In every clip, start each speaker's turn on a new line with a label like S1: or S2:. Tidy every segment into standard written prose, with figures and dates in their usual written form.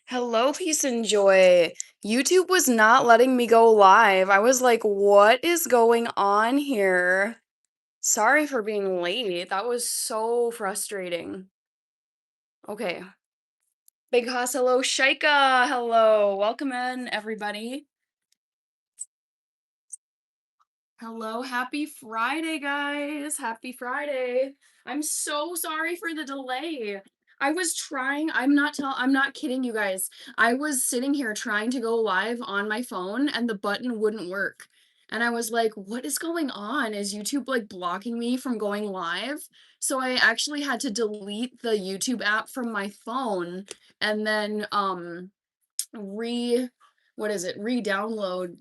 S1: Hello, peace and joy. YouTube was not letting me go live. I was like, what is going on here? Sorry for being late. That was so frustrating. Okay. Big Hoss, hello. Shaika, hello. Welcome in, everybody. Hello, happy Friday, guys. Happy Friday. I'm so sorry for the delay. I was trying, I'm not kidding you guys. I was sitting here trying to go live on my phone and the button wouldn't work. And I was like, what is going on? Is YouTube like blocking me from going live? So I actually had to delete the YouTube app from my phone and then re-download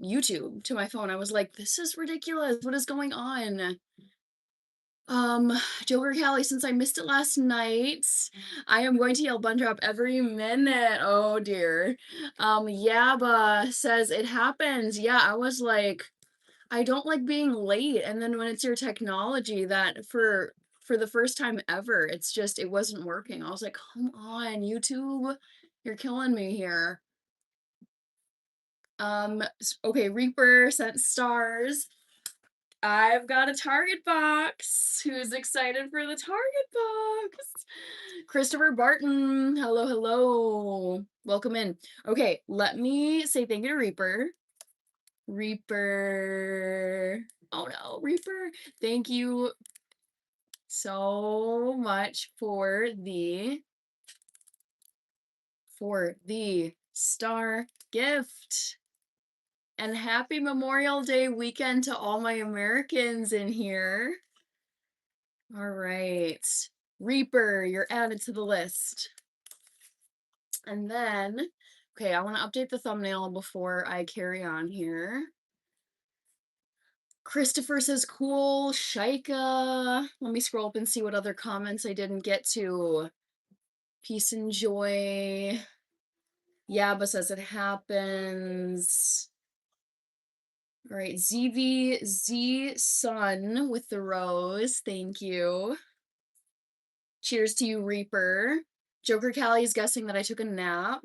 S1: YouTube to my phone. I was like, this is ridiculous. What is going on? Joker Callie, since I missed it last night, I am going to yell bun drop every minute. Oh dear. Yaba says it happens. Yeah, I was like, I don't like being late. And then when it's your technology that for the first time ever, it wasn't working. I was like, come on, YouTube, you're killing me here. Okay, Reaper sent stars. I've got a Target box. Who's excited for the Target box? Christopher Barton. Hello, hello. Welcome in. Okay, let me say thank you to Reaper. Reaper. Oh no, Reaper. Thank you so much for the star gift. And happy Memorial Day weekend to all my Americans in here. All right. Reaper, you're added to the list. And then, okay, I want to update the thumbnail before I carry on here. Christopher says, cool. Shaika. Let me scroll up and see what other comments I didn't get to. Peace and joy. Yaba says it happens. All right, ZVZ Sun with the rose. Thank you. Cheers to you, Reaper. Joker Callie is guessing that I took a nap.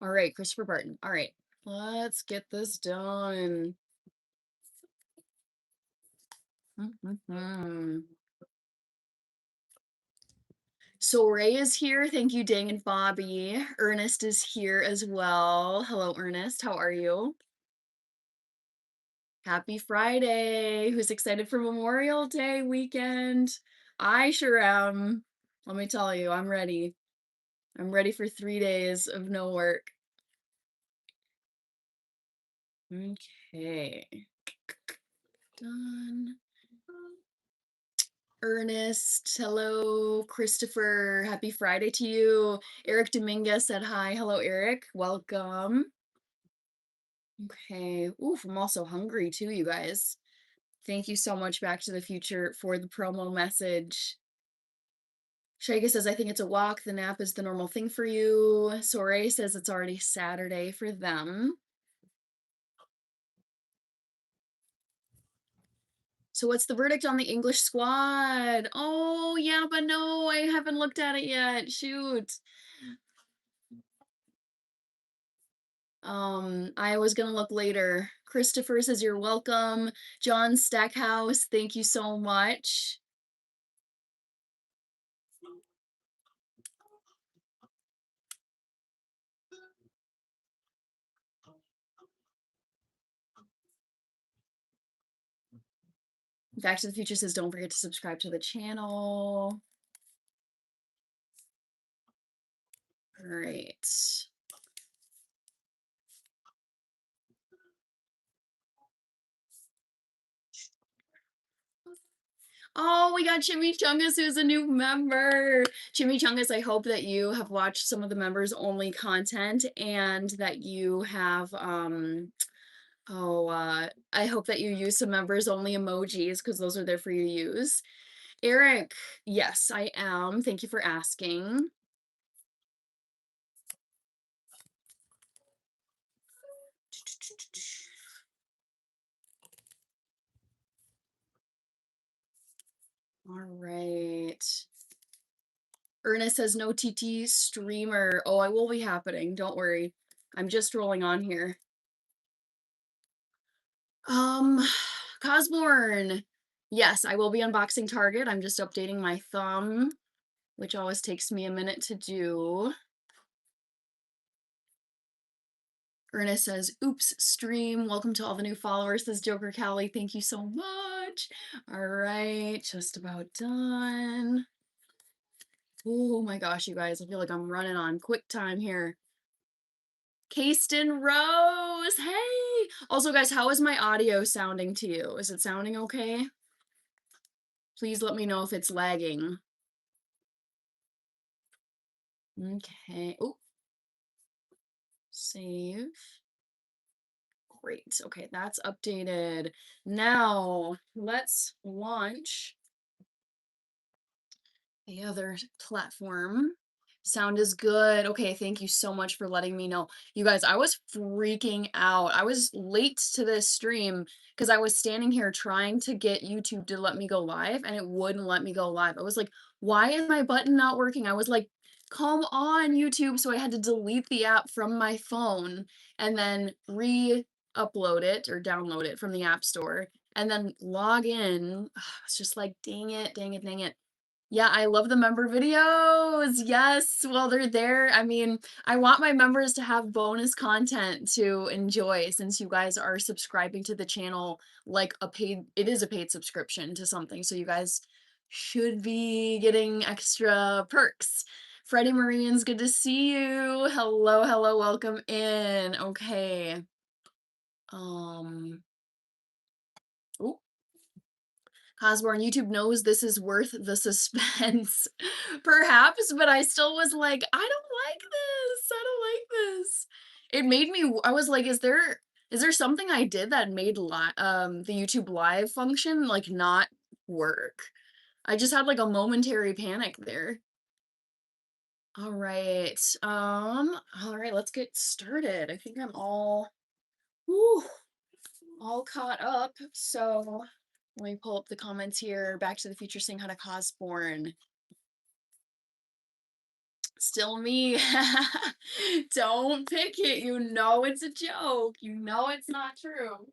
S1: All right, Christopher Barton. All right, let's get this done. So Ray is here. Thank you, Dang and Bobby. Ernest is here as well. Hello, Ernest. How are you? Happy Friday. Who's excited for Memorial Day weekend? I sure am. Let me tell you, I'm ready. I'm ready for 3 days of no work. Okay. Done. Ernest, hello. Christopher, happy Friday to you. Eric Dominguez said hi. Hello, Eric. Welcome. Okay. Oof, I'm also hungry too, you guys. Thank you so much, Back to the Future, for the promo message. Shaga says, I think it's a walk. The nap is the normal thing for you. Soray says it's already Saturday for them. So what's the verdict on the English squad? Oh, yeah, but no, I haven't looked at it yet. Shoot. I was gonna look later. Christopher says you're welcome. John Stackhouse, thank you so much. Back to the Future says don't forget to subscribe to the channel. All right. Oh, we got Chimichangas, who's a new member. Chimichangas, I hope that you have watched some of the members only content and that you have I hope that you use some members only emojis because those are there for you to use. Eric, yes, I am. Thank you for asking. All right. Ernest says no TT streamer. Oh, I will be happening. Don't worry. I'm just rolling on here. Um, Cosborn. Yes, I will be unboxing Target. I'm just updating my thumb, which always takes me a minute to do. Ernest says, oops, stream. Welcome to all the new followers, says Joker Callie. Thank you so much. All right, just about done. Oh my gosh, you guys, I feel like I'm running on quick time here. Kasten Rose, hey! Also, guys, how is my audio sounding to you? Is it sounding okay? Please let me know if it's lagging. Okay. Oh, save. Great. Okay, that's updated. Now, let's launch the other platform. Sound is good. Okay, thank you so much for letting me know. You guys, I was freaking out. I was late to this stream because I was standing here trying to get YouTube to let me go live and it wouldn't let me go live. I was like, why is my button not working? I was like, come on, YouTube. So I had to delete the app from my phone and then re-upload it or download it from the App Store and then log in. It's just like, dang it, dang it, dang it. Yeah, I love the member videos. Yes, well, they're there. I mean, I want my members to have bonus content to enjoy since you guys are subscribing to the channel like it is a paid subscription to something. So you guys should be getting extra perks. Freddie Marines, good to see you. Hello, hello, welcome in. Okay. Um, oh, Osborne, YouTube knows this is worth the suspense. Perhaps, but I still was like, I don't like this. I don't like this. It made me I was like, is there something I did that made the YouTube live function like not work? I just had like a momentary panic there. All right. All right, let's get started. I think I'm whew, all caught up. So let me pull up the comments here. Back to the Future saying how to Cosborn. Still me. Don't pick it. You know it's a joke. You know it's not true.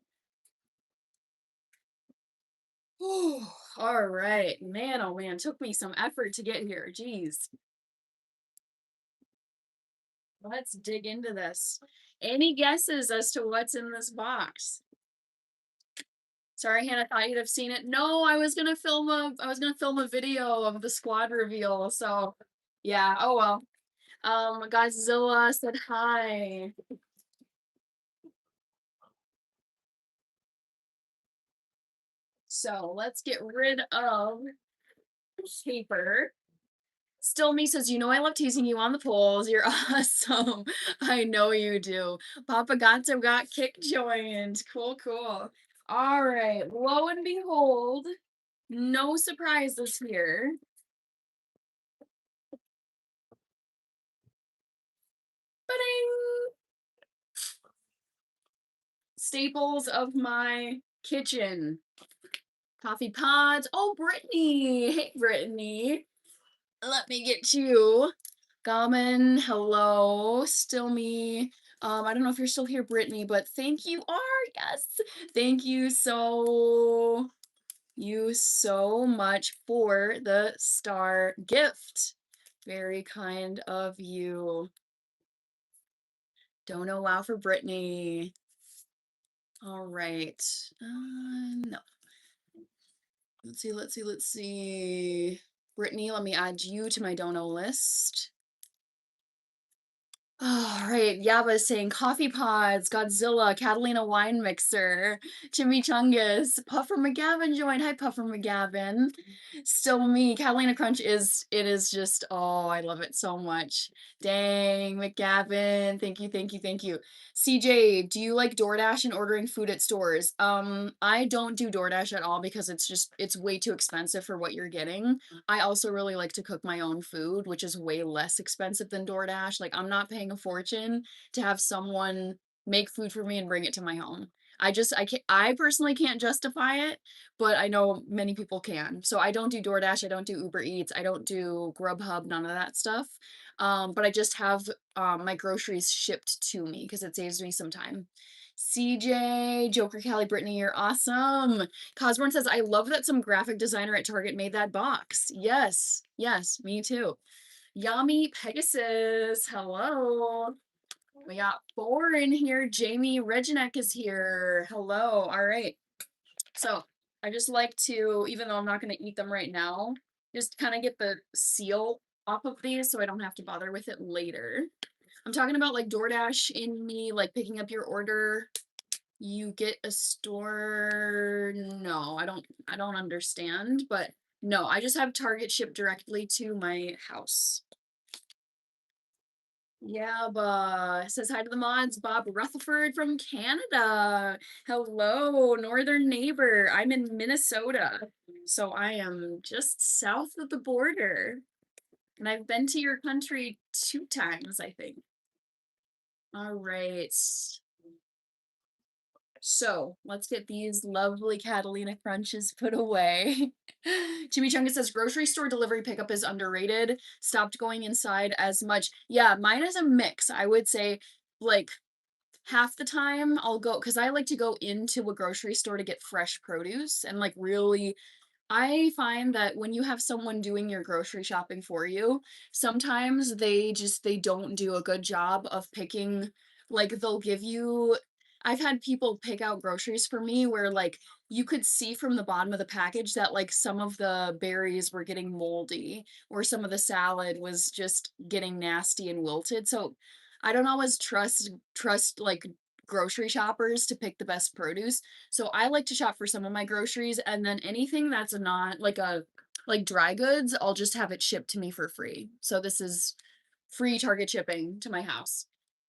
S1: All right. Man, oh man, took me some effort to get here. Jeez. Let's dig into this. Any guesses as to what's in this box? Sorry, Hannah, thought you'd have seen it. No, I was gonna film a video of the squad reveal, so yeah, oh well. Godzilla said hi. So let's get rid of paper. Still me says, you know I love teasing you on the polls. You're awesome. I know you do. Papa Gatto got kick joined. Cool, cool. All right. Lo and behold, no surprises here. Ba-ding! Staples of my kitchen. Coffee pods. Oh, Brittany. Hey, Brittany. Let me get you. Gammon, hello. Still me. I don't know if you're still here, Brittany, but thank you are. Yes. Thank you so much for the star gift. Very kind of you. Don't know wow for Brittany. All right. No. Let's see. Brittany, let me add you to my dono list. All right, Yaba is saying coffee pods, Godzilla, Catalina wine mixer, chimichangas, Puffer McGavin joined. Hi, Puffer McGavin. Still me. Catalina Crunch is it is just I love it so much. Dang, McGavin. Thank you, thank you, thank you. CJ, do you like DoorDash and ordering food at stores? I don't do DoorDash at all because it's way too expensive for what you're getting. I also really like to cook my own food, which is way less expensive than DoorDash. Like, I'm not paying a fortune to have someone make food for me and bring it to my home. I personally can't justify it, but I know many people can. So I don't do DoorDash, I don't do Uber Eats, I don't do Grubhub, none of that stuff. But I just have my groceries shipped to me because it saves me some time. CJ, Joker, Callie, Brittany, you're awesome. Cosborn says, I love that some graphic designer at Target made that box. Yes, yes, me too. Yummy Pegasus, hello. We got 4 in here. Jamie Reginek is here. Hello. All right. So I just like to, even though I'm not going to eat them right now, just kind of get the seal off of these so I don't have to bother with it later. I'm talking about like DoorDash in me, like picking up your order you get a store. No, I don't understand, but no, I just have Target shipped directly to my house. Yeah, but says hi to the mods. Bob Rutherford from Canada. Hello, northern neighbor. I'm in Minnesota, so I am just south of the border, and I've been to your country 2 times, I think. All right. So let's get these lovely Catalina crunches put away. Chimichanga says grocery store delivery pickup is underrated. Stopped going inside as much. Yeah, mine is a mix. I would say like half the time I'll go because I like to go into a grocery store to get fresh produce and like really I find that when you have someone doing your grocery shopping for you, sometimes they don't do a good job of picking like they'll give you I've had people pick out groceries for me where like you could see from the bottom of the package that like some of the berries were getting moldy or some of the salad was just getting nasty and wilted. So I don't always trust like grocery shoppers to pick the best produce. So I like to shop for some of my groceries and then anything that's not like dry goods, I'll just have it shipped to me for free. So this is free Target shipping to my house.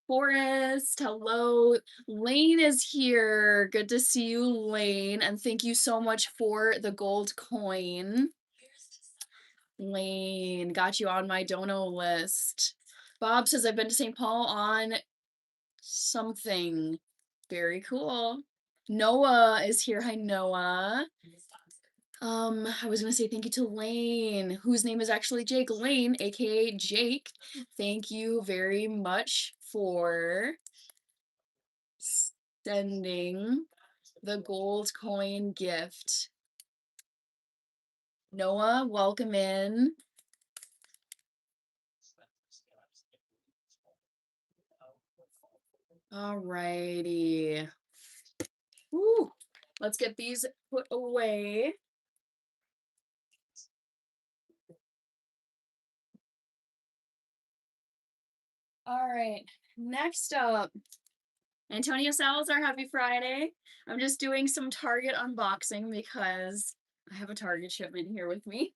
S1: Forrest, hello. Lane is here. Good to see you, Lane. And thank you so much for the gold coin. Lane, got you on my dono list. Bob says I've been to St. Paul on something. Very cool. Noah is here. Hi, Noah. I was gonna say thank you to Lane, whose name is actually Jake. Lane, aka Jake. Thank you very much for sending the gold coin gift. Noah, welcome in. Alrighty. Woo. Let's get these put away. All right. Next up, Antonio Salazar, happy Friday. I'm just doing some Target unboxing because I have a Target shipment here with me.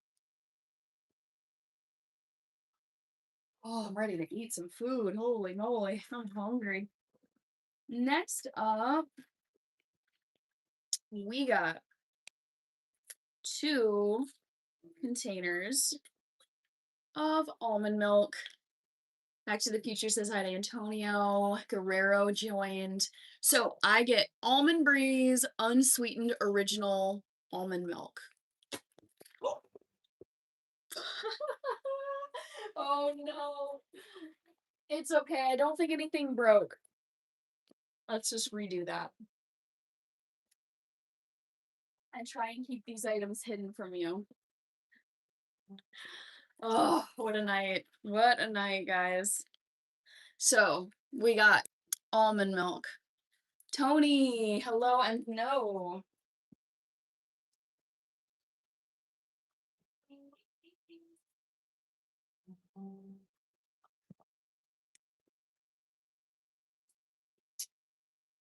S1: Oh, I'm ready to eat some food. Holy moly, I'm hungry. Next up, we got 2 containers of almond milk. Back to the Future says hi to Antonio. Guerrero joined. So I get Almond Breeze unsweetened original almond milk. Oh no. It's okay. I don't think anything broke. Let's just redo that. And try and keep these items hidden from you. Oh, what a night. What a night, guys. So, we got almond milk. Tony, hello and no.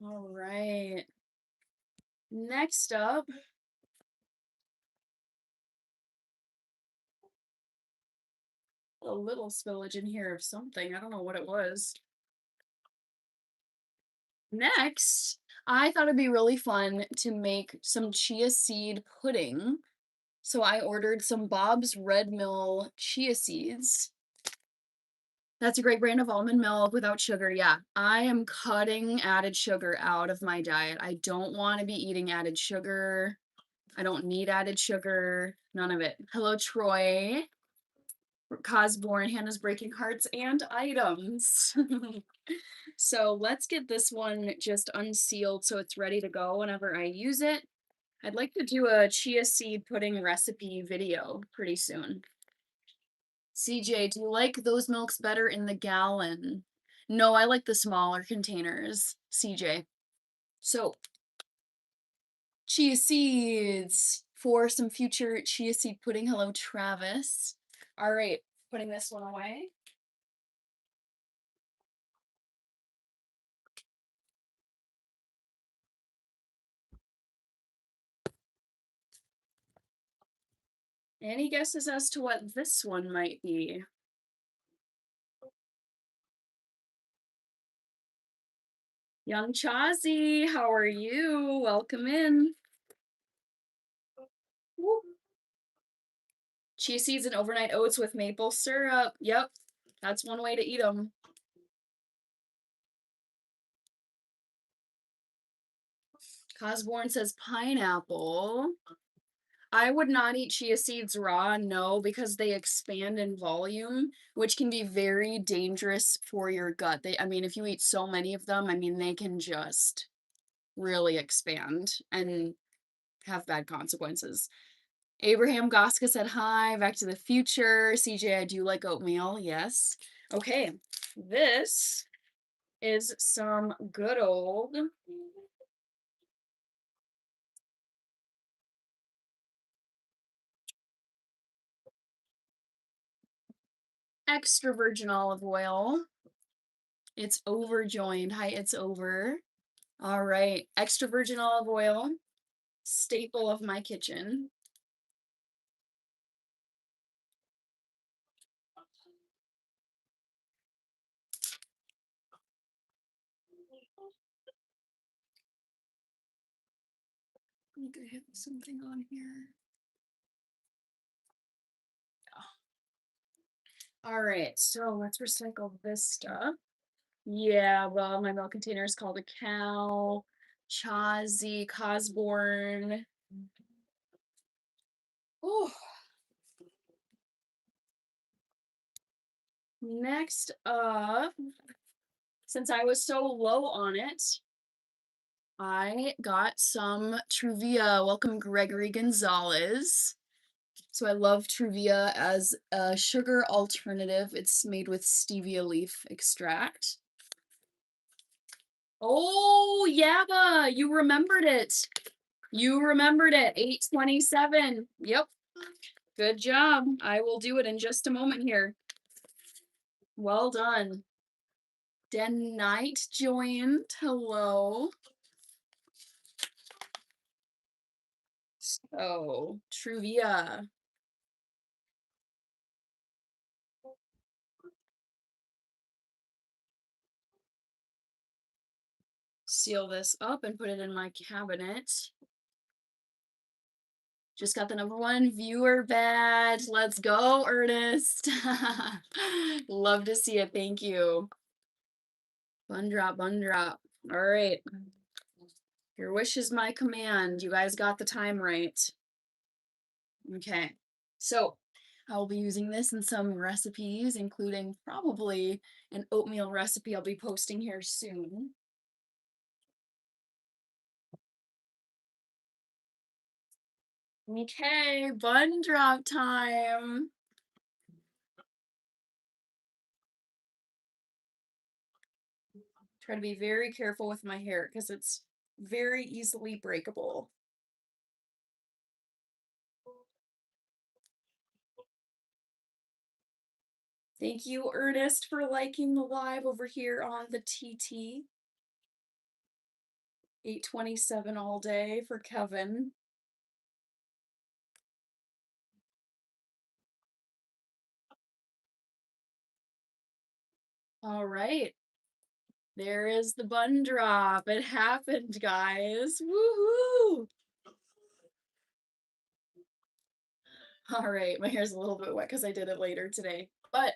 S1: All right. Next up, a little spillage in here of something. I don't know what it was. Next, I thought it'd be really fun to make some chia seed pudding. So I ordered some Bob's Red Mill chia seeds. That's a great brand of almond milk without sugar. Yeah, I am cutting added sugar out of my diet. I don't want to be eating added sugar. I don't need added sugar. None of it. Hello, Troy. Cosborn, Hannah's Breaking Hearts and items. So let's get this one just unsealed so it's ready to go whenever I use it. I'd like to do a chia seed pudding recipe video pretty soon. CJ, do you like those milks better in the gallon? No, I like the smaller containers, CJ. So, chia seeds for some future chia seed pudding. Hello, Travis. All right, putting this one away. Any guesses as to what this one might be? Young Chazi, how are you? Welcome in. Woo. Chia seeds and overnight oats with maple syrup. Yep, that's one way to eat them. Cosborn says pineapple. I would not eat chia seeds raw, no, because they expand in volume, which can be very dangerous for your gut. I mean, if you eat so many of them, I mean, they can just really expand and have bad consequences. Abraham Goska said hi, Back to the Future. CJ, I do like oatmeal, yes. Okay, this is some good old extra virgin olive oil. It's overjoined. Hi, it's over. All right, extra virgin olive oil, staple of my kitchen. I think I have something on here. All right, so let's recycle this stuff. Yeah, well, my milk container is called a cow. Chazy, Cosborn. Oh. Next up, since I was so low on it, I got some Truvia. Welcome, Gregory Gonzalez. So I love Truvia as a sugar alternative. It's made with stevia leaf extract. Oh, Yaba, you remembered it. You remembered it. 827. Yep. Good job. I will do it in just a moment here. Well done. Den Knight joined. Hello. So, Truvia. Seal this up and put it in my cabinet. Just got the #1 viewer badge. Let's go, Ernest. Love to see it. Thank you. Bun drop, bun drop. All right. Your wish is my command. You guys got the time right. Okay. So I'll be using this in some recipes, including probably an oatmeal recipe I'll be posting here soon. Okay, bun drop time. Try to be very careful with my hair because it's very easily breakable. Thank you, Ernest, for liking the live over here on the TT. 8:27 all day for Kevin. All right. There is the bun drop. It happened, guys. Woohoo! All right, my hair's a little bit wet because I did it later today. But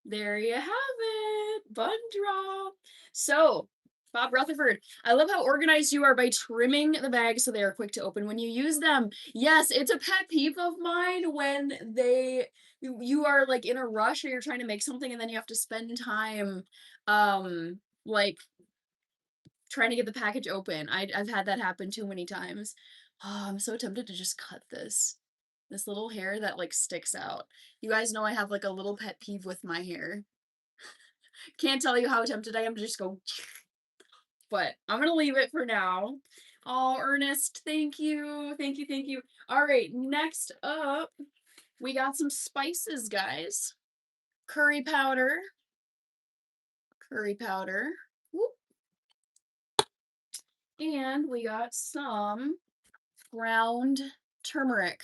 S1: there you have it. Bun drop. So, Bob Rutherford, I love how organized you are by trimming the bags so they are quick to open when you use them. Yes, it's a pet peeve of mine when you are like in a rush or you're trying to make something and then you have to spend time like trying to get the package open. I've had that happen too many times. Oh, I'm so tempted to just cut this little hair that like sticks out. You guys know I have like a little pet peeve with my hair. Can't tell you how tempted I am to just go, but I'm gonna leave it for now. Oh, Ernest, thank you. Thank you, thank you. All right, next up, we got some spices, guys. Curry powder. Curry powder. Whoop. And we got some ground turmeric.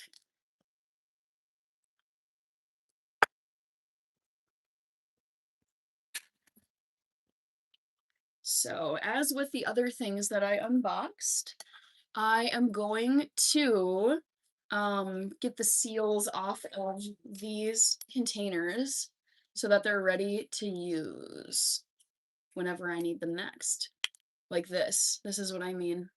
S1: So, as with the other things that I unboxed, I am going to get the seals off of these containers so that they're ready to use whenever I need them next. Like this. This is what I mean.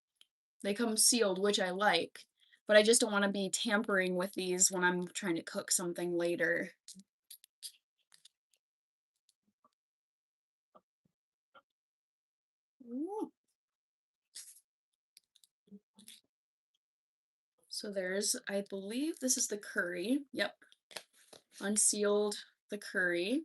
S1: They come sealed, which I like, but I just don't want to be tampering with these when I'm trying to cook something later. Ooh. So there's, I believe this is the curry. Yep. Unsealed the curry.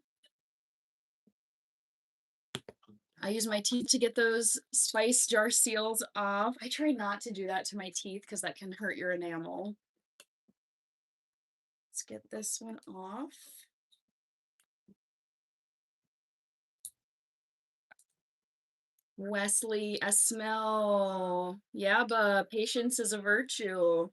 S1: I use my teeth to get those spice jar seals off. I try not to do that to my teeth because that can hurt your enamel. Let's get this one off. Wesley, a smell. Yeah, but patience is a virtue.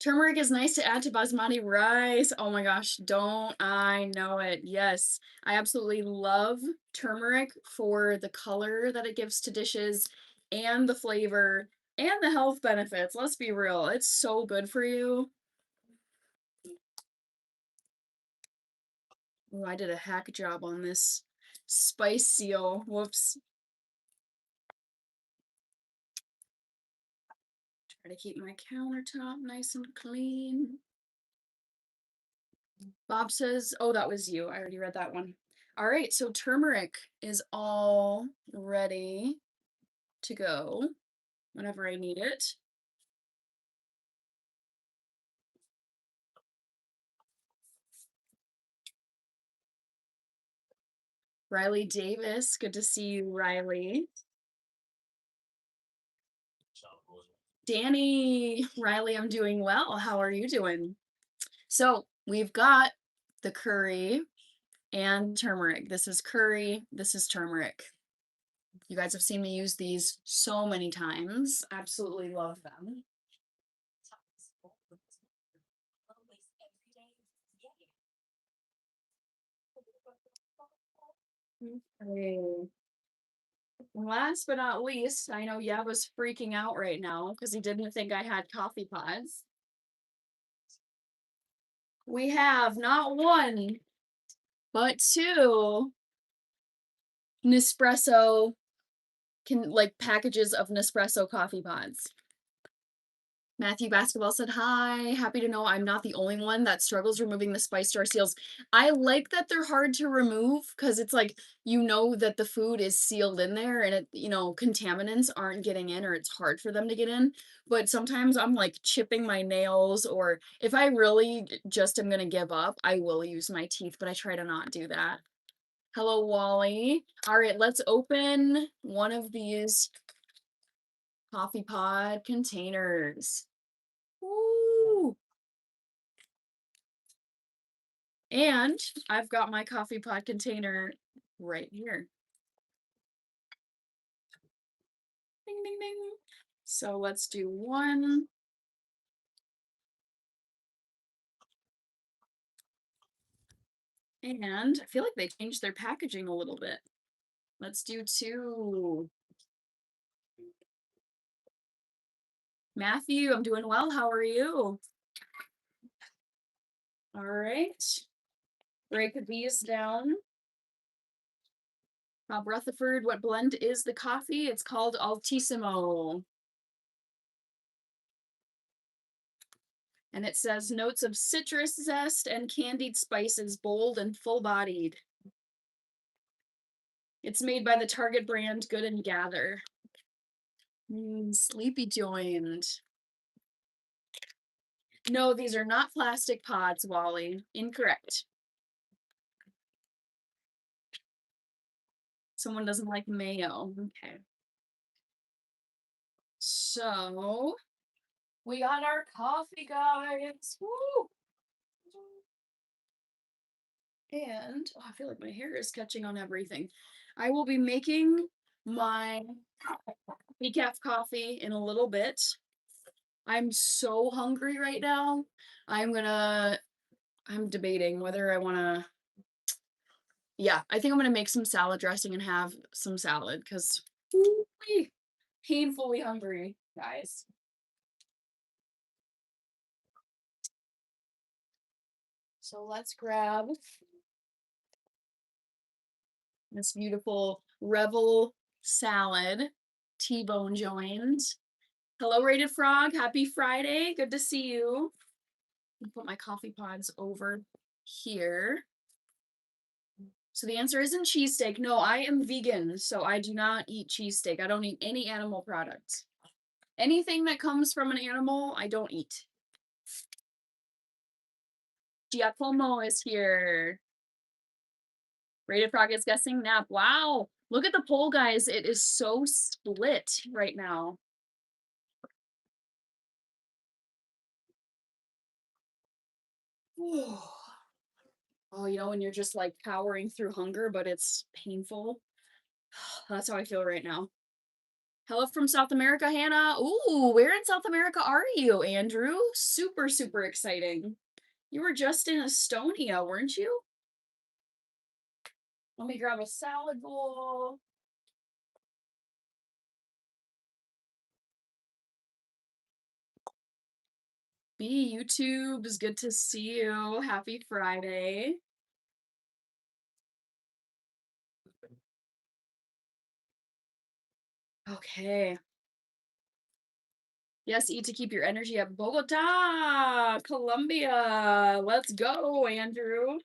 S1: Turmeric is nice to add to basmati rice. Oh my gosh, don't I know it? Yes, I absolutely love turmeric for the color that it gives to dishes and the flavor and the health benefits. Let's be real, it's so good for you. Oh, I did a hack job on this spice seal. Whoops. Try to keep my countertop nice and clean. Bob says, oh, that was you. I already read that one. All right, so turmeric is all ready to go whenever I need it. Riley Davis, good to see you, Riley. Danny, Riley, I'm doing well. How are you doing? So we've got the curry and turmeric. This is curry, this is turmeric. You guys have seen me use these so many times. Absolutely love them. Okay. Last but not least, I know Yaba's freaking out right now because he didn't think I had coffee pods. We have not one, but two Nespresso packages of Nespresso coffee pods. Matthew Basketball said, hi, happy to know I'm not the only one that struggles removing the spice jar seals. I like that they're hard to remove because it's like, you know that the food is sealed in there and contaminants aren't getting in or it's hard for them to get in. But sometimes I'm like chipping my nails, or if I really just am going to give up, I will use my teeth, but I try to not do that. Hello, Wally. All right, let's open one of these Coffee pod containers. Woo! And I've got my coffee pod container right here. Ding, ding, ding. So let's do one. And I feel like they changed their packaging a little bit. Let's do two. Matthew, I'm doing well. How are you? All right. Break these down. Bob Rutherford, what blend is the coffee? It's called Altissimo. And it says notes of citrus zest and candied spices, bold and full-bodied. It's made by the Target brand Good and Gather. Sleepy joined. No, these are not plastic pods, Wally. Incorrect. Someone doesn't like mayo. Okay. So we got our coffee, guys. Woo! And I feel like my hair is catching on everything. I will be making my decaf coffee in a little bit. I'm so hungry right now. I'm debating whether I want to. Yeah, I think I'm going to make some salad dressing and have some salad because painfully hungry, guys. So let's grab this beautiful Revel salad, T-bone joined. Hello, Rated Frog. Happy Friday. Good to see you. Put my coffee pods over here. So the answer isn't cheesesteak. No, I am vegan, so I do not eat cheesesteak. I don't eat any animal products. Anything that comes from an animal, I don't eat. Giacomo is here. Rated Frog is guessing nap. Wow. Look at the poll, guys. It is so split right now. Oh, you know, when you're just like powering through hunger, but it's painful. That's how I feel right now. Hello from South America, Hannah. Ooh, where in South America are you, Andrew? Super, super exciting. You were just in Estonia, weren't you? Let me grab a salad bowl. B YouTube is good to see you. Happy Friday. Okay. Yes, eat to keep your energy up. Bogota, Colombia. Let's go, Andrew.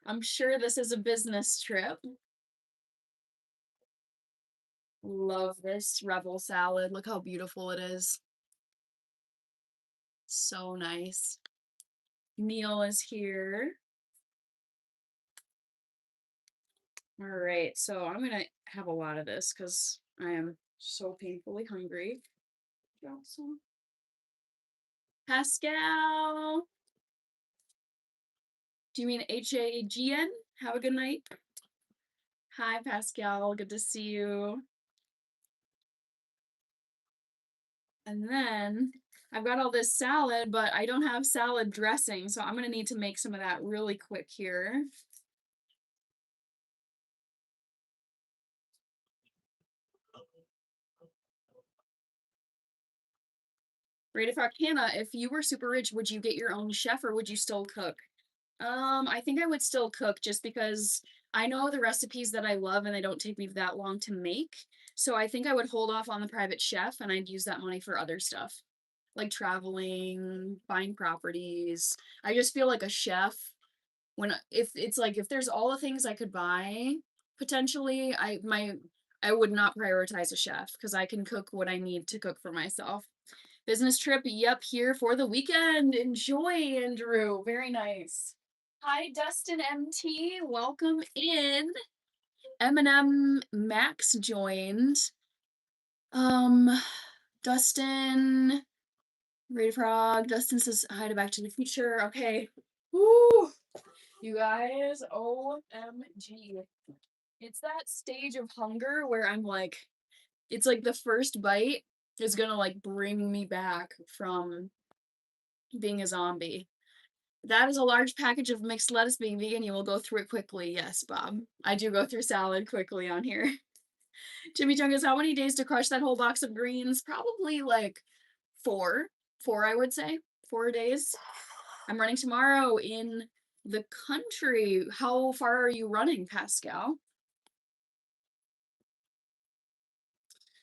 S1: I'm sure this is a business trip. Love this Revel salad. Look how beautiful it is. So nice. Neil is here. All right, so I'm gonna have a lot of this because I am so painfully hungry. Pascal. Do you mean Hagn? Have a good night. Hi, Pascal. Good to see you. And then I've got all this salad, but I don't have salad dressing, so I'm going to need to make some of that really quick here. Rated Frog Hannah, if you were super rich, would you get your own chef or would you still cook? I think I would still cook just because I know the recipes that I love and they don't take me that long to make. So I think I would hold off on the private chef and I'd use that money for other stuff, like traveling, buying properties. I just feel like a chef if it's like if there's all the things I could buy potentially, I would not prioritize a chef because I can cook what I need to cook for myself. Business trip, yep, here for the weekend. Enjoy, Andrew. Very nice. Hi, Dustin MT. Welcome in. Eminem Max joined. Dustin, Ray Frog. Dustin says hi to Back to the Future. Okay. Woo! You guys, OMG. It's that stage of hunger where I'm like, it's like the first bite is gonna like bring me back from being a zombie. That is a large package of mixed lettuce. Being vegan, you will go through it quickly. Yes, Bob. I do go through salad quickly on here. Jimmy Chungus, how many days to crush that whole box of greens? Probably like 4. 4, I would say. 4 days. I'm running tomorrow in the country. How far are you running, Pascal?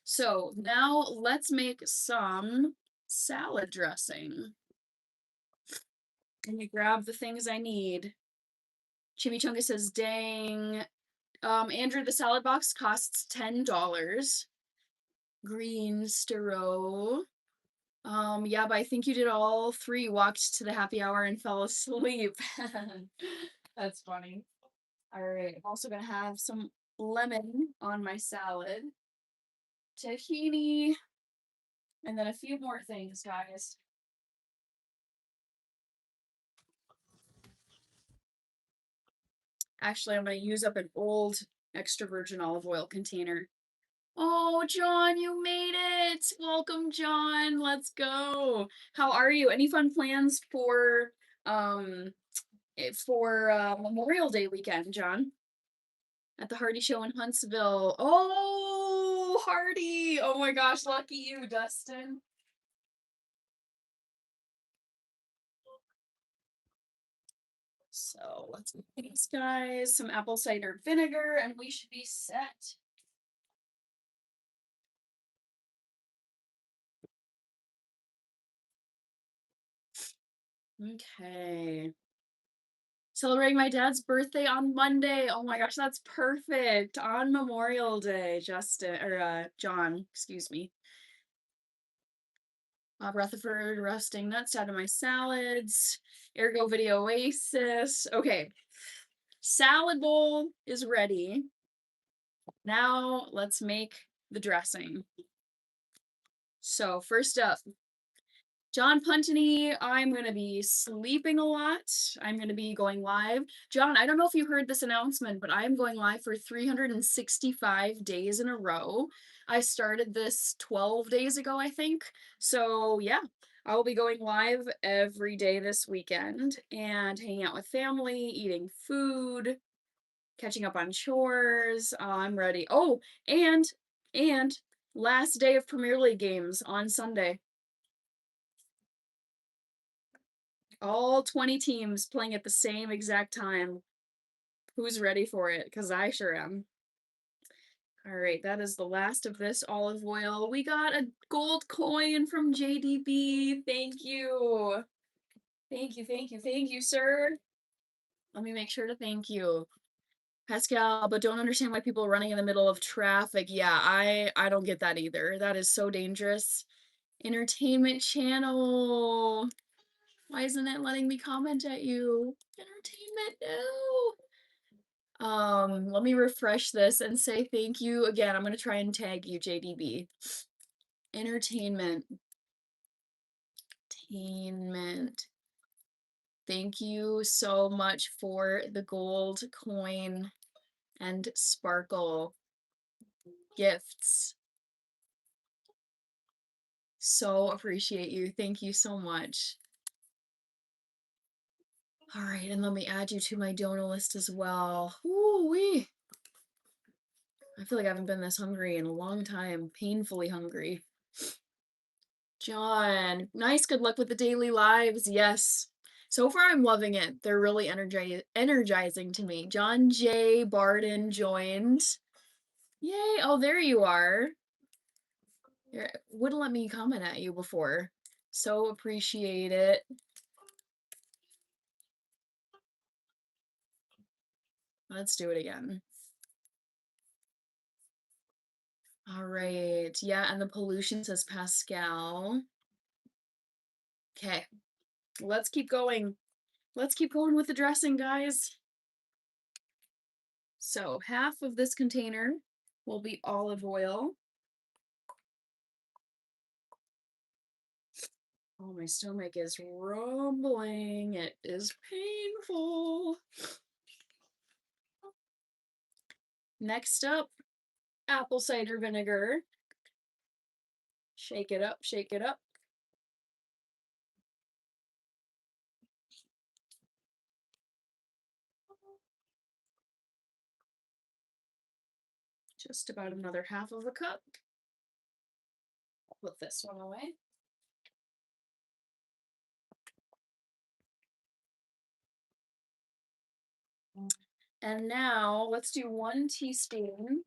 S1: So now let's make some salad dressing. Let me grab the things I need. Chimichanga says, dang. Andrew, the salad box costs $10. Green Stero. Yeah, but I think you did all 3. Walked to the happy hour and fell asleep. That's funny. All right, I'm also gonna have some lemon on my salad, tahini, and then a few more things, guys. Actually, I'm gonna use up an old extra virgin olive oil container. Oh, John, you made it! Welcome, John. Let's go. How are you? Any fun plans for Memorial Day weekend, John? At the Hardy Show in Huntsville. Oh, Hardy! Oh my gosh, lucky you, Dustin. So let's make these guys some apple cider vinegar and we should be set. Okay. Celebrating my dad's birthday on Monday. Oh my gosh, that's perfect. On Memorial Day, Justin or John, excuse me. Rutherford roasting nuts out of my salads. Ergo Video Oasis. Okay. Salad bowl is ready. Now let's make the dressing. So first up, John Puntany, I'm going to be sleeping a lot. I'm going to be going live. John, I don't know if you heard this announcement, but I am going live for 365 days in a row. I started this 12 days ago, I think. So, yeah, I will be going live every day this weekend and hanging out with family, eating food, catching up on chores. I'm ready. Oh, and last day of Premier League games on Sunday. All 20 teams playing at the same exact time. Who's ready for it? Because I sure am. All right, that is the last of this olive oil. We got a gold coin from JDB. Thank you. Thank you, thank you, thank you, sir. Let me make sure to thank you. Pascal, but don't understand why people are running in the middle of traffic. Yeah, I don't get that either. That is so dangerous. Entertainment channel. Why isn't it letting me comment at you? Entertainment, no. Let me refresh this and say thank you again. I'm gonna try and tag you, JDB. Entertainment. Entertainment. Thank you so much for the gold coin and sparkle gifts. So appreciate you. Thank you so much. All right, and let me add you to my donor list as well. Ooh-wee. I feel like I haven't been this hungry in a long time. Painfully hungry. John, nice. Good luck with the daily lives. Yes. So far, I'm loving it. They're really energizing to me. John J. Barden joined. Yay. Oh, there you are. Wouldn't let me comment at you before. So appreciate it. Let's do it again. All right. Yeah, and the pollution says Pascal. Okay. Let's keep going. Let's keep going with the dressing, guys. So, 1/2 of this container will be olive oil. Oh, my stomach is rumbling. It is painful. Next up, apple cider vinegar. Shake it up, shake it up. Just about another half of a cup. I'll put this one away. And now let's do 1 teaspoon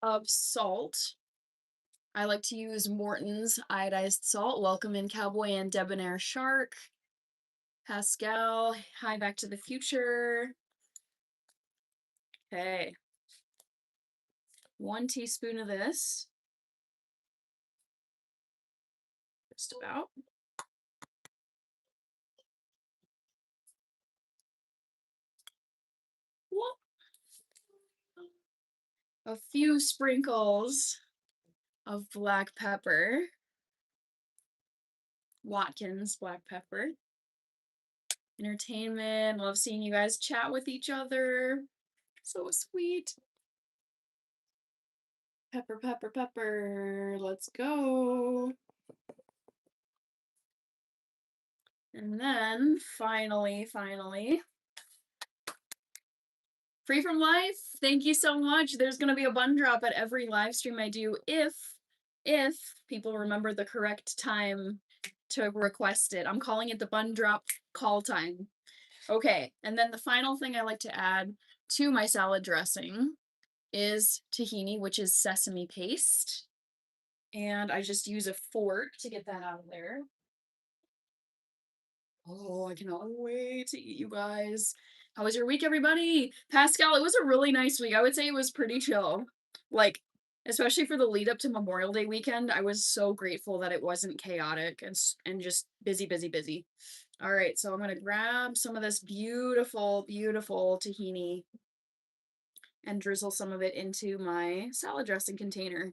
S1: of salt. I like to use Morton's iodized salt. Welcome in Cowboy and Debonair Shark. Pascal, hi, Back to the Future. Okay. 1 teaspoon of this. Just about. A few sprinkles of black pepper. Watkins black pepper. Entertainment. Love seeing you guys chat with each other. So sweet. Pepper, pepper, pepper. Let's go. And then finally, Free from Life, thank you so much. There's going to be a bun drop at every live stream I do if people remember the correct time to request it. I'm calling it the bun drop call time. Okay, and then the final thing I like to add to my salad dressing is tahini, which is sesame paste. And I just use a fork to get that out of there. Oh, I cannot wait to eat, you guys. How was your week, everybody? Pascal, it was a really nice week. I would say it was pretty chill. Like, especially for the lead up to Memorial Day weekend, I was so grateful that it wasn't chaotic and just busy, busy, busy. All right, so I'm going to grab some of this beautiful, beautiful tahini and drizzle some of it into my salad dressing container.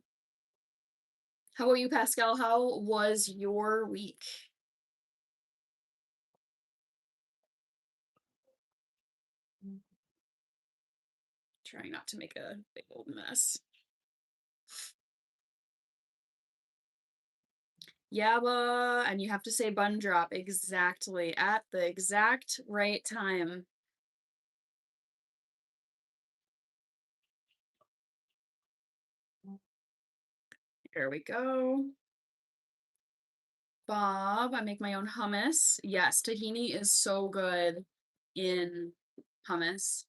S1: How about you, Pascal? How was your week? Trying not to make a big old mess. Yabba, and you have to say bun drop exactly at the exact right time. Here we go. Bob, I make my own hummus. Yes, tahini is so good in hummus.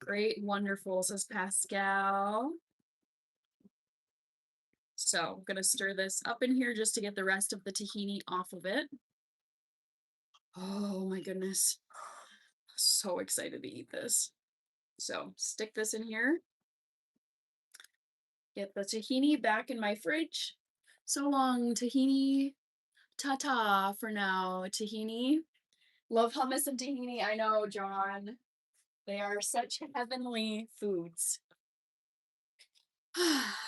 S1: Great, wonderful, says Pascal. So I'm gonna stir this up in here just to get the rest of the tahini off of it. Oh my goodness. So excited to eat this. So stick this in here. Get the tahini back in my fridge. So long, tahini. Ta-ta for now, tahini. Love hummus and tahini. I know, John. They are such heavenly foods.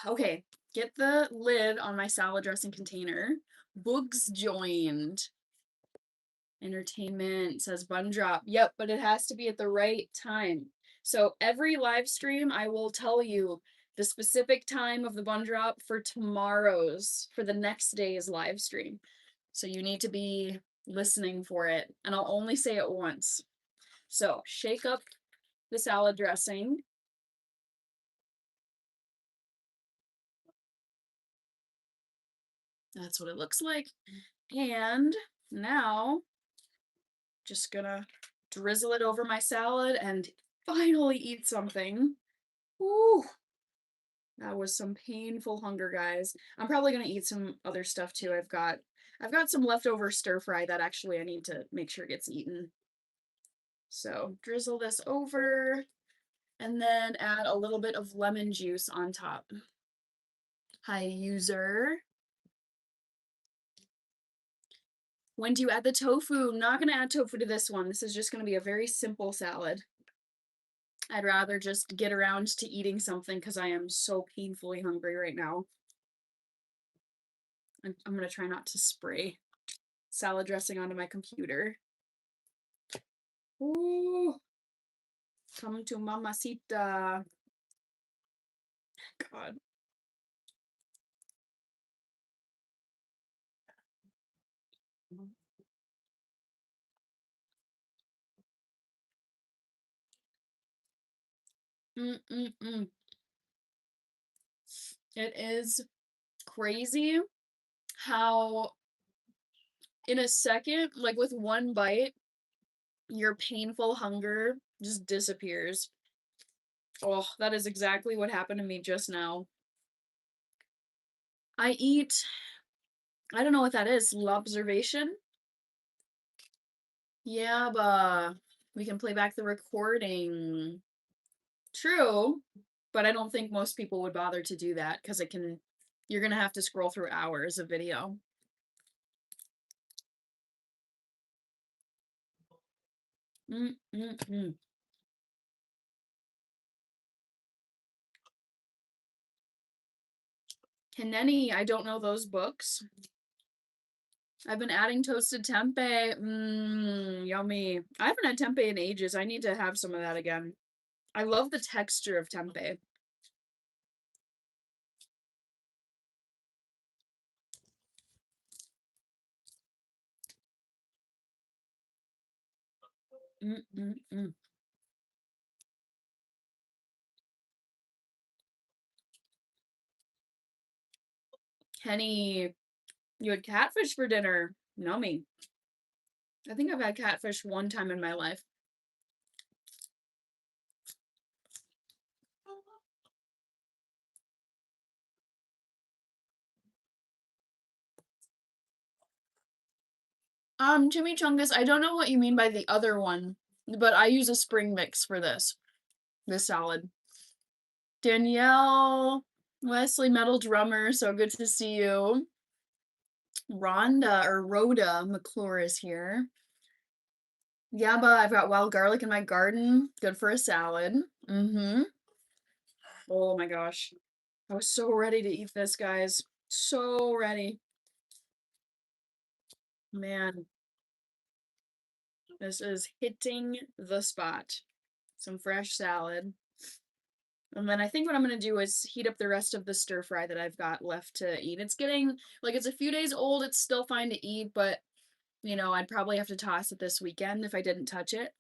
S1: Okay, get the lid on my salad dressing container. Boogs joined. Entertainment says bun drop. Yep, but it has to be at the right time. So every live stream, I will tell you the specific time of the bun drop for the next day's live stream. So you need to be listening for it. And I'll only say it once. So shake up the salad dressing. That's what it looks like. And now, just gonna drizzle it over my salad and finally eat something. Ooh, that was some painful hunger, guys. I'm probably gonna eat some other stuff too. I've got some leftover stir fry that actually I need to make sure gets eaten. So drizzle this over and then add a little bit of lemon juice on top. Hi, user. When do you add the tofu? I'm not going to add tofu to this one. This is just going to be a very simple salad. I'd rather just get around to eating something because I am so painfully hungry right now. I'm gonna try not to spray salad dressing onto my computer. Ooh, come to mamacita. God. Mm-mm-mm. It is crazy how in a second, like with one bite, your painful hunger just disappears. Oh, that is exactly what happened to me just now. I eat, I don't know what that is, l'observation? Yeah, but we can play back the recording. True, but I don't think most people would bother to do that because you're gonna have to scroll through hours of video. Mm-mm-mm. Hineni, I don't know those books. I've been adding toasted tempeh. Mmm, yummy. I haven't had tempeh in ages. I need to have some of that again. I love the texture of tempeh. Mm-mm-mm. Kenny, you had catfish for dinner. Yummy. I think I've had catfish one time in my life. Chimichangas, I don't know what you mean by the other one, but I use a spring mix for this salad. Danielle, Wesley, metal drummer, so good to see you. Rhoda McClure is here. Yeah, but I've got wild garlic in my garden. Good for a salad. Mm-hmm. Oh my gosh. I was so ready to eat this, guys. So ready. Man, this is hitting the spot. Some fresh salad. And then I think what I'm gonna do is heat up the rest of the stir fry that I've got left to eat. It's getting, like, it's a few days old. It's still fine to eat, but, you know, I'd probably have to toss it this weekend if I didn't touch it.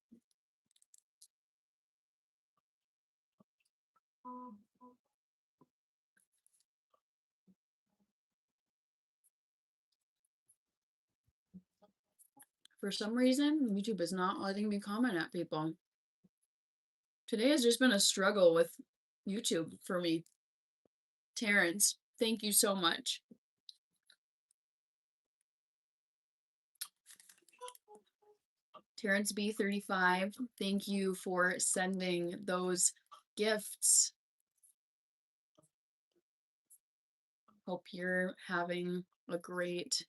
S1: For some reason, YouTube is not letting me comment at people. Today has just been a struggle with YouTube for me. Terrence, thank you so much. Terrence B35, thank you for sending those gifts. Hope you're having a great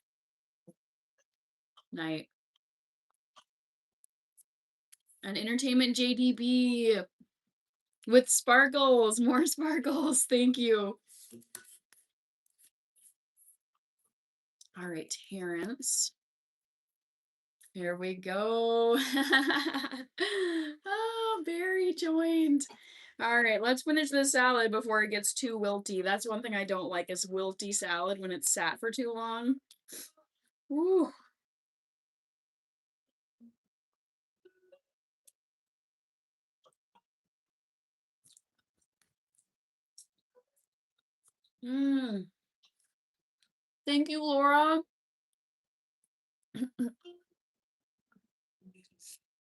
S1: night. And Entertainment JDB with sparkles, more sparkles. Thank you. All right, Terrence. Here we go. Oh, Barry joined. All right, let's finish this salad before it gets too wilty. That's one thing I don't like is wilty salad when it's sat for too long. Woo. Mmm. Thank you, Laura.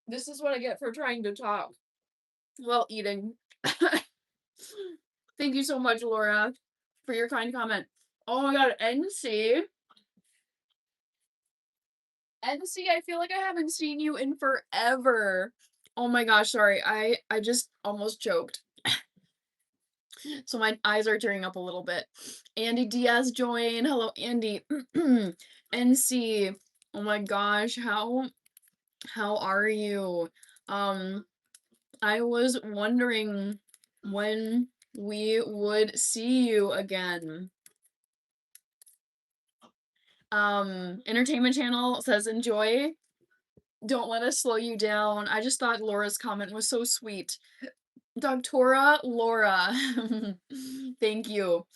S1: This is what I get for trying to talk while eating. Thank you so much, Laura, for your kind comment. Oh my god, NC. NC, I feel like I haven't seen you in forever. Oh my gosh, sorry. I just almost choked. So my eyes are tearing up a little bit. Andy Diaz joined. Hello, Andy. NC. Oh my gosh, how are you? Um, I was wondering when we would see you again. Entertainment Channel says enjoy. Don't let us slow you down. I just thought Laura's comment was so sweet. Doctora Laura. Thank you.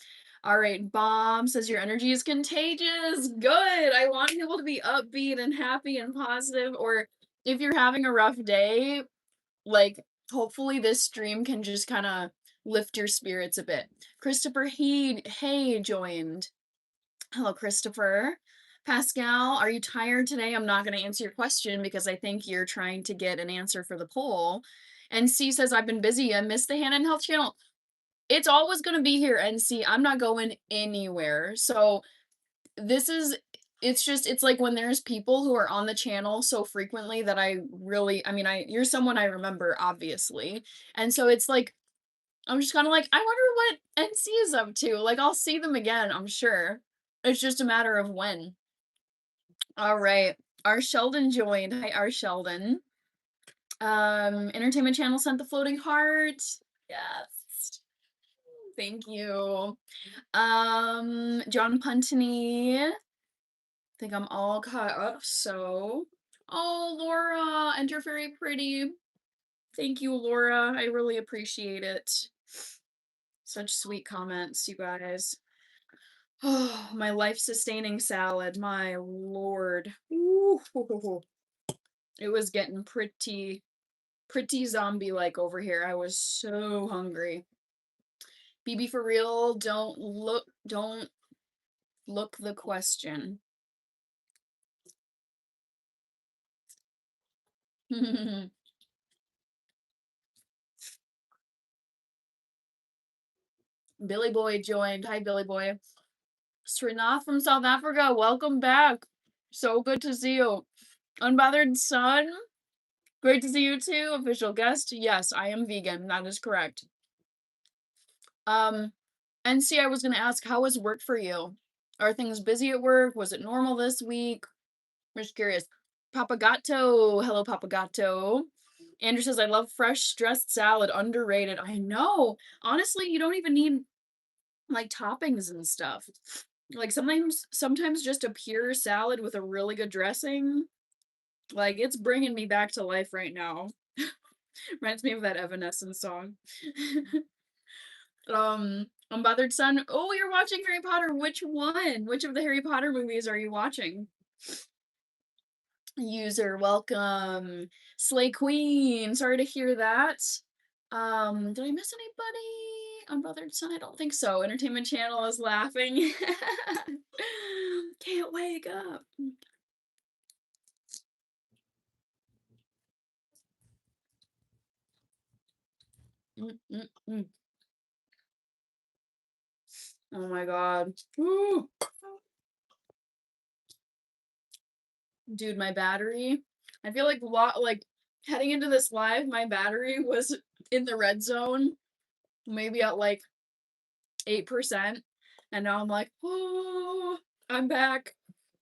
S1: All right, Bomb says your energy is contagious. Good. I want people to be upbeat and happy and positive. Or if you're having a rough day, like hopefully this stream can just kind of lift your spirits a bit. Christopher Hay joined. Hello, Christopher. Pascal, are you tired today? I'm not going to answer your question because I think you're trying to get an answer for the poll. And C says, I've been busy. I missed the Hannah and Health channel. It's always going to be here, NC. I'm not going anywhere. So this is, it's like when there's people who are on the channel so frequently that you're someone I remember, obviously. And so it's like, I'm just kind of like, I wonder what NC is up to. Like, I'll see them again, I'm sure. It's just a matter of when. All right. R. Sheldon joined. Hi, R. Sheldon. Entertainment Channel sent the floating heart. Yes. Thank you. John Puntney. I think I'm all caught up, so. Oh, Laura, and you're very pretty. Thank you, Laura. I really appreciate it. Such sweet comments, you guys. Oh, my life-sustaining salad, my lord. Ooh. It was getting pretty zombie-like over here. I was so hungry. BB for real, don't look the question. Billy Boy joined. Hi, Billy Boy. Srinath from South Africa, welcome back. So good to see you. Unbothered Sun, great to see you too. Official guest. Yes, I am vegan. That is correct. NC, I was going to ask, how was work for you? Are things busy at work? Was it normal this week? I'm just curious. Papagato. Hello, Papagato. Andrew says, I love fresh dressed salad. Underrated. I know. Honestly, you don't even need like toppings and stuff. Like sometimes just a pure salad with a really good dressing. Like it's bringing me back to life right now. Reminds me of that Evanescence song. Unbothered Son. Oh, you're watching Harry Potter. Which one? Which of the Harry Potter movies are you watching? User, welcome. Slay Queen. Sorry to hear that. Did I miss anybody? Unbothered Son? I don't think so. Entertainment Channel is laughing. Can't wake up. Mm-mm-mm. Oh my god. Woo. Dude, my battery. I feel like heading into this live, my battery was in the red zone, maybe at like 8%. And now I'm like, oh, I'm back.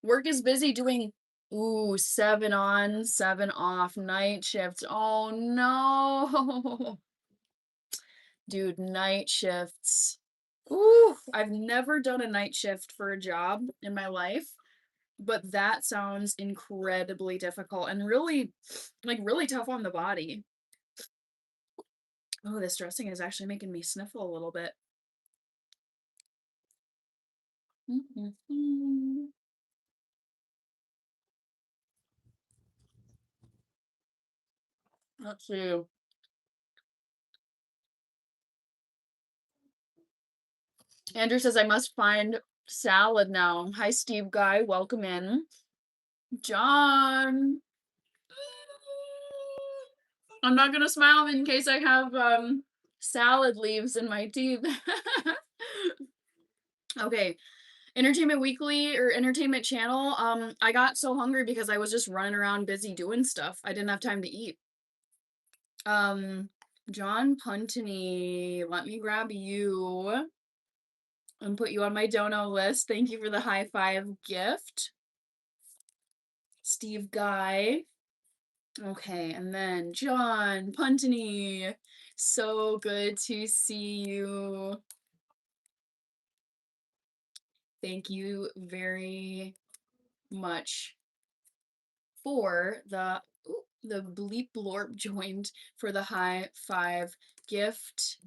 S1: Work is busy doing 7 on, 7 off night shifts. Oh no. Dude, night shifts. Ooh, I've never done a night shift for a job in my life, but that sounds incredibly difficult and really tough on the body. Oh, this dressing is actually making me sniffle a little bit. Let's see. Andrew says I must find salad now. Hi, Steve Guy. Welcome in. John. I'm not gonna smile in case I have salad leaves in my teeth. Okay. Entertainment Weekly or Entertainment Channel. I got so hungry because I was just running around busy doing stuff. I didn't have time to eat. John Puntney, let me grab you and put you on my dono list. Thank you for the high five gift. Steve Guy. Okay, and then John Puntney. So good to see you. Thank you very much for the bleep blorp joined for the high five gift.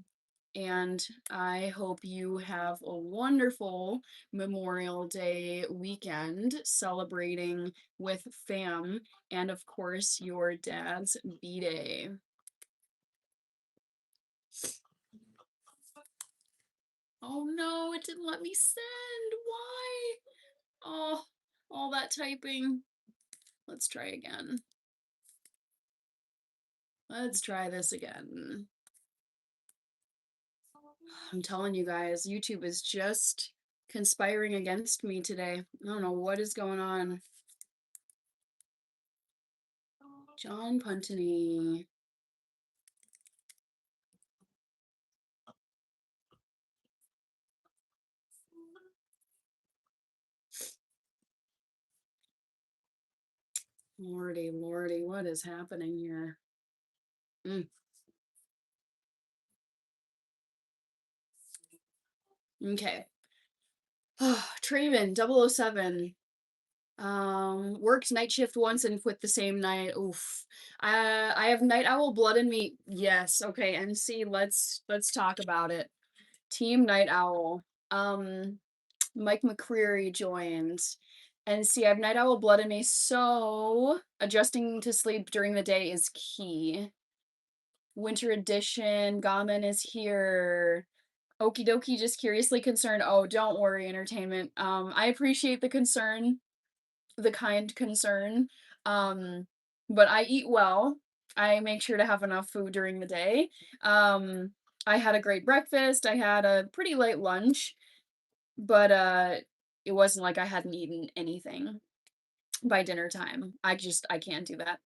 S1: And I hope you have a wonderful Memorial Day weekend celebrating with fam and, of course, your dad's B-Day. Oh no, it didn't let me send. Why? Oh, all that typing. Let's try again. Let's try this again. I'm telling you guys, YouTube is just conspiring against me today. I don't know what is going on. John Puntany. Lordy, lordy, what is happening here? Mm. Okay. Trayman, 007. Worked night shift once and quit the same night. Oof. I have night owl blood in me. Yes. Okay, NC, let's talk about it. Team Night Owl. Mike McCreary joins. And see, I have night owl blood in me, so adjusting to sleep during the day is key. Winter edition, Gamen is here. Okie dokie, just curiously concerned. Oh, don't worry, entertainment. I appreciate the concern, the kind concern. Um, but I eat well. I make sure to have enough food during the day. I had a great breakfast. I had a pretty late lunch, but it wasn't like I hadn't eaten anything by dinner time. I can't do that.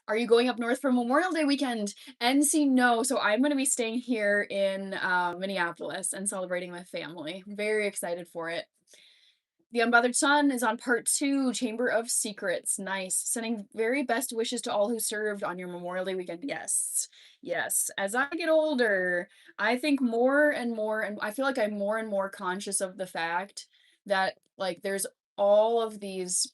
S1: Are you going up north for Memorial Day weekend? NC, no. So I'm going to be staying here in Minneapolis and celebrating with family. Very excited for it. The Unbothered Sun is on part 2, Chamber of Secrets. Nice. Sending very best wishes to all who served on your Memorial Day weekend. Yes. Yes. As I get older, I think more and more, and I feel like I'm more and more conscious of the fact that, like, there's all of these,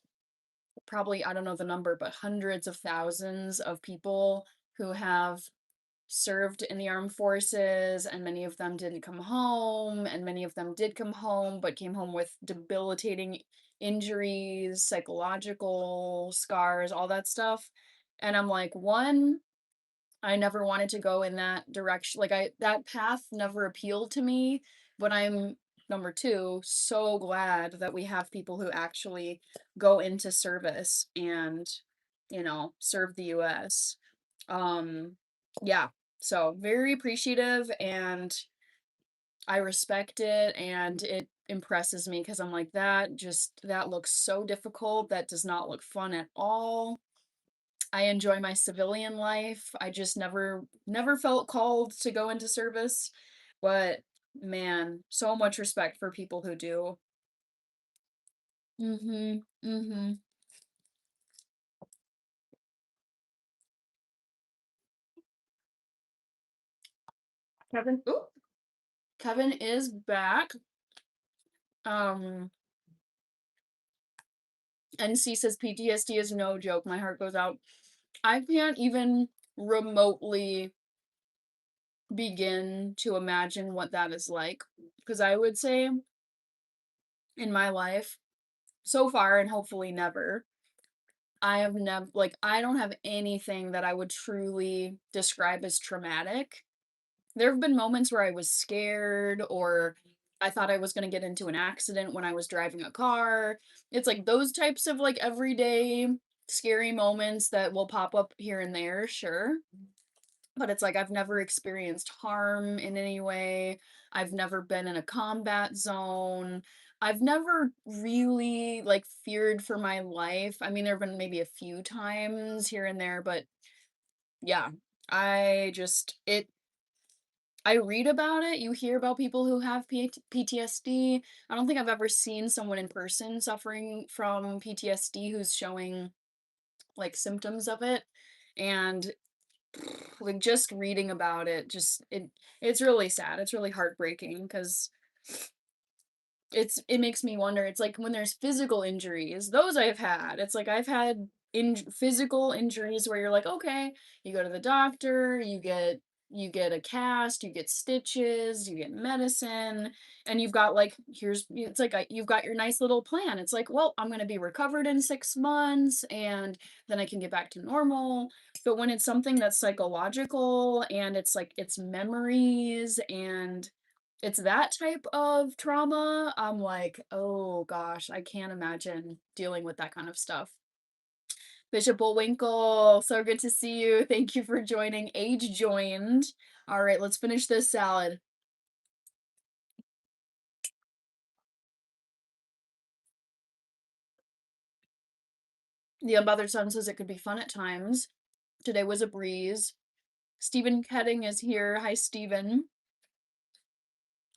S1: probably, I don't know the number, but hundreds of thousands of people who have served in the armed forces, and many of them didn't come home, and many of them did come home but came home with debilitating injuries, psychological scars, all that stuff. And I'm like, one, I never wanted to go in that direction. Like, that path never appealed to me, but I'm, number two, so glad that we have people who actually go into service and, serve the US. Yeah, so very appreciative, and I respect it, and it impresses me because I'm like, that looks so difficult. That does not look fun at all. I enjoy my civilian life. I just never felt called to go into service, but man, so much respect for people who do. Mhm. Mhm. Kevin. Ooh, Kevin is back. Um NC says PTSD is no joke. My heart goes out. I can't even remotely begin to imagine what that is like, because I would say in my life so far, and hopefully never, I have never, like, I don't have anything that I would truly describe as traumatic. There have been moments where I was scared, or I thought I was going to get into an accident when I was driving a car. It's like those types of, like, everyday scary moments that will pop up here and there, sure. But it's like I've never experienced harm in any way. I've never been in a combat zone. I've never really, like, feared for my life. I mean, there have been maybe a few times here and there, but yeah, I just it I read about it. You hear about people who have PTSD. I don't think I've ever seen someone in person suffering from PTSD who's showing, like, symptoms of it. And like, just reading about it, it's really sad. It's really heartbreaking because it makes me wonder. It's like when there's physical injuries, those I've had. It's like I've had physical injuries where you're like, okay, you go to the doctor, you get a cast, you get stitches, you get medicine, and you've got like it's like you've got your nice little plan. It's like, well, I'm going to be recovered in 6 months and then I can get back to normal. But when it's something that's psychological and it's like it's memories and it's that type of trauma, I'm like, "Oh gosh, I can't imagine dealing with that kind of stuff." Bishop Bullwinkle, so good to see you. Thank you for joining. Age joined. All right, let's finish this salad. The unbothered son says it could be fun at times. Today was a breeze. Stephen Ketting is here. Hi, Stephen.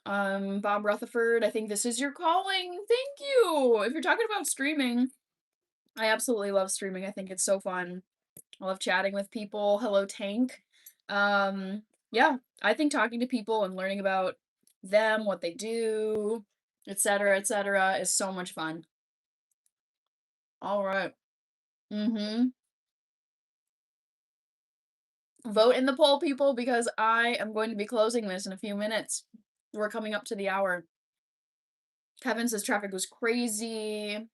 S1: Bob Rutherford, I think this is your calling. Thank you. If you're talking about streaming, I absolutely love streaming. I think it's so fun. I love chatting with people. Hello, Tank. Yeah, I think talking to people and learning about them, what they do, etc., is so much fun. All right. Mm-hmm. Vote in the poll, people, because I am going to be closing this in a few minutes. We're coming up to the hour. Kevin says traffic was crazy.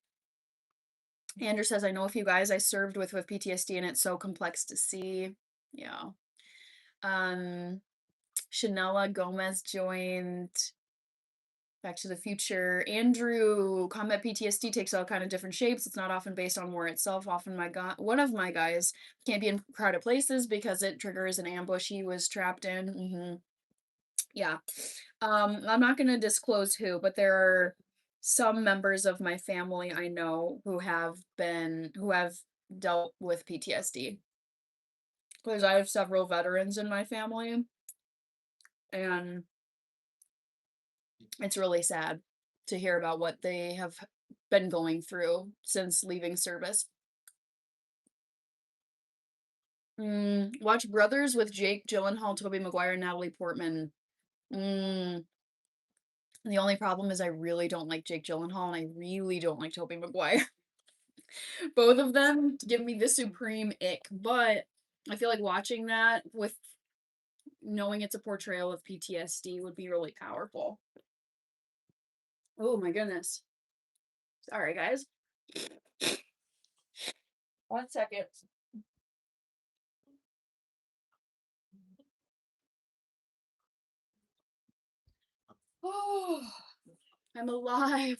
S1: Andrew says, I know a few guys I served with PTSD and it's so complex to see. Yeah. Um, Chanela Gomez joined. Back to the Future. Andrew, combat PTSD takes all kind of different shapes. It's not often based on war itself. Often one of my guys can't be in crowded places because it triggers an ambush he was trapped in. Yeah. I'm not gonna disclose who, but there are some members of my family I know who have dealt with PTSD. Because I have several veterans in my family, and it's really sad to hear about what they have been going through since leaving service. Watch Brothers with Jake Gyllenhaal, Tobey Maguire, and Natalie Portman. Mm, the only problem is I really don't like Jake Gyllenhaal and I really don't like Tobey Maguire. Both of them give me the supreme ick, but I feel like watching that with knowing it's a portrayal of PTSD would be really powerful. Oh my goodness. Sorry, guys. 1 second. Oh, I'm alive.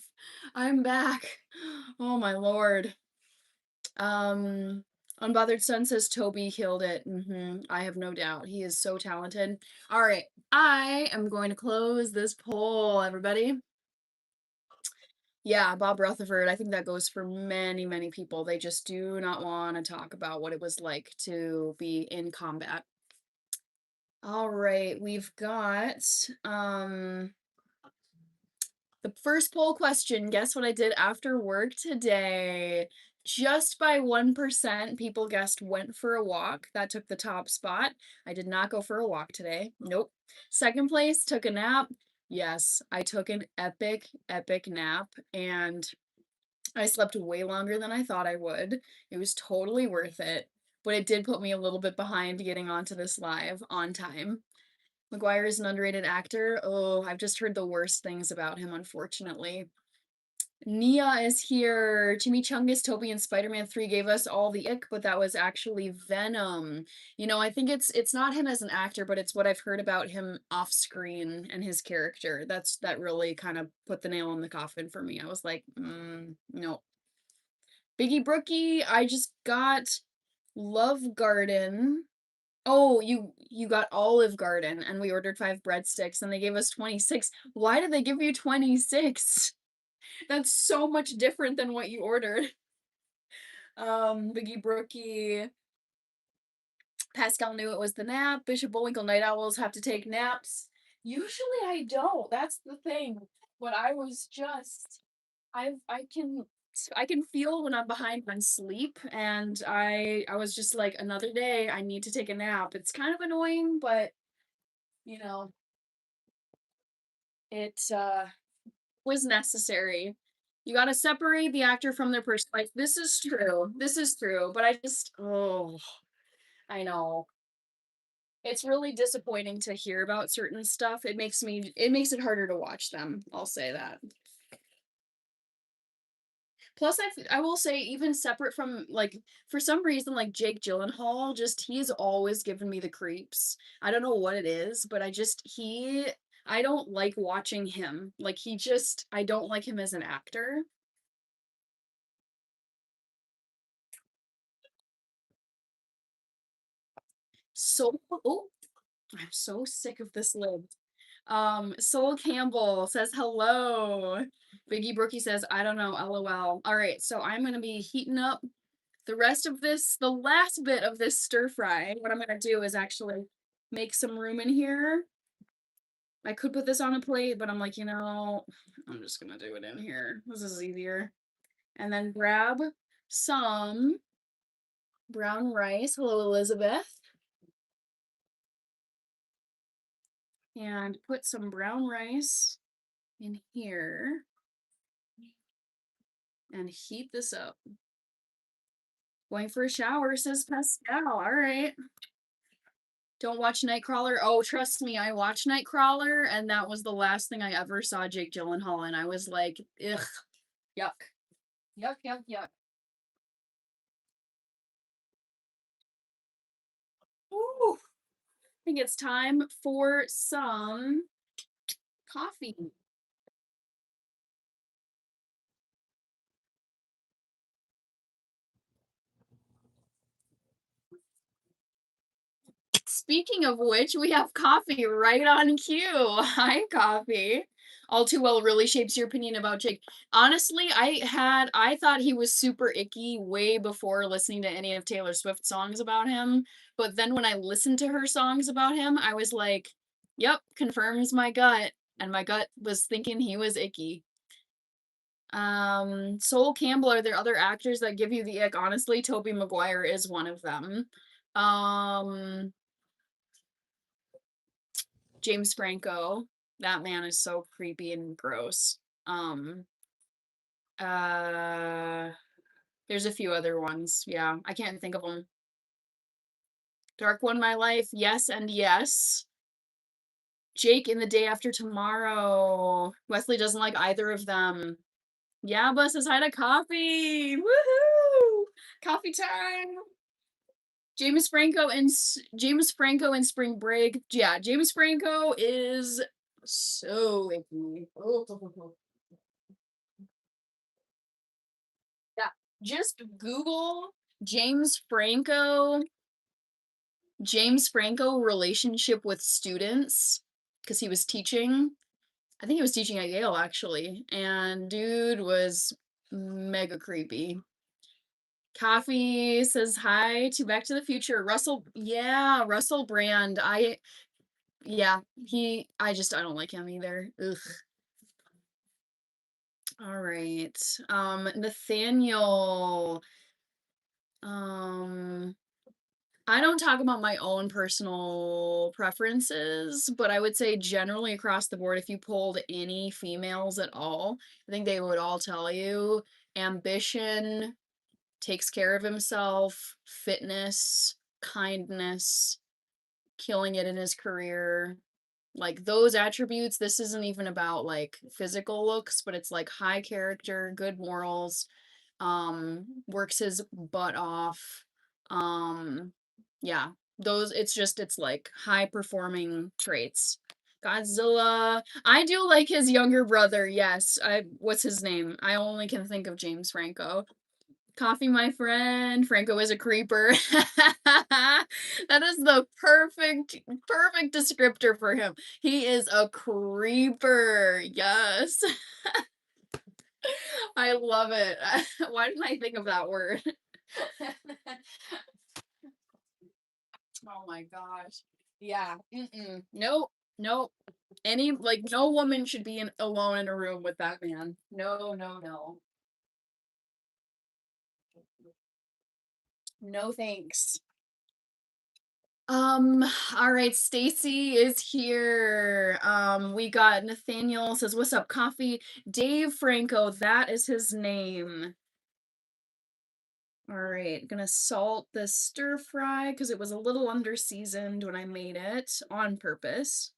S1: I'm back. Oh my lord. Um, Unbothered Son says Toby killed it. I have no doubt. He is so talented. All right. I am going to close this poll, everybody. Yeah, Bob Rutherford. I think that goes for many, many people. They just do not want to talk about what it was like to be in combat. All right, we've got the first poll question. Guess what I did after work today? Just by 1%, people guessed went for a walk. That took the top spot. I did not go for a walk today. Nope. Second place, took a nap. Yes, I took an epic, epic nap and I slept way longer than I thought I would. It was totally worth it, but it did put me a little bit behind getting onto this live on time. McGuire is an underrated actor. Oh, I've just heard the worst things about him, unfortunately. Nia is here. Chimichangas, Toby, and Spider-Man 3 gave us all the ick, but that was actually Venom. I think it's not him as an actor, but it's what I've heard about him off screen and his character. That really kind of put the nail in the coffin for me. I was like, no. Biggie Brookie, I just got Love Garden. Oh, you got Olive Garden, and we ordered 5 breadsticks, and they gave us 26. Why did they give you 26? That's so much different than what you ordered. Biggie Brookie. Pascal knew it was the nap. Bishop Bullwinkle, night owls have to take naps. Usually I don't. That's the thing. But I was just I can feel when I'm behind on sleep, and I was just like, another day, I need to take a nap. It's kind of annoying, but you know, it was necessary. You got to separate the actor from their person. Like, this is true. This is true. But I just, oh, I know. It's really disappointing to hear about certain stuff. It makes it harder to watch them. I'll say that. Plus, I will say, even separate from, like, for some reason, like Jake Gyllenhaal, just he's always given me the creeps. I don't know what it is, but I don't like watching him. Like, I don't like him as an actor. So, oh, I'm so sick of this lid. Soul Campbell says hello. Biggie Brookie says, I don't know, LOL. All right, so I'm gonna be heating up the rest of this, the last bit of this stir fry. What I'm gonna do is actually make some room in here. I could put this on a plate, but I'm like, I'm just gonna do it in here. This is easier. And then grab some brown rice. Hello, Elizabeth. And put some brown rice in here and heat this up. Going for a shower, says Pascal. All right. Don't watch Nightcrawler. Oh, trust me, I watched Nightcrawler, and that was the last thing I ever saw Jake Gyllenhaal, and I was like, ugh, yuck. Yuck, yuck, yuck. Ooh, I think it's time for some coffee. Speaking of which, we have coffee right on cue. Hi, coffee. All Too Well really shapes your opinion about Jake. Honestly, I thought he was super icky way before listening to any of Taylor Swift's songs about him. But then when I listened to her songs about him, I was like, yep, confirms my gut. And my gut was thinking he was icky. Soul Campbell, are there other actors that give you the ick? Honestly, Tobey Maguire is one of them. Um, James Franco. That man is so creepy and gross. Um uh there's a few other ones. Yeah, I can't think of them. Dark One My Life, yes and yes. Jake in The Day After Tomorrow. Wesley doesn't like either of them. Yeah, Bus says hi to coffee. Woohoo! Coffee time. James Franco in Spring Break. Yeah, James Franco is so icky. Yeah, just Google James Franco, James Franco relationship with students because he was teaching. I think he was teaching at Yale actually, and dude was mega creepy. Coffee says hi to Back to the Future. Russell Brand. Yeah, I don't like him either. Ugh. All right. Nathaniel. Um, I don't talk about my own personal preferences, but I would say generally across the board, if you polled any females at all, I think they would all tell you ambition, takes care of himself, fitness, kindness, killing it in his career. Like those attributes, this isn't even about like physical looks, but it's like high character, good morals, works his butt off. Um, yeah, it's like high performing traits. Godzilla. I do like his younger brother. Yes. What's his name? I only can think of James Franco. Coffee, my friend. Franco is a creeper. That is the perfect descriptor for him. He is a creeper. Yes. I love it. Why didn't I think of that word? Oh my gosh. Yeah. Nope. Nope. No woman should be alone in a room with that man. No, no, no. No thanks. All right, Stacy is here. We got Nathaniel says, "What's up, coffee?" Dave Franco, that is his name. All right, gonna salt this stir fry because it was a little under seasoned when I made it on purpose.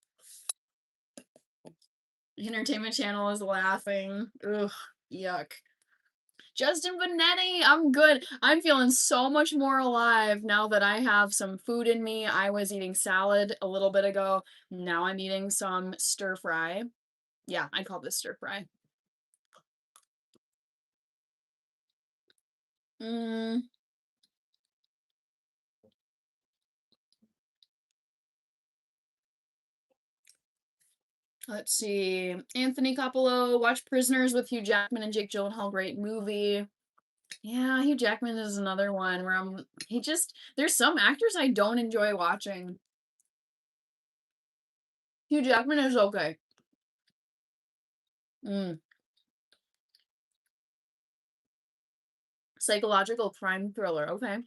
S1: The Entertainment Channel is laughing. Ugh, yuck. Justin Benetti, I'm good. I'm feeling so much more alive now that I have some food in me. I was eating salad a little bit ago. Now I'm eating some stir fry. Yeah, I call this stir fry. Mm, let's see. Anthony Coppolo, watch Prisoners with Hugh Jackman and Jake Gyllenhaal. Great movie. Yeah, Hugh Jackman is another one where there's some actors I don't enjoy watching. Hugh Jackman is okay. Mm. Psychological crime thriller. Okay.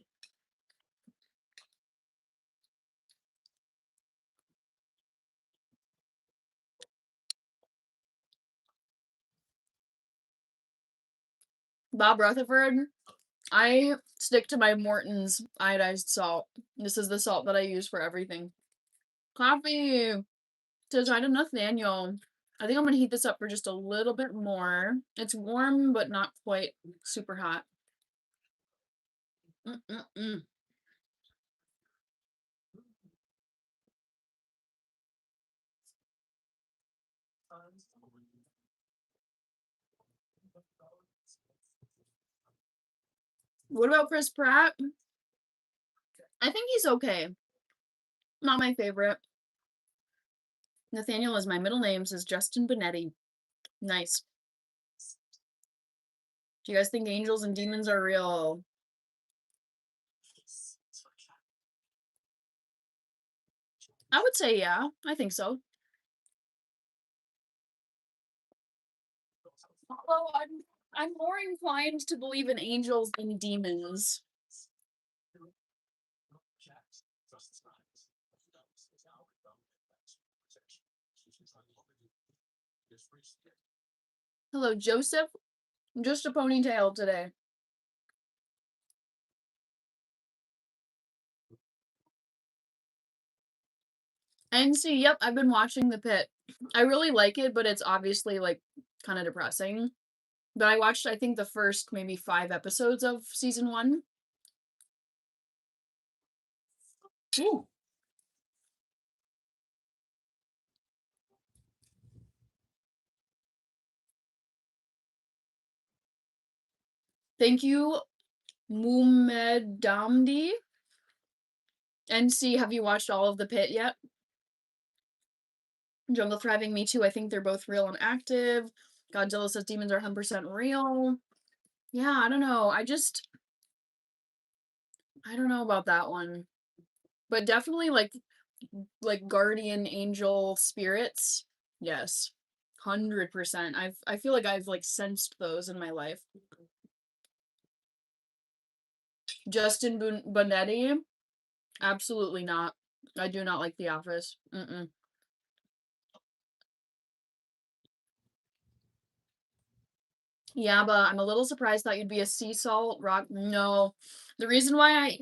S1: Bob Rutherford. I stick to my Morton's iodized salt. This is the salt that I use for everything. Coffee. Says hi to Nathaniel. I think I'm gonna heat this up for just a little bit more. It's warm, but not quite super hot. Mm-mm-mm. What about Chris Pratt? I think he's okay. Not my favorite. Nathaniel is my middle name, says Justin Benetti. Nice. Do you guys think angels and demons are real? I would say yeah. I think so. Although I'm more inclined to believe in angels than demons. Hello, Joseph. Just a ponytail today. And see, yep, I've been watching The Pit. I really like it, but it's obviously like kind of depressing. But I watched, I think, the first maybe 5 episodes of season 1. Ooh. Thank you, Mumedamdi. And see, have you watched all of The Pit yet? Jungle Thriving, me too. I think they're both real and active. Godzilla says demons are 100% real. Yeah, I don't know. I don't know about that one. But definitely like guardian angel spirits. Yes. 100%. I feel like I've like sensed those in my life. Justin Bonetti? Absolutely not. I do not like The Office. Mm-mm. Yeah, but I'm a little surprised that you'd be a sea salt rock. No, the reason why I,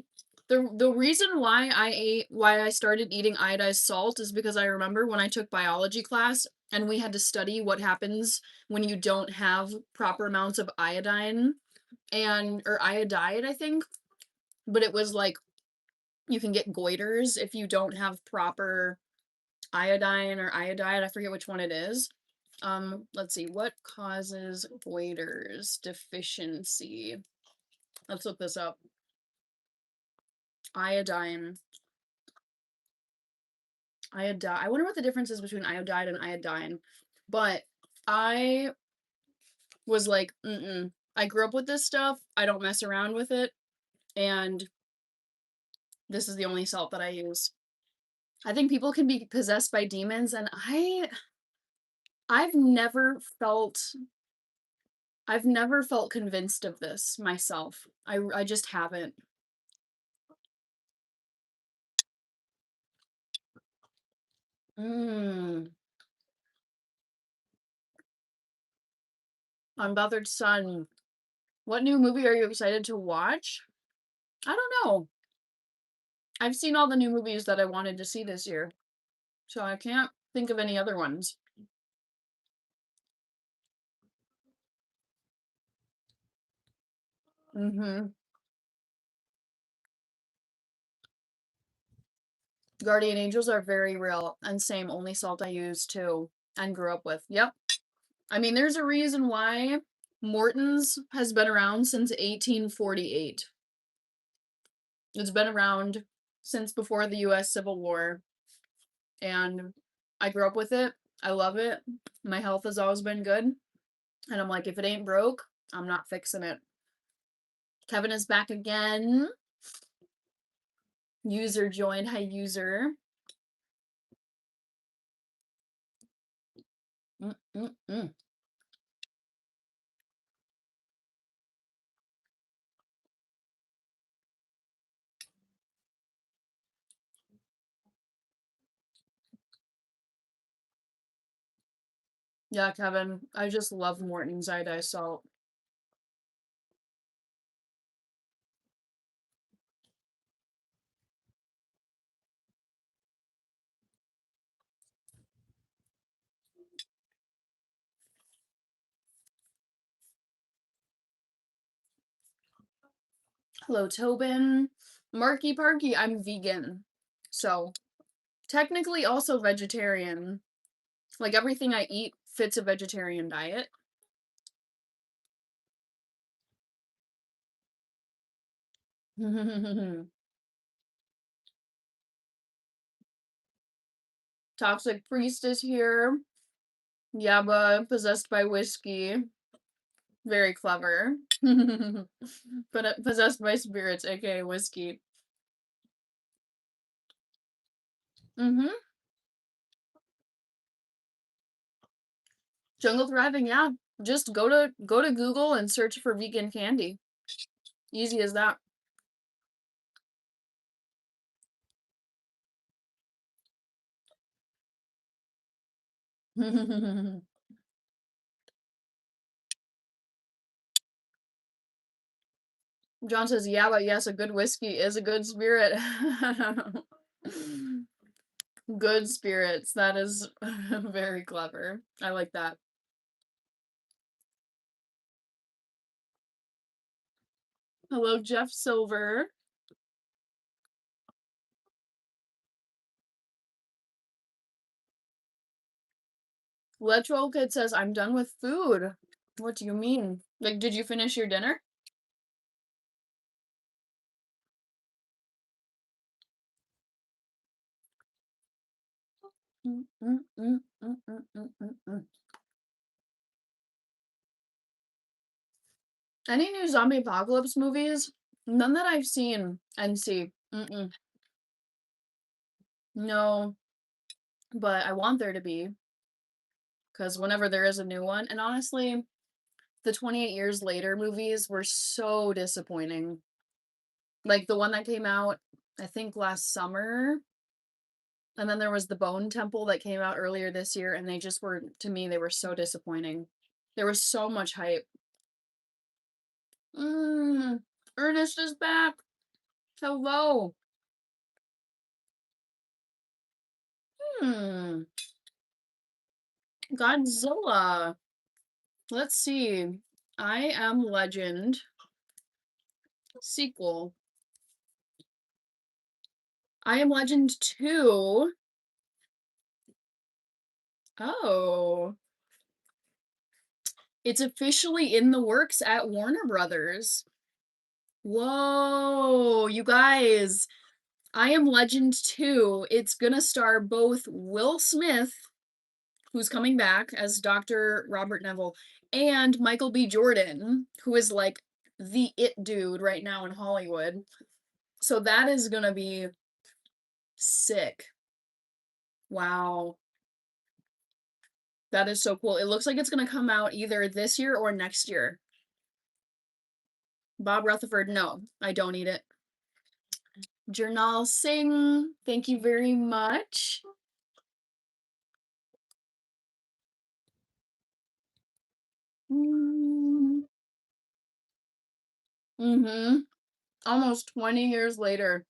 S1: the reason why I started eating iodized salt is because I remember when I took biology class and we had to study what happens when you don't have proper amounts of iodine or iodide, I think, but it was like you can get goiters if you don't have proper iodine or iodide. I forget which one it is. Let's see, what causes goiters deficiency? Let's look this up. Iodine. Iodine. I wonder what the difference is between iodide and iodine. But I was like, mm-mm. I grew up with this stuff. I don't mess around with it. And this is the only salt that I use. I think people can be possessed by demons, and I've never felt I've never felt convinced of this myself. I just haven't. Mm. Unbothered Son. What new movie are you excited to watch? I don't know. I've seen all the new movies that I wanted to see this year, so I can't think of any other ones. Mm-hmm. Guardian Angels are very real, and same, only salt I use too, and grew up with. Yep. I mean, there's a reason why Morton's has been around since 1848. It's been around since before the US Civil War, and I grew up with it. I love it. My health has always been good. And I'm like, if it ain't broke, I'm not fixing it. Kevin is back again. User joined. Hi, user. Mm-mm-mm. Yeah, Kevin. I just love Morton's iodized salt. Hello, Tobin. Marky Parky, I'm vegan. So, technically also vegetarian. Like, everything I eat fits a vegetarian diet. Toxic Priest is here. Yaba, possessed by whiskey. Very clever. But possessed by spirits, aka whiskey. Mm-hmm. Jungle Thriving, yeah. Just go to Google and search for vegan candy. Easy as that. John says, yeah, but yes, a good whiskey is a good spirit. Good spirits. That is very clever. I like that. Hello, Jeff Silver. Letrol Kid says, I'm done with food. What do you mean? Like, did you finish your dinner? Mm, mm, mm, mm, mm, mm, mm, mm. Any new zombie apocalypse movies? None that I've seen and see. Mm-mm. No, but I want there to be because whenever there is a new one, and honestly, the 28 Years Later movies were so disappointing. Like the one that came out, I think last summer, and then there was the Bone Temple that came out earlier this year, and they just were, to me, they were so disappointing. There was so much hype. Mm, Ernest is back. Hello. Hmm. Godzilla. Let's see. I Am Legend sequel. I Am Legend 2. Oh. It's officially in the works at Warner Brothers. Whoa, you guys. I Am Legend 2. It's gonna star both Will Smith, who's coming back as Dr. Robert Neville, and Michael B. Jordan, who is like the it dude right now in Hollywood. So that is gonna be sick. Wow. That is so cool. It looks like it's gonna come out either this year or next year. Bob Rutherford, no, I don't eat it. Journal Singh, thank you very much. Mm. Mhm. Almost 20 years later.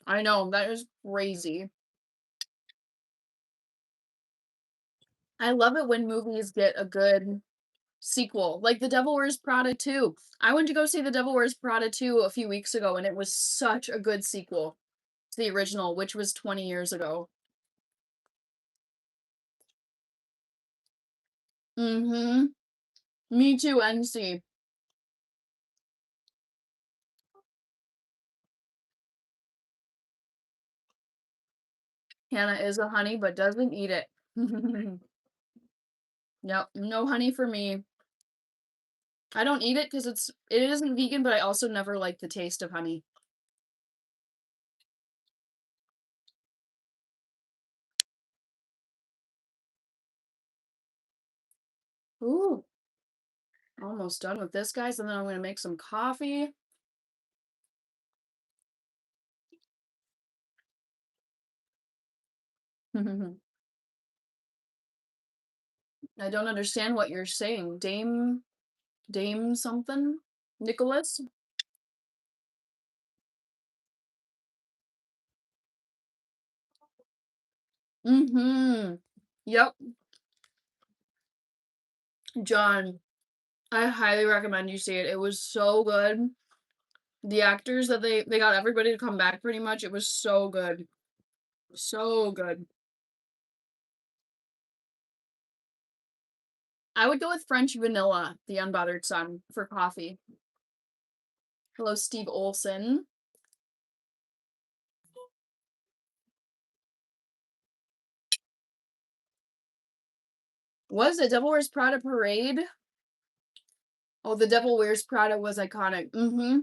S1: I know, that is crazy. I love it when movies get a good sequel, like The Devil Wears Prada 2. I went to go see The Devil Wears Prada 2 a few weeks ago, and it was such a good sequel to the original, which was 20 years ago. Mhm. Me too, NC. Hannah is a honey, but doesn't eat it. Yep, no honey for me. I don't eat it because it isn't vegan, but I also never like the taste of honey. Ooh, almost done with this, guys, and then I'm gonna make some coffee. I don't understand what you're saying. Dame something? Nicholas? Mm-hmm. Yep. John, I highly recommend you see it. It was so good. The actors that they got everybody to come back pretty much. It was so good. So good. I would go with French vanilla, the unbuttered sun, for coffee. Hello, Steve Olson. Was it Devil Wears Prada Parade? Oh, the Devil Wears Prada was iconic. Mm-hmm.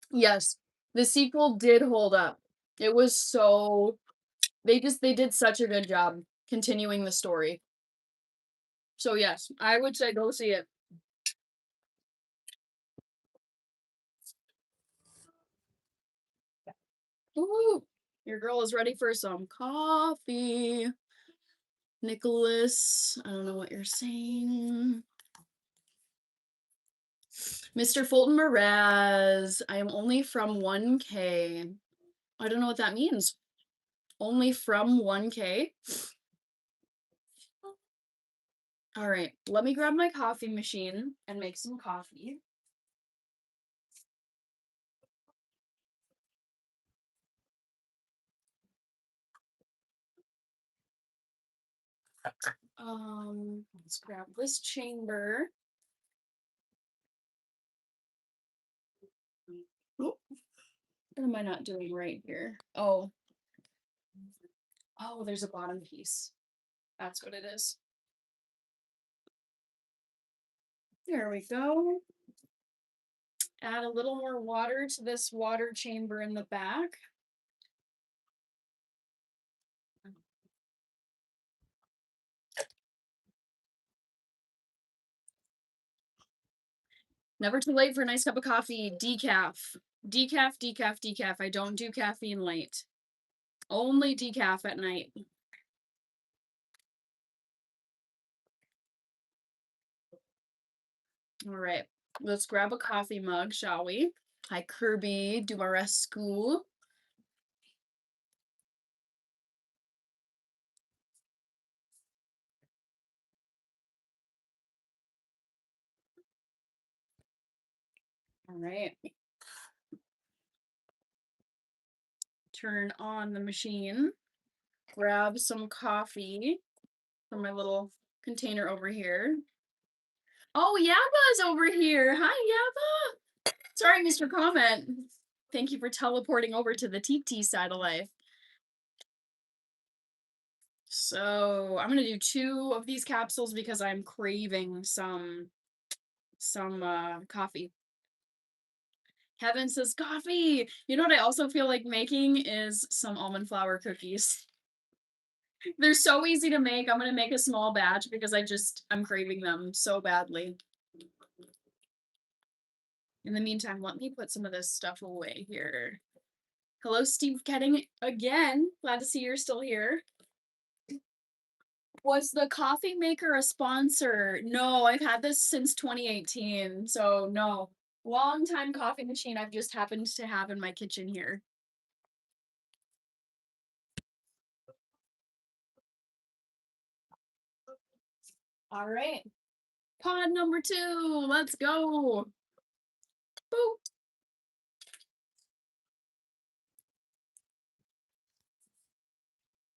S1: Yes. The sequel did hold up. It was so they did such a good job continuing the story. So yes, I would say go see it. Ooh, your girl is ready for some coffee. Nicholas, I don't know what you're saying. Mr. Fulton Mraz, I am only from 1K. I don't know what that means. Only from 1K? All right, let me grab my coffee machine and make some coffee. Let's grab this chamber. Oh, what am I not doing right here? Oh, there's a bottom piece. That's what it is. There we go. Add a little more water to this water chamber in the back. Never too late for a nice cup of coffee. Decaf. Decaf, decaf, decaf. I don't do caffeine late. Only decaf at night. All right. Let's grab a coffee mug, shall we? Hi, Kirby. Do my rescue. All right. Turn on the machine. Grab some coffee from my little container over here. Oh, Yaba's over here. Hi, Yaba. Sorry, Mr. Comment. Thank you for teleporting over to the TT side of life. So I'm gonna do 2 of these capsules because I'm craving some coffee. Heaven says coffee. You know what I also feel like making is some almond flour cookies. They're so easy to make. I'm gonna make a small batch because I'm craving them so badly. In the meantime, let me put some of this stuff away here. Hello, Steve Ketting again. Glad to see you're still here. Was the coffee maker a sponsor? No, I've had this since 2018, so no. Long time coffee machine I've just happened to have in my kitchen here. All right. Pod number 2. Let's go. Boop.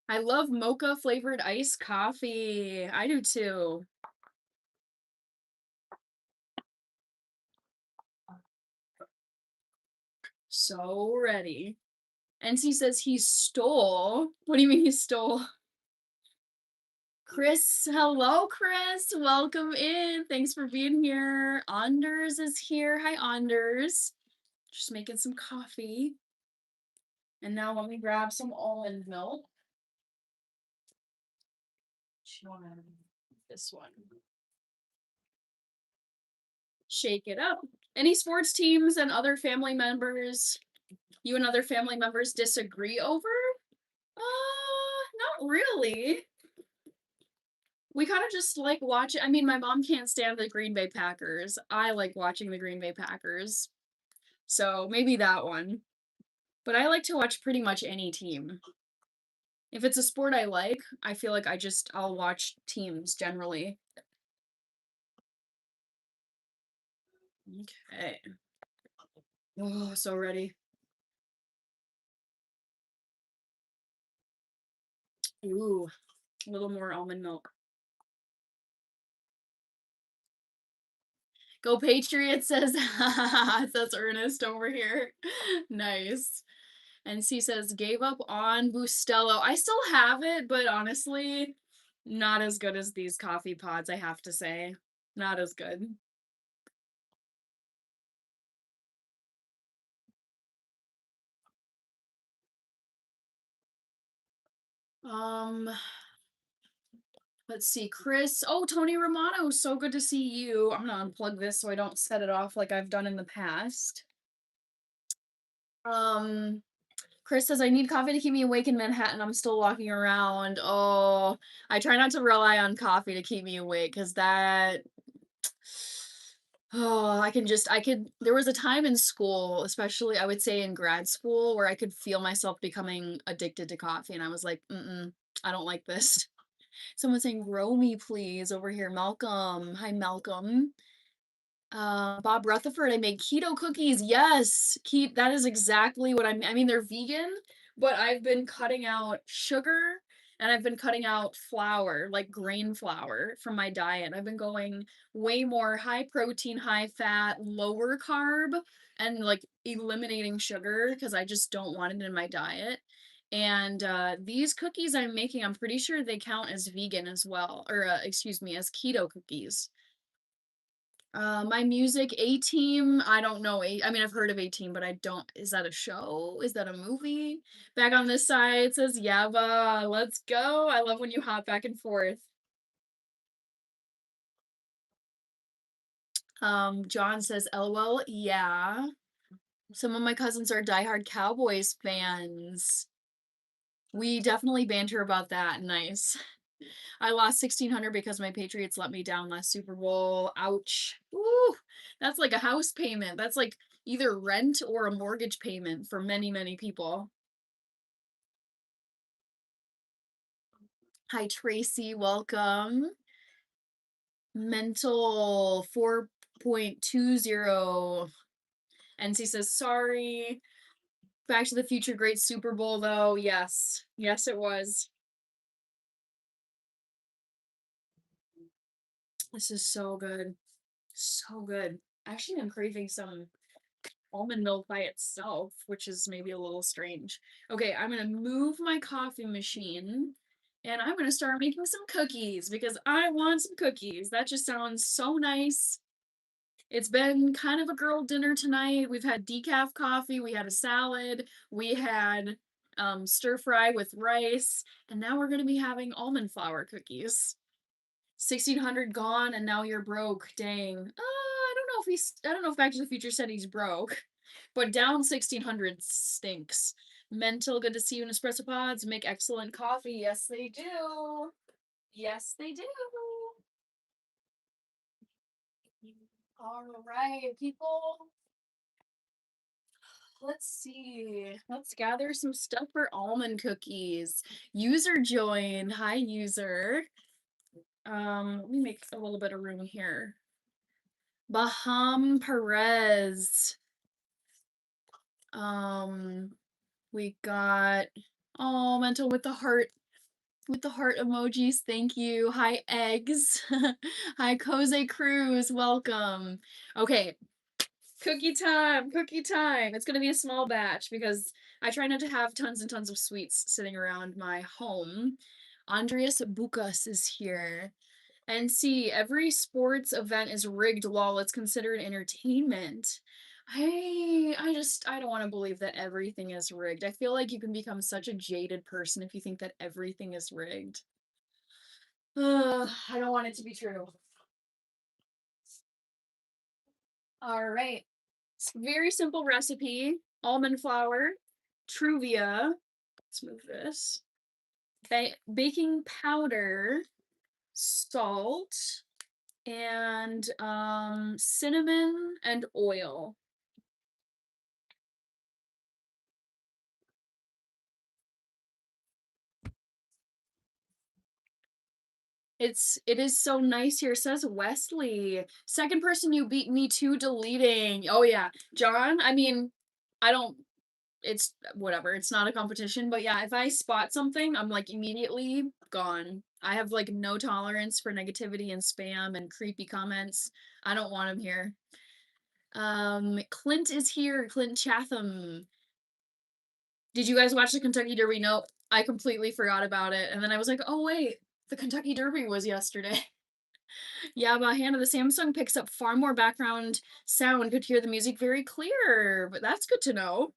S1: I love mocha flavored iced coffee. I do too. So ready. NC says he stole. What do you mean he stole? Chris, hello, Chris. Welcome in. Thanks for being here. Anders is here. Hi, Anders. Just making some coffee. And now let me grab some almond milk. This one. Shake it up. Any sports teams and other family members you and other family members disagree over? Not really. We kind of just like watch. I mean, my mom can't stand the Green Bay Packers. I like watching the Green Bay Packers. So maybe that one. But I like to watch pretty much any team. If it's a sport I like, I feel like I'll watch teams generally. Okay. Oh, so ready. Ooh, a little more almond milk. Go Patriots, says says Ernest over here. Nice. And she says gave up on Bustelo. I still have it, but honestly, not as good as these coffee pods, I have to say. Not as good. Um, let's see, Chris. Oh, Tony Romano, so good to see you. I'm gonna unplug this so I don't set it off like I've done in the past. Chris says I need coffee to keep me awake in Manhattan. I'm still walking around. Oh, I try not to rely on coffee to keep me awake because that oh, there was a time in school, especially I would say in grad school, where I could feel myself becoming addicted to coffee and I was like, I don't like this. Someone's saying, "Grow me, please," over here. Malcolm. Hi, Malcolm. Bob Rutherford, I make keto cookies. Yes, that is exactly what I mean, they're vegan, but I've been cutting out sugar and I've been cutting out flour, like grain flour from my diet. I've been going way more high protein, high fat, lower carb, and like eliminating sugar because I just don't want it in my diet. And these cookies I'm making, I'm pretty sure they count as vegan as well, or excuse me, as keto cookies. My music, A-Team, I don't know. I mean, I've heard of A-Team, but I don't. Is that a show? Is that a movie? Back on this side, it says Yava. Let's go. I love when you hop back and forth. John says, LOL, yeah. Some of my cousins are diehard Cowboys fans. We definitely banter about that. Nice. I lost 1,600 because my Patriots let me down last Super Bowl. Ouch. Ooh, that's like a house payment. That's like either rent or a mortgage payment for many, many people. Hi, Tracy. Welcome. Mental 4.20. NC says, sorry. Back to the Future, great Super Bowl, though. Yes. Yes, it was. This is so good. So good. Actually, I'm craving some almond milk by itself, which is maybe a little strange. Okay, I'm gonna move my coffee machine and I'm gonna start making some cookies because I want some cookies. That just sounds so nice. It's been kind of a girl dinner tonight. We've had decaf coffee, we had a salad, we had stir fry with rice, and now we're gonna be having almond flour cookies. 1,600 gone and now you're broke. Dang. I don't know if Back to the Future said he's broke, but down 1,600 stinks. Mental, good to see you in Espresso Pods. Make excellent coffee. Yes, they do. Yes, they do. All right, people. Let's see. Let's gather some stuff for almond cookies. User joined. Hi, user. Let me make a little bit of room here. Baham Perez. We got mental with the heart emojis. Thank you. Hi, eggs. Hi, Jose Cruz. Welcome. Okay, cookie time. Cookie time. It's gonna be a small batch because I try not to have tons and tons of sweets sitting around my home. Andreas Bukas is here. And see, every sports event is rigged while it's considered entertainment. I don't want to believe that everything is rigged. I feel like you can become such a jaded person if you think that everything is rigged. I don't want it to be true. All right. Very simple recipe. Almond flour, Truvia. Let's move this. Baking powder, salt, and cinnamon and oil. It is so nice here, says Wesley. Second person you beat me to deleting. Oh yeah. John, I mean, I don't it's whatever. It's not a competition, but yeah, if I spot something, I'm like immediately gone. I have like no tolerance for negativity and spam and creepy comments. I don't want them here. Clint is here. Clint Chatham. Did you guys watch the Kentucky Derby? Nope. I completely forgot about it. And then I was like, oh wait, the Kentucky Derby was yesterday. Yeah, but Hannah, the Samsung picks up far more background sound. Could hear the music very clear, but that's good to know.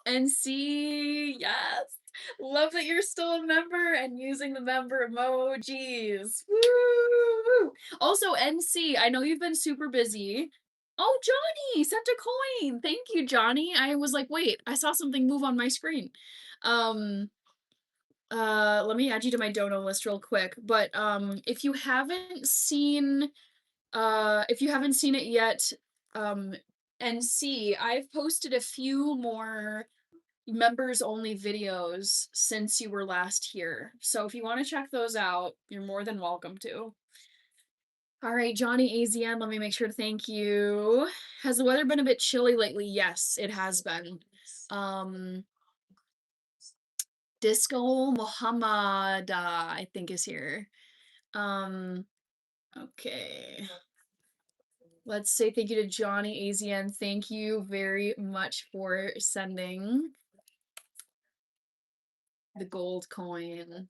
S1: And see, yes. Love that you're still a member and using the member emojis. Woo! Also, NC, I know you've been super busy. Oh, Johnny sent a coin. Thank you, Johnny. I was like, wait, I saw something move on my screen. Um, let me add you to my dono list real quick. But if you haven't seen it yet, um, NC, I've posted a few more members only videos since you were last here. So if you want to check those out, you're more than welcome to. All right, Johnny AZN, let me make sure to thank you. Has the weather been a bit chilly lately? Yes, it has been. Disco Muhammad, I think is here. Okay. Let's say thank you to Johnny AZN. Thank you very much for sending the gold coin.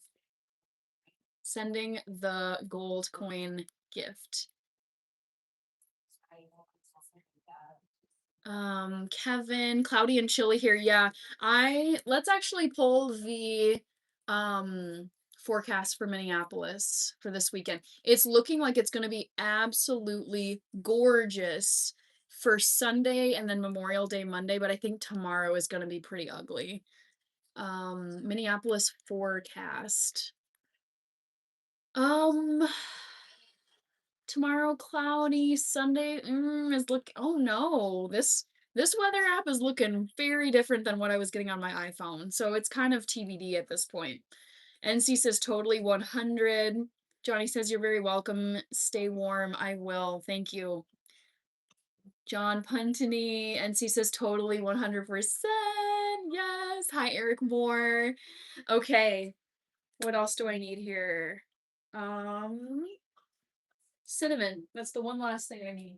S1: Sending the gold coin gift. Kevin, cloudy and chilly here. Yeah, let's actually pull the forecast for Minneapolis for this weekend. It's looking like it's going to be absolutely gorgeous for Sunday and then Memorial Day Monday, but I think tomorrow is going to be pretty ugly. Minneapolis forecast. Um Tomorrow cloudy, Sunday is look oh no. This weather app is looking very different than what I was getting on my iPhone. So it's kind of TBD at this point. NC says totally 100. Johnny says you're very welcome. Stay warm. I will. Thank you. John Puntany. NC says totally 100%. Yes. Hi, Eric Moore. Okay. What else do I need here? Cinnamon. That's the one last thing I need.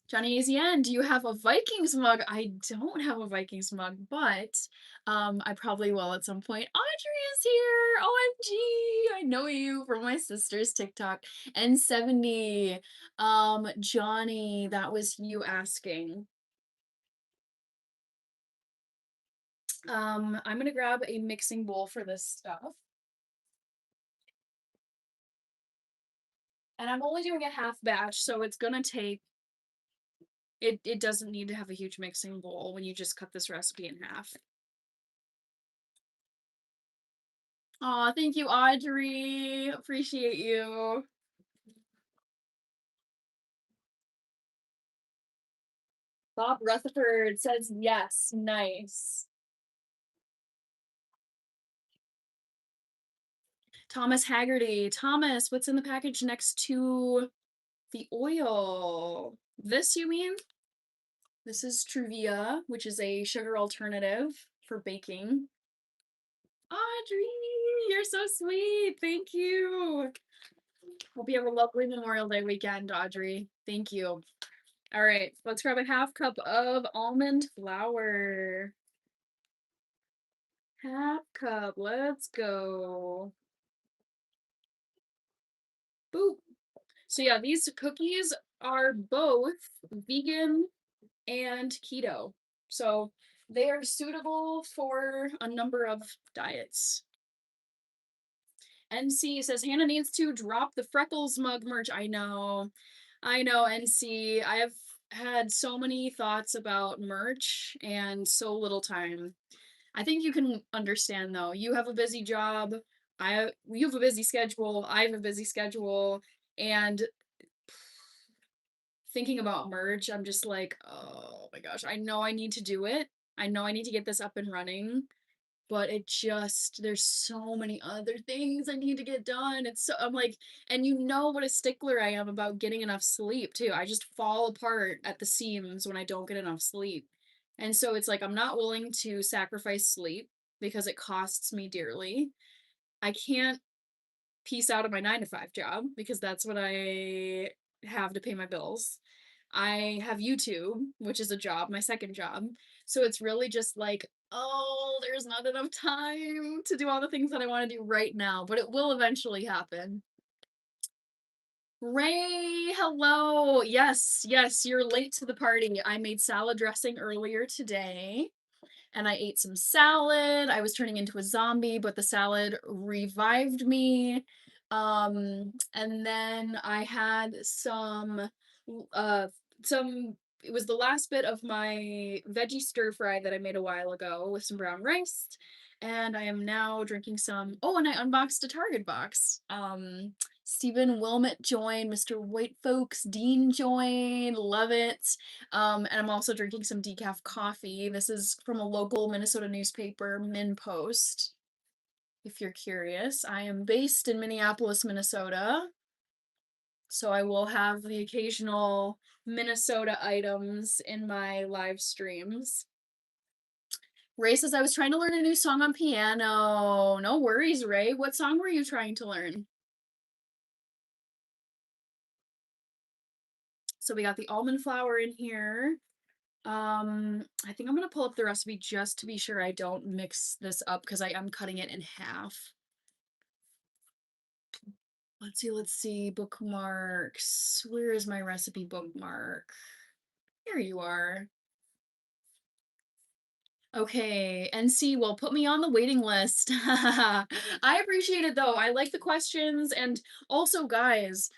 S1: Johnny AZN, do you have a Vikings mug? I don't have a Vikings mug, but I probably will at some point. Audrey is here. OMG. I know you from my sister's TikTok. N70. Johnny, that was you asking. I'm gonna grab a mixing bowl for this stuff. And I'm only doing a half batch, so it's gonna take it doesn't need to have a huge mixing bowl when you just cut this recipe in half. Aw, thank you, Audrey. Appreciate you. Bob Rutherford says yes. Nice. Thomas Haggerty. Thomas, what's in the package next to the oil? This, you mean? This is Truvia, which is a sugar alternative for baking. Audrey, you're so sweet. Thank you. Hope you have a lovely Memorial Day weekend, Audrey. Thank you. All right, let's grab a half cup of almond flour. Half cup, let's go. Boop. So yeah, these cookies are both vegan and keto. So they are suitable for a number of diets. NC says Hannah needs to drop the freckles mug merch. I know, NC. I have had so many thoughts about merch and so little time. I think you can understand though. You have a busy job. You have a busy schedule. I have a busy schedule, and thinking about merch, I'm just like, oh my gosh, I know I need to do it. I know I need to get this up and running, but there's so many other things I need to get done. I'm like, and you know what a stickler I am about getting enough sleep too. I just fall apart at the seams when I don't get enough sleep. And so it's like I'm not willing to sacrifice sleep because it costs me dearly. I can't piece out of my 9 to 5 job because that's what I have to pay my bills. I have YouTube, which is a job, my second job. So it's really just like, oh, there's not enough time to do all the things that I want to do right now, but it will eventually happen. Ray, hello. Yes, yes, you're late to the party. I made salad dressing earlier today and I ate some salad. I was turning into a zombie, but the salad revived me. And then I had uh some it was the last bit of my veggie stir fry that I made a while ago with some brown rice. And I am now drinking some. Oh, and I unboxed a Target box. Stephen Wilmot joined, Mr. White Folks, Dean joined, love it. And I'm also drinking some decaf coffee. This is from a local Minnesota newspaper, Min Post. If you're curious, I am based in Minneapolis, Minnesota. So I will have the occasional Minnesota items in my live streams. Ray says I was trying to learn a new song on piano. No worries, Ray. What song were you trying to learn? So we got the almond flour in here. I think I'm gonna pull up the recipe just to be sure I don't mix this up because I am cutting it in half. Let's see, bookmarks. Where is my recipe bookmark? Here you are. Okay, NC, well, put me on the waiting list. I appreciate it though. I like the questions. And also, guys,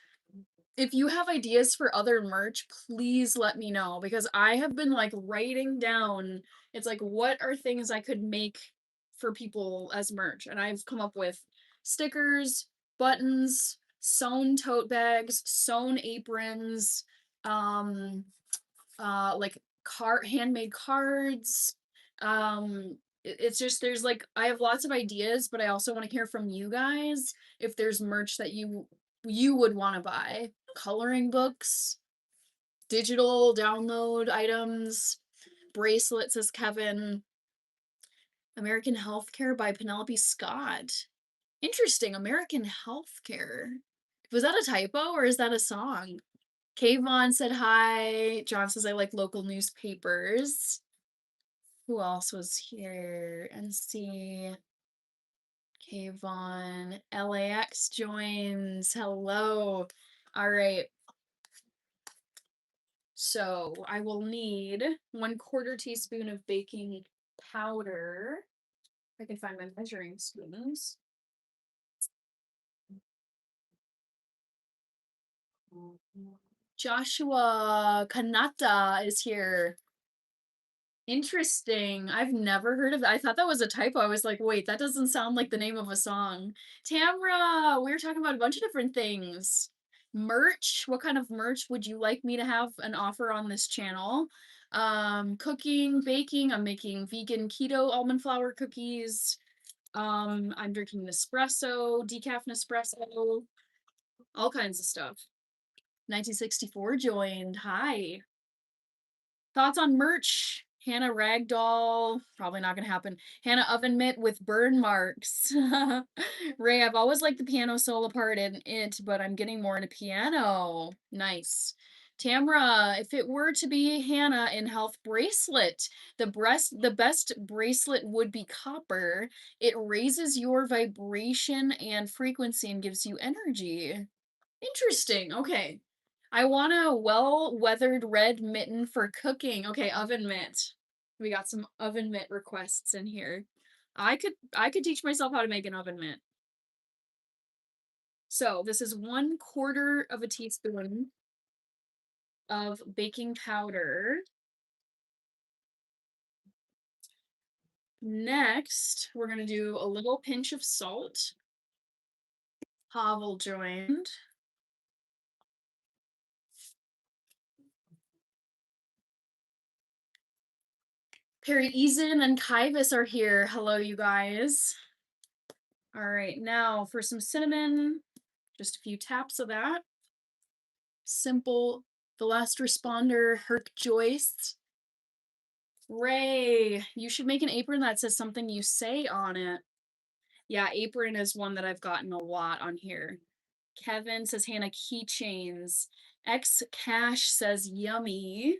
S1: if you have ideas for other merch, please let me know because I have been like writing down, it's like, what are things I could make for people as merch? And I've come up with stickers, buttons, sewn tote bags, sewn aprons, um, like handmade cards. It's just there's like I have lots of ideas, but I also want to hear from you guys if there's merch that you would want to buy. Coloring books, digital download items, bracelets, says Kevin. American Healthcare by Penelope Scott. Interesting, American Healthcare. Was that a typo or is that a song? Kayvon said hi. John says I like local newspapers. Who else was here? NC. Kayvon. LAX joins. Hello. All right. So I will need 1/4 teaspoon of baking powder. If I can find my measuring spoons. Joshua Kanata is here. Interesting. I've never heard of that. I thought that was a typo. I was like, wait, that doesn't sound like the name of a song. Tamra, we were talking about a bunch of different things. Merch. What kind of merch would you like me to have an offer on this channel? Cooking, baking. I'm making vegan keto almond flour cookies. I'm drinking Nespresso, decaf Nespresso, all kinds of stuff. 1964 joined. Hi. Thoughts on merch? Hannah Ragdoll, probably not gonna happen. Hannah Oven Mitt with burn marks. Ray, I've always liked the piano solo part in it, but I'm getting more into piano. Nice. Tamra, if it were to be Hannah in health bracelet, the best bracelet would be copper. It raises your vibration and frequency and gives you energy. Interesting. Okay. I want a well-weathered red mitten for cooking. Okay, oven mitt. We got some oven mitt requests in here. I could teach myself how to make an oven mitt. So this is 1/4 of a teaspoon of baking powder. Next, we're gonna do a little pinch of salt. Havel joined. Perry Eason and Kaivis are here. Hello, you guys. All right, now for some cinnamon, just a few taps of that. Simple, the last responder, Herc Joyce. Ray, you should make an apron that says something you say on it. Yeah, apron is one that I've gotten a lot on here. Kevin says Hannah keychains. X Cash says yummy.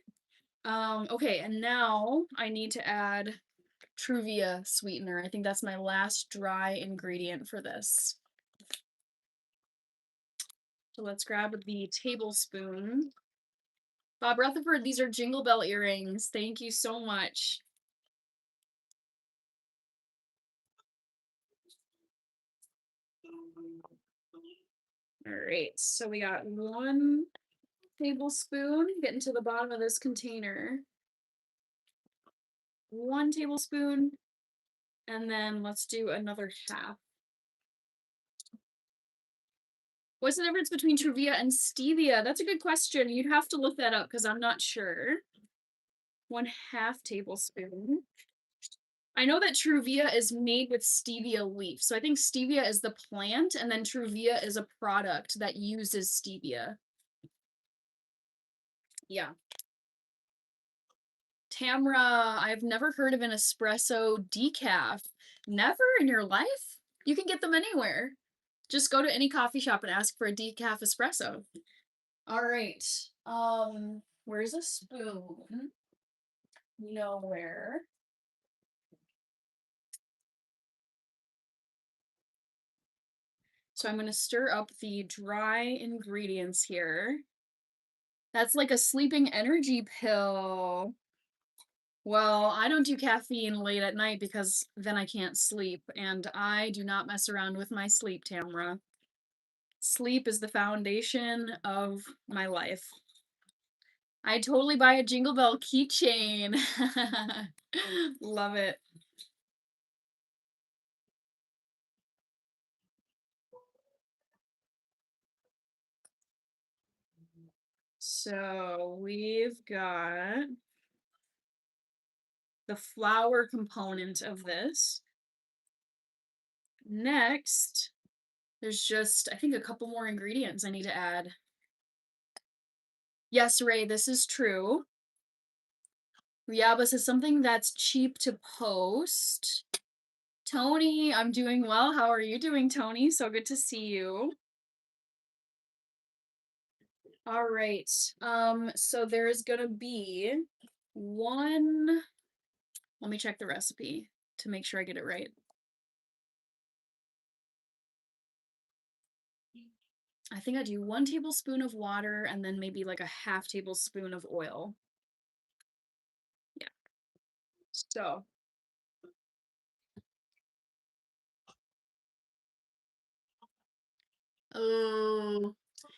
S1: Okay, and now I need to add Truvia sweetener. I think that's my last dry ingredient for this. So let's grab the tablespoon. Bob Rutherford, these are Jingle Bell earrings. Thank you so much. All right, so we got 1 tablespoon. Get into the bottom of this container. 1 tablespoon, and then let's do another half. What's the difference between Truvia and stevia? That's a good question. You'd have to look that up because I'm not sure. 1/2 tablespoon. I know that Truvia is made with stevia leaf. So I think stevia is the plant, and then Truvia is a product that uses stevia. Yeah. Tamra, I've never heard of an espresso decaf. Never in your life? You can get them anywhere. Just go to any coffee shop and ask for a decaf espresso. All right. Where's a spoon? Nowhere. So I'm going to stir up the dry ingredients here. That's like a sleeping energy pill. Well, I don't do caffeine late at night because then I can't sleep, and I do not mess around with my sleep, Tamra. Sleep is the foundation of my life. I'd totally buy a Jingle Bell keychain. Love it. So we've got the flour component of this. Next, there's just, I think, a couple more ingredients I need to add. Yes, Ray, this is true. Yeah, this is something that's cheap to post. Tony, I'm doing well. How are you doing, Tony? So good to see you. All right. So there's gonna be one. Let me check the recipe to make sure I get it right. I think I do 1 tablespoon of water and then maybe like a 1/2 tablespoon of oil. Yeah. So oh,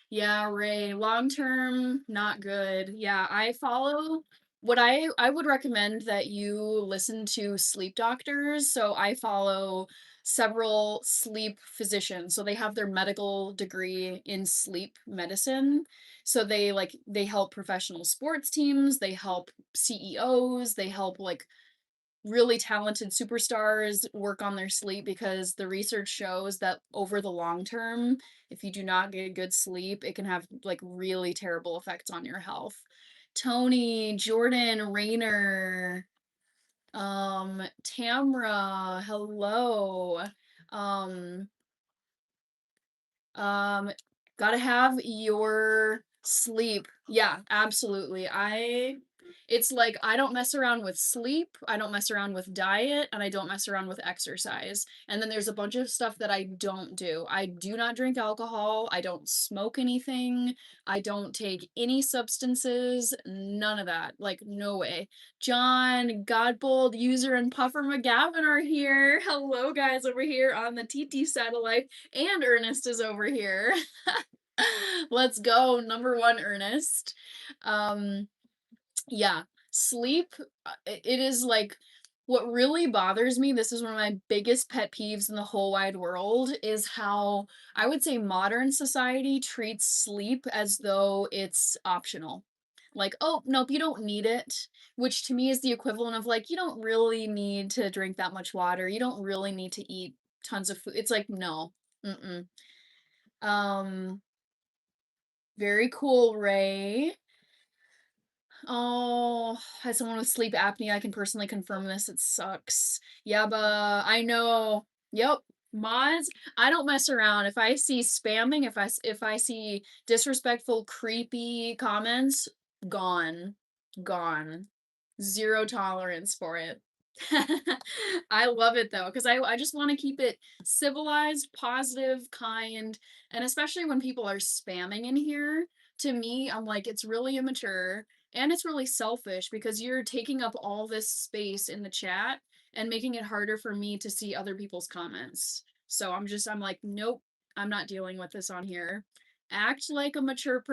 S1: yeah, Ray. Long term, not good. Yeah, I follow What I would recommend that you listen to sleep doctors. So I follow several sleep physicians. So they have their medical degree in sleep medicine. So they help professional sports teams, they help CEOs, they help like really talented superstars work on their sleep because the research shows that over the long term, if you do not get good sleep, it can have like really terrible effects on your health. Tony, Jordan, Rayner, Tamra, hello. Um, um, Gotta have your sleep. Yeah, absolutely. It's like I don't mess around with sleep, I don't mess around with diet, and I don't mess around with exercise. And then there's a bunch of stuff that I don't do. I do not drink alcohol, I don't smoke anything, I don't take any substances, none of that. Like, no way. John, Godbold, User, and Puffer McGavin are here. Hello, guys, over here on the TT satellite. And Ernest is over here. Let's go. Number one, Ernest. Um, yeah, sleep, it is like what really bothers me, this is one of my biggest pet peeves in the whole wide world, is how I would say modern society treats sleep as though it's optional. Like, "Oh, nope, you don't need it," which to me is the equivalent of like, "You don't really need to drink that much water, you don't really need to eat tons of food." It's like, no. Mm-mm. Um, Very cool, Ray. Oh, as someone with sleep apnea, I can personally confirm this. It sucks. Yeah, but I know. Yep. Mods, I don't mess around. If I see spamming, if I see disrespectful, creepy comments, gone. Gone. Zero tolerance for it. I love it though, because I just want to keep it civilized, positive, kind, and especially when people are spamming in here, to me, I'm like, it's really immature and it's really selfish because you're taking up all this space in the chat and making it harder for me to see other people's comments. So I'm like, nope, I'm not dealing with this on here. Act like a mature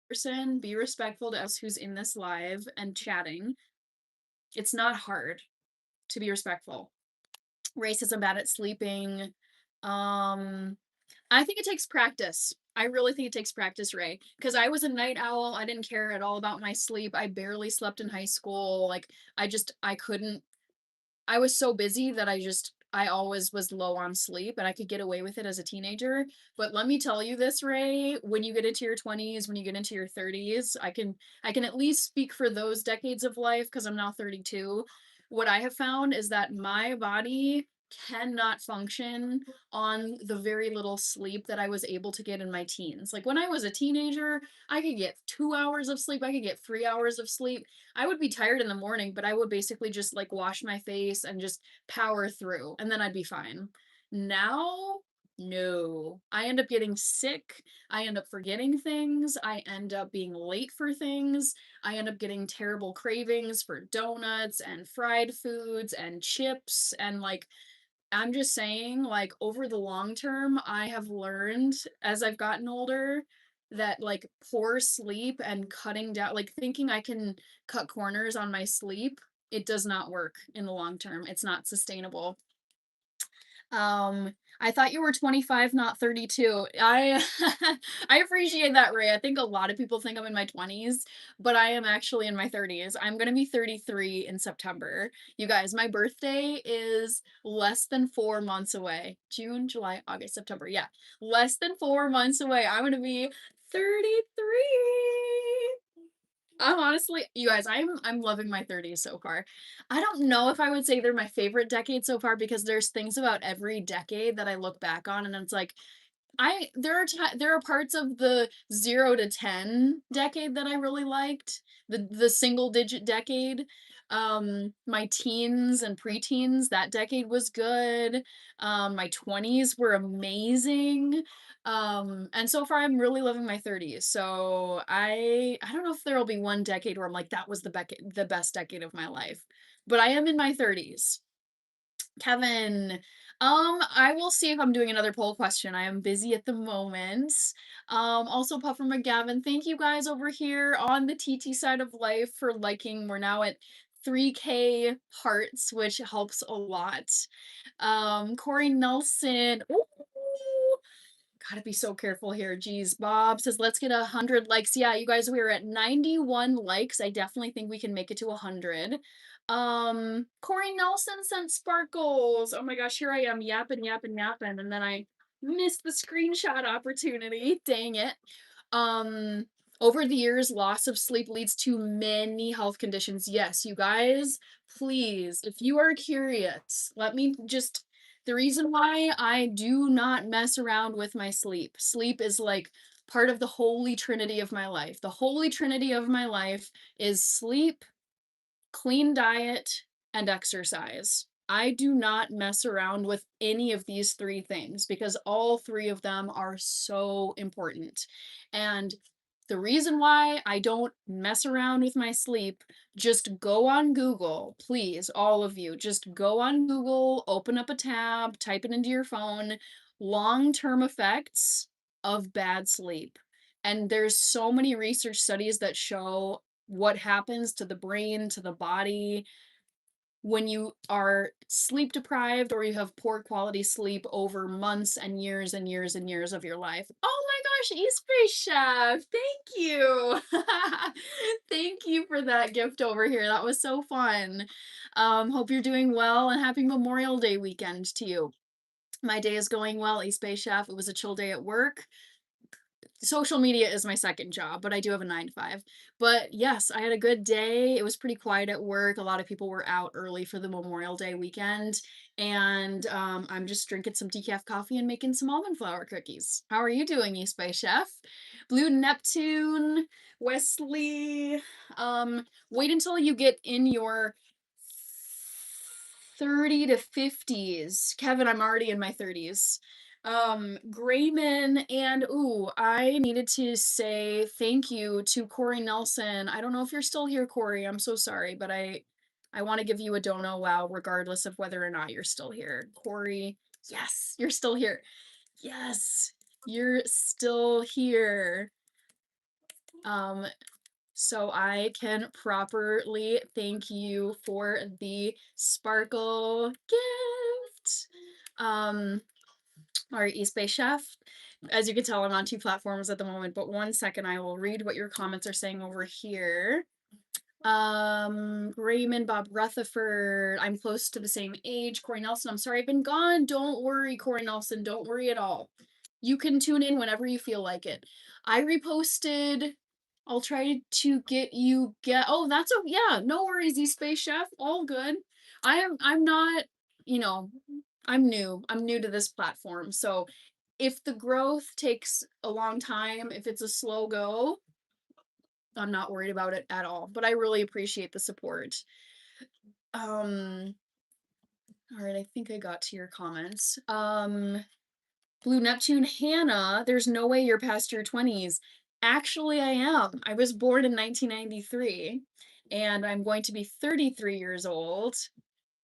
S1: person, be respectful to us who's in this live and chatting. It's not hard to be respectful. Racism, bad at sleeping. Um, I think it takes practice. I really think it takes practice, Ray. Because I was a night owl. I didn't care at all about my sleep. I barely slept in high school. Like, I couldn't, I was so busy that I always was low on sleep and I could get away with it as a teenager. But let me tell you this, Ray, when you get into your 20s, when you get into your 30s, I can at least speak for those decades of life because I'm now 32. What I have found is that my body cannot function on the very little sleep that I was able to get in my teens. Like when I was a teenager, I could get 2 hours of sleep, I could get 3 hours of sleep. I would be tired in the morning, but I would basically just like wash my face and just power through, and then I'd be fine. Now, no. I end up getting sick. I end up forgetting things. I end up being late for things. I end up getting terrible cravings for donuts and fried foods and chips. And like, I'm just saying, like, over the long term, I have learned as I've gotten older that like poor sleep and cutting down, like thinking I can cut corners on my sleep, it does not work in the long term. It's not sustainable. Um, I thought you were 25, not 32. I I appreciate that, Ray. I think a lot of people think I'm in my 20s, but I am actually in my 30s. I'm going to be 33 in September. You guys, my birthday is less than 4 months away. June, July, August, September. Yeah. Less than 4 months away. I'm going to be 33. I'm honestly, you guys, I'm loving my 30s so far. I don't know if I would say they're my favorite decade so far because there's things about every decade that I look back on and it's like there are parts of the 0 to 10 decade that I really liked. The single digit decade. My teens and preteens, that decade was good. My 20s were amazing. And so far I'm really loving my 30s. So I don't know if there'll be one decade where I'm like that was the best decade of my life. But I am in my 30s. Kevin, I will see if I'm doing another poll question. I am busy at the moment. Also Puffer McGavin, thank you guys over here on the TT side of life for liking. We're now at 3K hearts, which helps a lot. Corey Nelson. Ooh, gotta be so careful here. Geez, Bob says, let's get 100 likes. Yeah, you guys, we are at 91 likes. I definitely think we can make it to 100. Corey Nelson sent sparkles. Oh my gosh, here I am yapping, yapping, yapping. And then I missed the screenshot opportunity. Dang it. Um, Over the years, loss of sleep leads to many health conditions. Yes, you guys, please, if you are curious, let me just the reason why I do not mess around with my sleep. Sleep is like part of the holy trinity of my life. The holy trinity of my life is sleep, clean diet, and exercise. I do not mess around with any of these three things because all three of them are so important. And the reason why I don't mess around with my sleep, just go on Google, please, all of you, just go on Google, open up a tab, type it into your phone, long-term effects of bad sleep. And there's so many research studies that show what happens to the brain, to the body when you are sleep deprived or you have poor quality sleep over months and years and years and years of your life. Oh my gosh, East Bay Chef, thank you. Thank you for that gift over here. That was so fun. Hope you're doing well and happy Memorial Day weekend to you. My day is going well, East Bay Chef. It was a chill day at work. Social media is my second job, but I do have a 9 to 5. But yes, I had a good day. It was pretty quiet at work. A lot of people were out early for the Memorial Day weekend. And I'm just drinking some decaf coffee and making some almond flour cookies. How are you doing, East Bay Chef? Blue Neptune, Wesley. Wait until you get in your 30 to 50s. Kevin, I'm already in my 30s. Grayman, and ooh, I needed to say thank you to Corey Nelson. I don't know if you're still here, Corey. I'm so sorry, but I want to give you a dono wow, regardless of whether or not you're still here. Corey, yes, you're still here. Yes, you're still here. Um, so I can properly thank you for the sparkle gift. All right, East Bay Chef. As you can tell, I'm on two platforms at the moment, but one second, I will read what your comments are saying over here. Raymond, Bob Rutherford, I'm close to the same age. Corey Nelson, I'm sorry I've been gone. Don't worry, Corey Nelson, don't worry at all. You can tune in whenever you feel like it. I reposted. I'll try to get you oh, that's a yeah, no worries, East Space Chef. All good. I'm not, you know, I'm new. I'm new to this platform. So if the growth takes a long time, if it's a slow go, I'm not worried about it at all. But I really appreciate the support. All right, I think I got to your comments. Blue Neptune, Hannah, there's no way you're past your 20s. Actually, I am. I was born in 1993, and I'm going to be 33 years old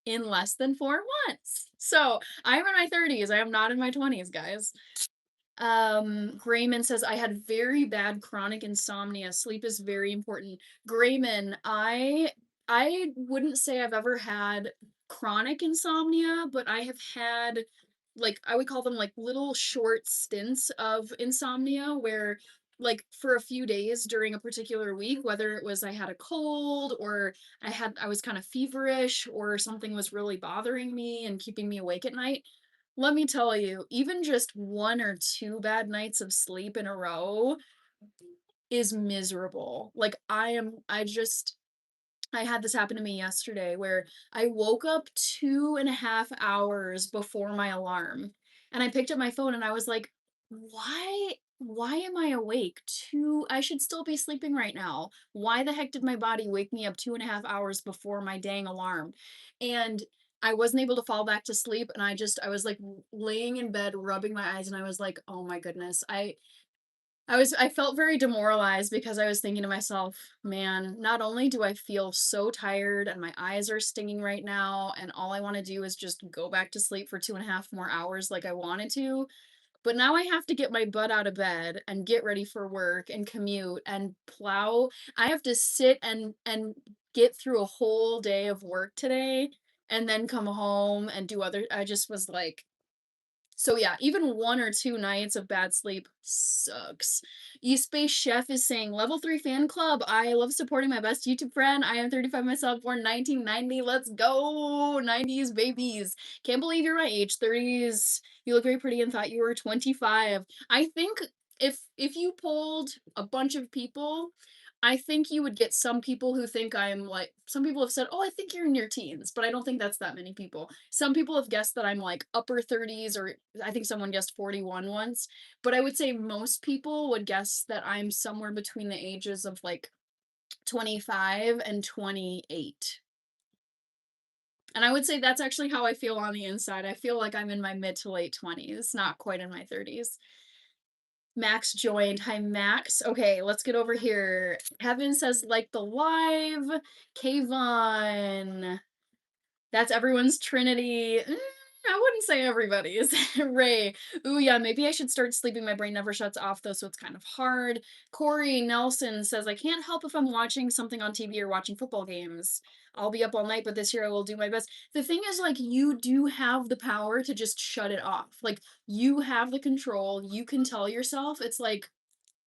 S1: in less than 4 months. So I'm in my 30s. I am not in my 20s, guys. Grayman says, I had very bad chronic insomnia. Sleep is very important. Grayman, I wouldn't say I've ever had chronic insomnia, but I have had like I would call them like little short stints of insomnia where like for a few days during a particular week, whether it was I had a cold or I was kind of feverish or something was really bothering me and keeping me awake at night. Let me tell you, even just one or two bad nights of sleep in a row is miserable. Like I had this happen to me yesterday where I woke up 2.5 hours before my alarm. And I picked up my phone and I was like, why am I awake? I should still be sleeping right now. Why the heck did my body wake me up 2.5 hours before my dang alarm? And I wasn't able to fall back to sleep. And I was like laying in bed, rubbing my eyes, and I was like, oh my goodness. I felt very demoralized because I was thinking to myself, "Man, not only do I feel so tired and my eyes are stinging right now, and all I wanna do is just go back to sleep for 2.5 more hours like I wanted to, but now I have to get my butt out of bed and get ready for work and commute and plow. I have to sit and get through a whole day of work today and then come home and do other." I just was like, so yeah, even 1 or 2 nights of bad sleep sucks. Space Chef is saying, "Level 3 fan club. I love supporting my best YouTube friend. I am 35 myself, born 1990. Let's go, 90s babies. Can't believe you're my age, 30s. You look very pretty and thought you were 25." I think if you polled a bunch of people, I think you would get some people who think I'm like, some people have said, "Oh, I think you're in your teens," but I don't think that's that many people. Some people have guessed that I'm like upper 30s, or I think someone guessed 41 once. But I would say most people would guess that I'm somewhere between the ages of like 25 and 28. And I would say that's actually how I feel on the inside. I feel like I'm in my mid to late 20s, not quite in my 30s. Max joined. Hi, Max. Okay, let's get over here. Kevin says, like the live. Kayvon. That's everyone's trinity. I wouldn't say everybody's. Ray. Ooh, yeah, maybe I should start sleeping. My brain never shuts off, though, so it's kind of hard. Corey Nelson says, I can't help if I'm watching something on TV or watching football games. I'll be up all night, but this year I will do my best. The thing is, like, you do have the power to just shut it off. Like, you have the control. You can tell yourself. It's like,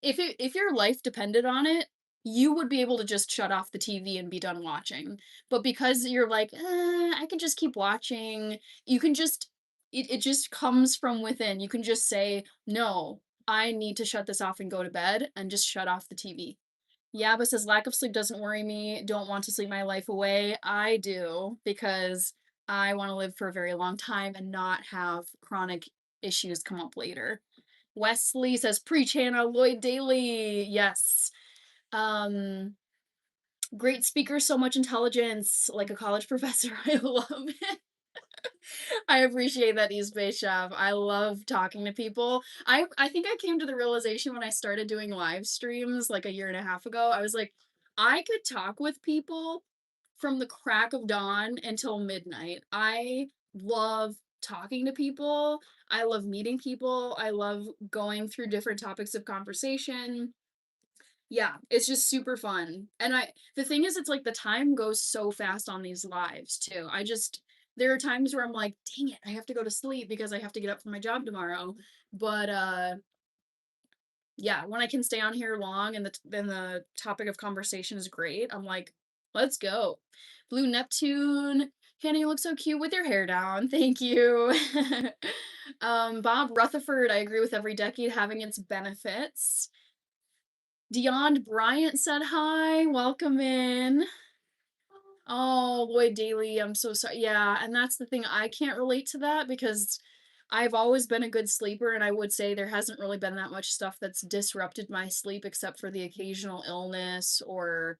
S1: if your life depended on it, you would be able to just shut off the TV and be done watching. But because you're like, I can just keep watching, you can just it just comes from within. You can just say, "No, I need to shut this off and go to bed," and just shut off the TV. Yaba says, "Lack of sleep doesn't worry me. Don't want to sleep my life away." I do, because I want to live for a very long time and not have chronic issues come up later. Wesley says, "Preach, Hannah, Lloyd Daily." Yes. Um, Great speaker, so much intelligence, like a college professor. I love it. I appreciate that, East Bay Chef. I love talking to people. I think I came to the realization when I started doing live streams like a year and a half ago. I was like, I could talk with people from the crack of dawn until midnight. I love talking to people. I love meeting people. I love going through different topics of conversation. Yeah, it's just super fun. And the thing is, it's like the time goes so fast on these lives too. There are times where I'm like, dang it, I have to go to sleep because I have to get up for my job tomorrow. But yeah, when I can stay on here long and the topic of conversation is great, I'm like, let's go. Blue Neptune, Hannah, you look so cute with your hair down. Thank you. Bob Rutherford, I agree with every decade having its benefits. Dion Bryant said hi. Welcome in. Oh, Lloyd Daly, I'm so sorry. Yeah, and that's the thing. I can't relate to that because I've always been a good sleeper, and I would say there hasn't really been that much stuff that's disrupted my sleep except for the occasional illness, or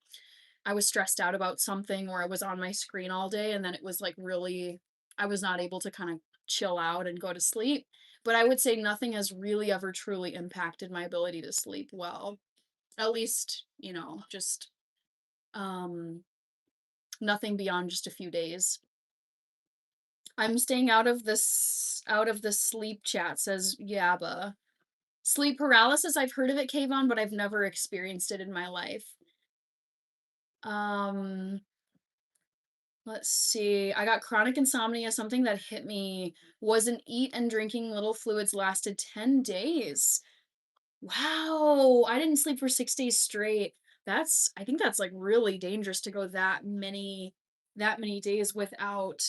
S1: I was stressed out about something, or I was on my screen all day and then it was like really, I was not able to kind of chill out and go to sleep. But I would say nothing has really ever truly impacted my ability to sleep well. At least, just um nothing beyond just a few days. I'm staying out of the sleep chat, says Yaba. Sleep paralysis, I've heard of it, Kayvon, but I've never experienced it in my life. Um, let's see. I got chronic insomnia. Something that hit me wasn't eat and drinking little fluids lasted 10 days. Wow, I didn't sleep for 6 days straight. I think that's, like, really dangerous to go that many days without,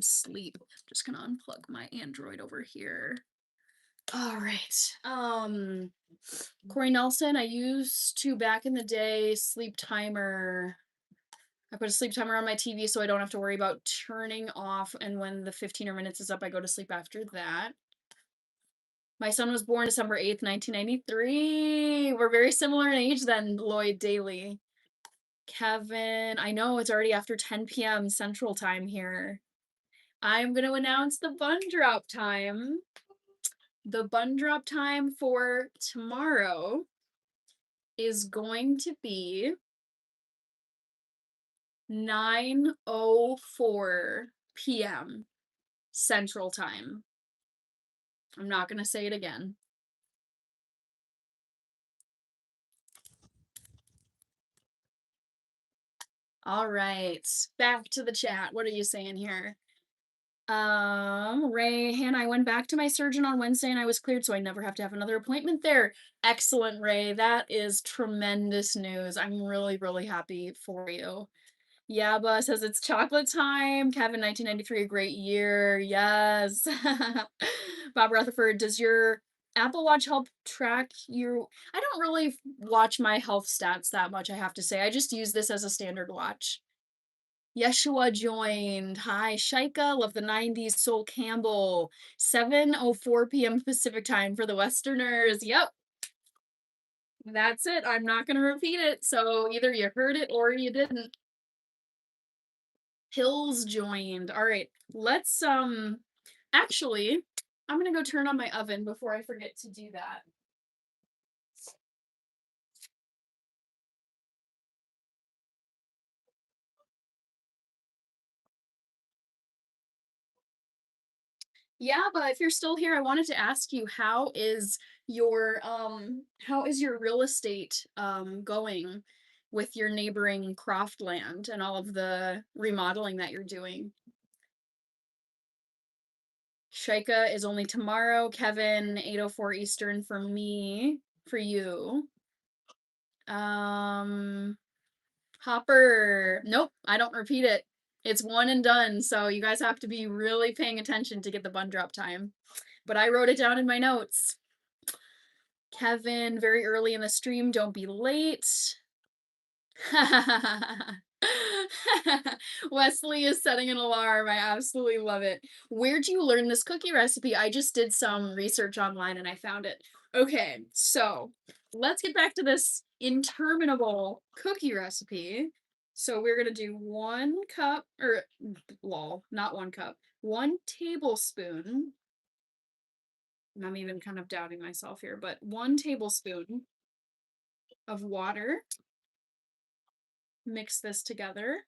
S1: sleep. Just gonna unplug my Android over here. Alright, Corey Nelson, I used to, back in the day, sleep timer. I put a sleep timer on my TV so I don't have to worry about turning off, and when the 15 or minutes is up, I go to sleep after that. My son was born December 8th, 1993. We're very similar in age then, Lloyd Daly. Kevin, I know it's already after 10 p.m. Central Time here. I'm going to announce the bun drop time. The bun drop time for tomorrow is going to be 9:04 p.m. Central Time. I'm not going to say it again. All right, back to the chat. What are you saying here? Ray, Hannah, I went back to my surgeon on Wednesday and I was cleared, so I never have to have another appointment there. Excellent, Ray. That is tremendous news. I'm really, really happy for you. Yaba says it's chocolate time. Kevin, 1993, a great year. Yes. Bob Rutherford, does your Apple Watch help track you? I don't really watch my health stats that much, I have to say. I just use this as a standard watch. Yeshua joined. Hi, Shaika. Love the 90s. Sol Campbell. 7:04 p.m. Pacific time for the Westerners. Yep. That's it. I'm not going to repeat it. So either you heard it or you didn't. Hills joined. All right. Let's actually, I'm going to go turn on my oven before I forget to do that. Yeah, but if you're still here, I wanted to ask you, how is your real estate going with your neighboring Croftland and all of the remodeling that you're doing? Shaika is only tomorrow. Kevin, 8:04 Eastern for me, for you. Hopper, nope, I don't repeat it. It's one and done, so you guys have to be really paying attention to get the bun drop time. But I wrote it down in my notes. Kevin, very early in the stream, don't be late. Wesley is setting an alarm. I absolutely love it. Where'd you learn this cookie recipe? I just did some research online and I found it. Okay, so let's get back to this interminable cookie recipe. So we're gonna do 1 cup, or lol, not 1 cup, 1 tablespoon. And I'm even kind of doubting myself here, but 1 tablespoon of water. Mix this together.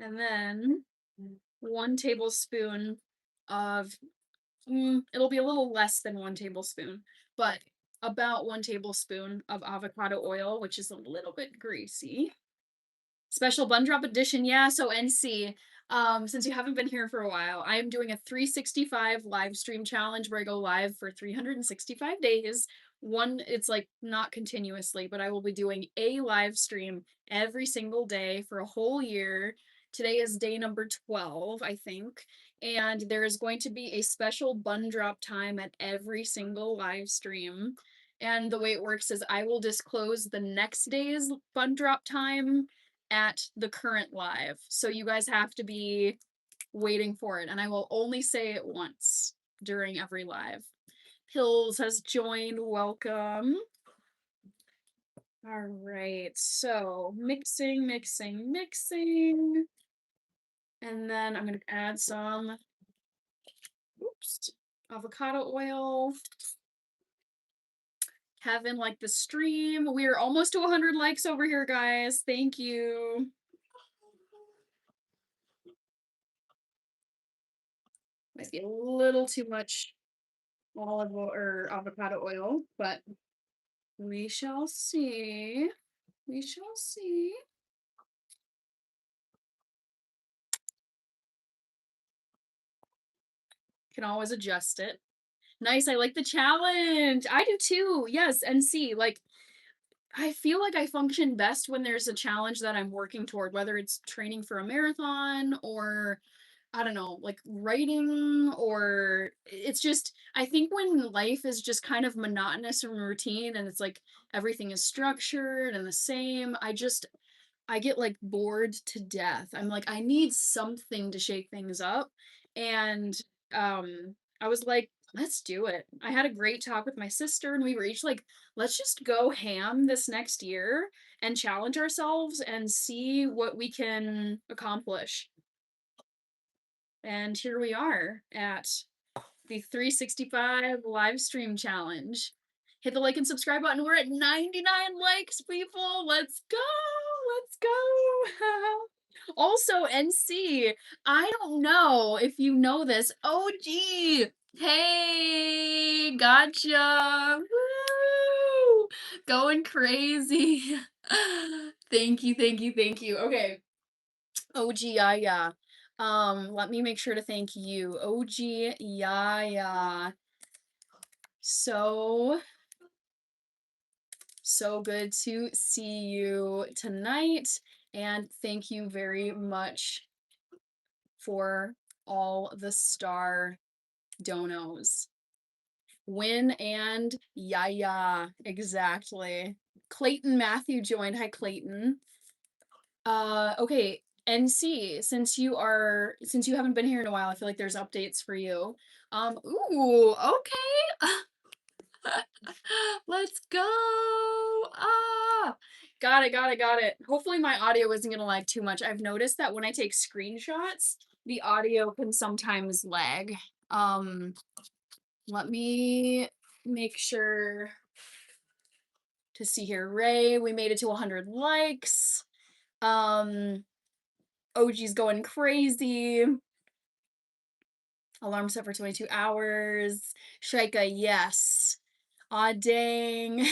S1: And then 1 tablespoon of, it'll be a little less than 1 tablespoon, but about 1 tablespoon of avocado oil, which is a little bit greasy. Special bun drop edition, yeah. So NC, since you haven't been here for a while, I am doing a 365 live stream challenge where I go live for 365 days. It's like not continuously, but I will be doing a live stream every single day for a whole year. Today is day number 12, I think. And there is going to be a special bun drop time at every single live stream. And the way it works is I will disclose the next day's bun drop time at the current live. So you guys have to be waiting for it. And I will only say it once during every live. Hills has joined. Welcome. All right. So mixing, mixing, mixing. And then I'm going to add some avocado oil. Kevin liked the stream. We are almost to 100 likes over here, guys. Thank you. Might be a little too much olive oil or avocado oil, but we shall see. We shall see. Can always adjust it. Nice. I like the challenge. I do too. Yes. And see, like, I feel like I function best when there's a challenge that I'm working toward, whether it's training for a marathon or I don't know, like writing, or it's just, I think when life is just kind of monotonous and routine and it's like everything is structured and the same, I get like bored to death. I'm like, I need something to shake things up. And I was like, let's do it. I had a great talk with my sister and we were each like, let's just go ham this next year and challenge ourselves and see what we can accomplish. And here we are at the 365 live stream challenge. Hit the like and subscribe button. We're at 99 likes, people. Let's go. Let's go. Also, NC, I don't know if you know this. OG. Hey, gotcha. Woo! Going crazy. Thank you, thank you, thank you. Okay. OG Yaya. Let me make sure to thank you. OG Yaya. So good to see you tonight. And thank you very much for all the star donos. Win and Yaya. Exactly. Clayton Matthew joined. Hi, Clayton. Okay, NC, since you haven't been here in a while, I feel like there's updates for you. Ooh, okay. Let's go. Ah, got it, got it, got it. Hopefully my audio isn't gonna lag too much. I've noticed that when I take screenshots, the audio can sometimes lag. Let me make sure to see here. Ray, we made it to 100 likes. OG's going crazy. Alarm set for 22 hours. Shrika, yes. Aw, dang.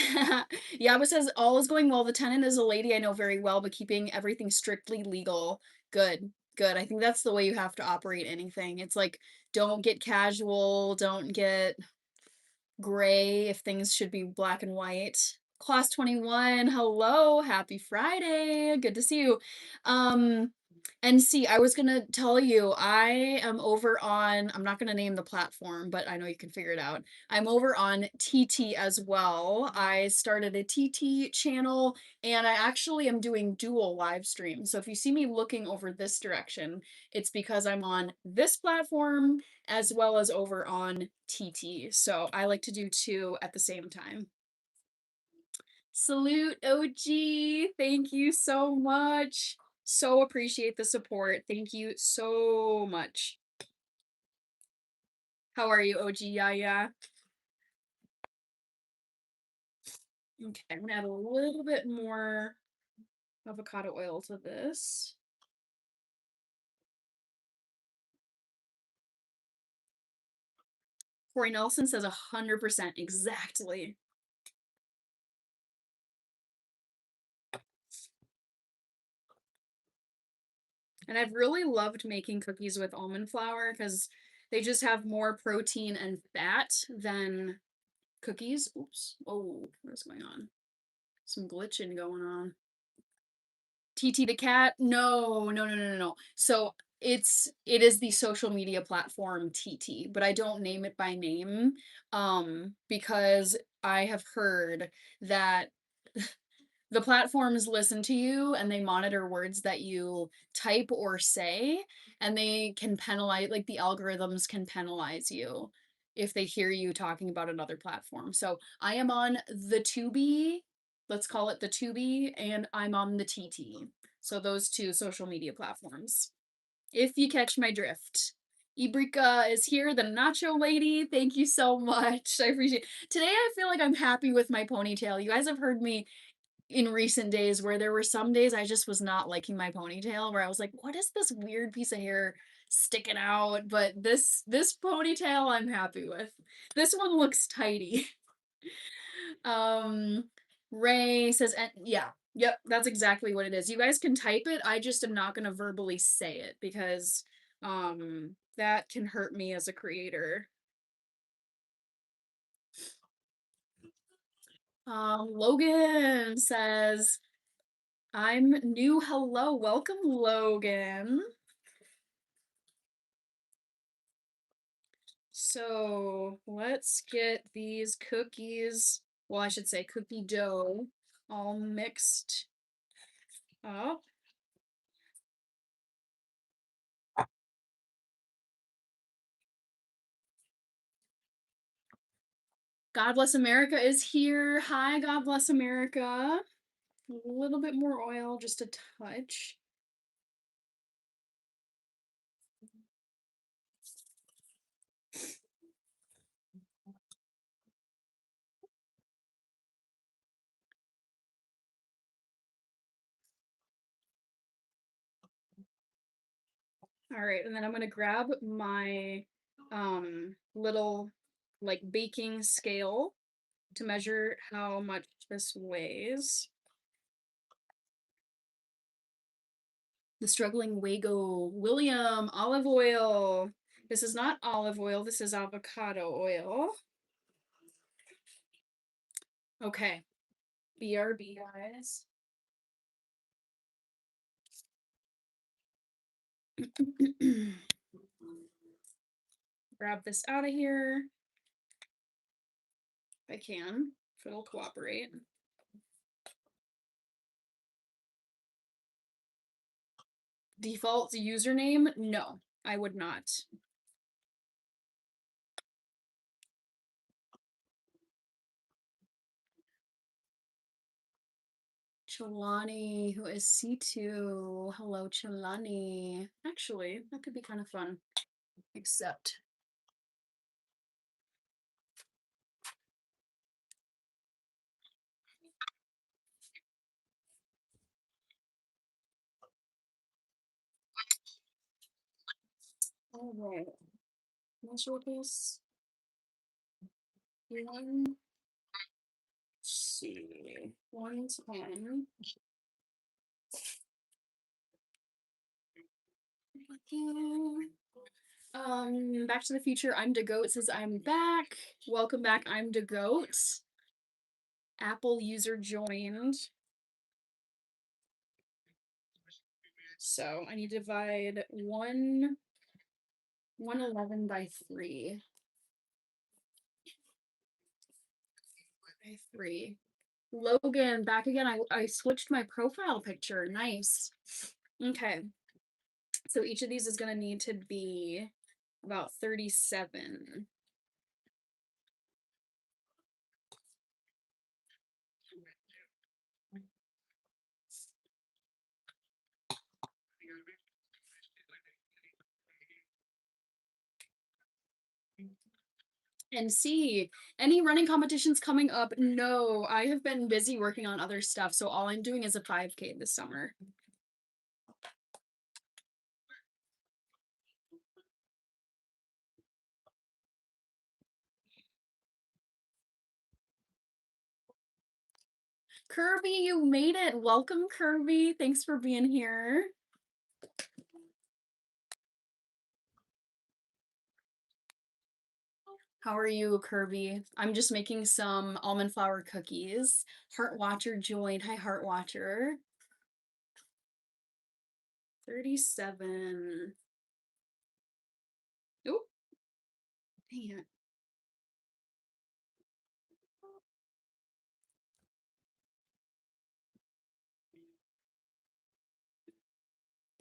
S1: Yaba says, all is going well. The tenant is a lady I know very well, but keeping everything strictly legal. Good, good. I think that's the way you have to operate anything. It's like, don't get casual, don't get gray if things should be black and white. Class 21, hello, happy Friday. Good to see you. And see, I was gonna tell you, I am over on, I'm not gonna name the platform, but I know you can figure it out. I'm over on TT as well. I started a TT channel and I actually am doing dual live streams. So if you see me looking over this direction, it's because I'm on this platform as well as over on TT. So I like to do two at the same time. Salute, OG. Thank you so much. So appreciate the support. Thank you so much. How are you, OG Yaya? Okay, I'm gonna add a little bit more avocado oil to this. Corey Nelson says 100% exactly. And I've really loved making cookies with almond flour because they just have more protein and fat than cookies. Oops. Oh, what's going on? Some glitching going on. TT the cat? No, no, no, no, no, no. So it is the social media platform TT, but I don't name it by name because I have heard that the platforms listen to you and they monitor words that you type or say, and they can penalize, like the algorithms can penalize you if they hear you talking about another platform. So I am on the Tubi, let's call it the Tubi, and I'm on the TT. So those two social media platforms. If you catch my drift. Ibrika is here, the nacho lady. Thank you so much. I appreciate it. Today I feel like I'm happy with my ponytail. You guys have heard me in recent days where there were some days I just was not liking my ponytail, where I was like, what is this weird piece of hair sticking out? But this ponytail I'm happy with. This one looks tidy. Ray says, yeah, yep, that's exactly what it is. You guys can type it. I just am not going to verbally say it because that can hurt me as a creator. Logan says, I'm new. Hello. Welcome, Logan. So let's get these cookies, well, I should say cookie dough, all mixed up. God Bless America is here. Hi, God Bless America. A little bit more oil, just a touch. All right, and then I'm gonna grab my little like baking scale to measure how much this weighs. The struggling Wago. William, olive oil. This is not olive oil, this is avocado oil. Okay. BRB, guys. Grab this out of here. If I can, if it'll cooperate. Default username? No, I would not. Chelani, who is C2. Hello, Chelani. Actually, that could be kind of fun. Except. All right. Measure this. One. See. 110. Back to the Future. I'm DeGoat says I'm back. Welcome back. I'm DeGoat. Apple user joined. So I need to divide 111 by 3. By 3. Logan, back again. I switched my profile picture. Nice. Okay. So each of these is going to need to be about 37. And C, any running competitions coming up? No, I have been busy working on other stuff, so all I'm doing is a 5K this summer. Kirby, you made it. Welcome, Kirby. Thanks for being here. How are you, Kirby? I'm just making some almond flour cookies. Heart Watcher joined. Hi, Heart Watcher. 37. Oh, dang it.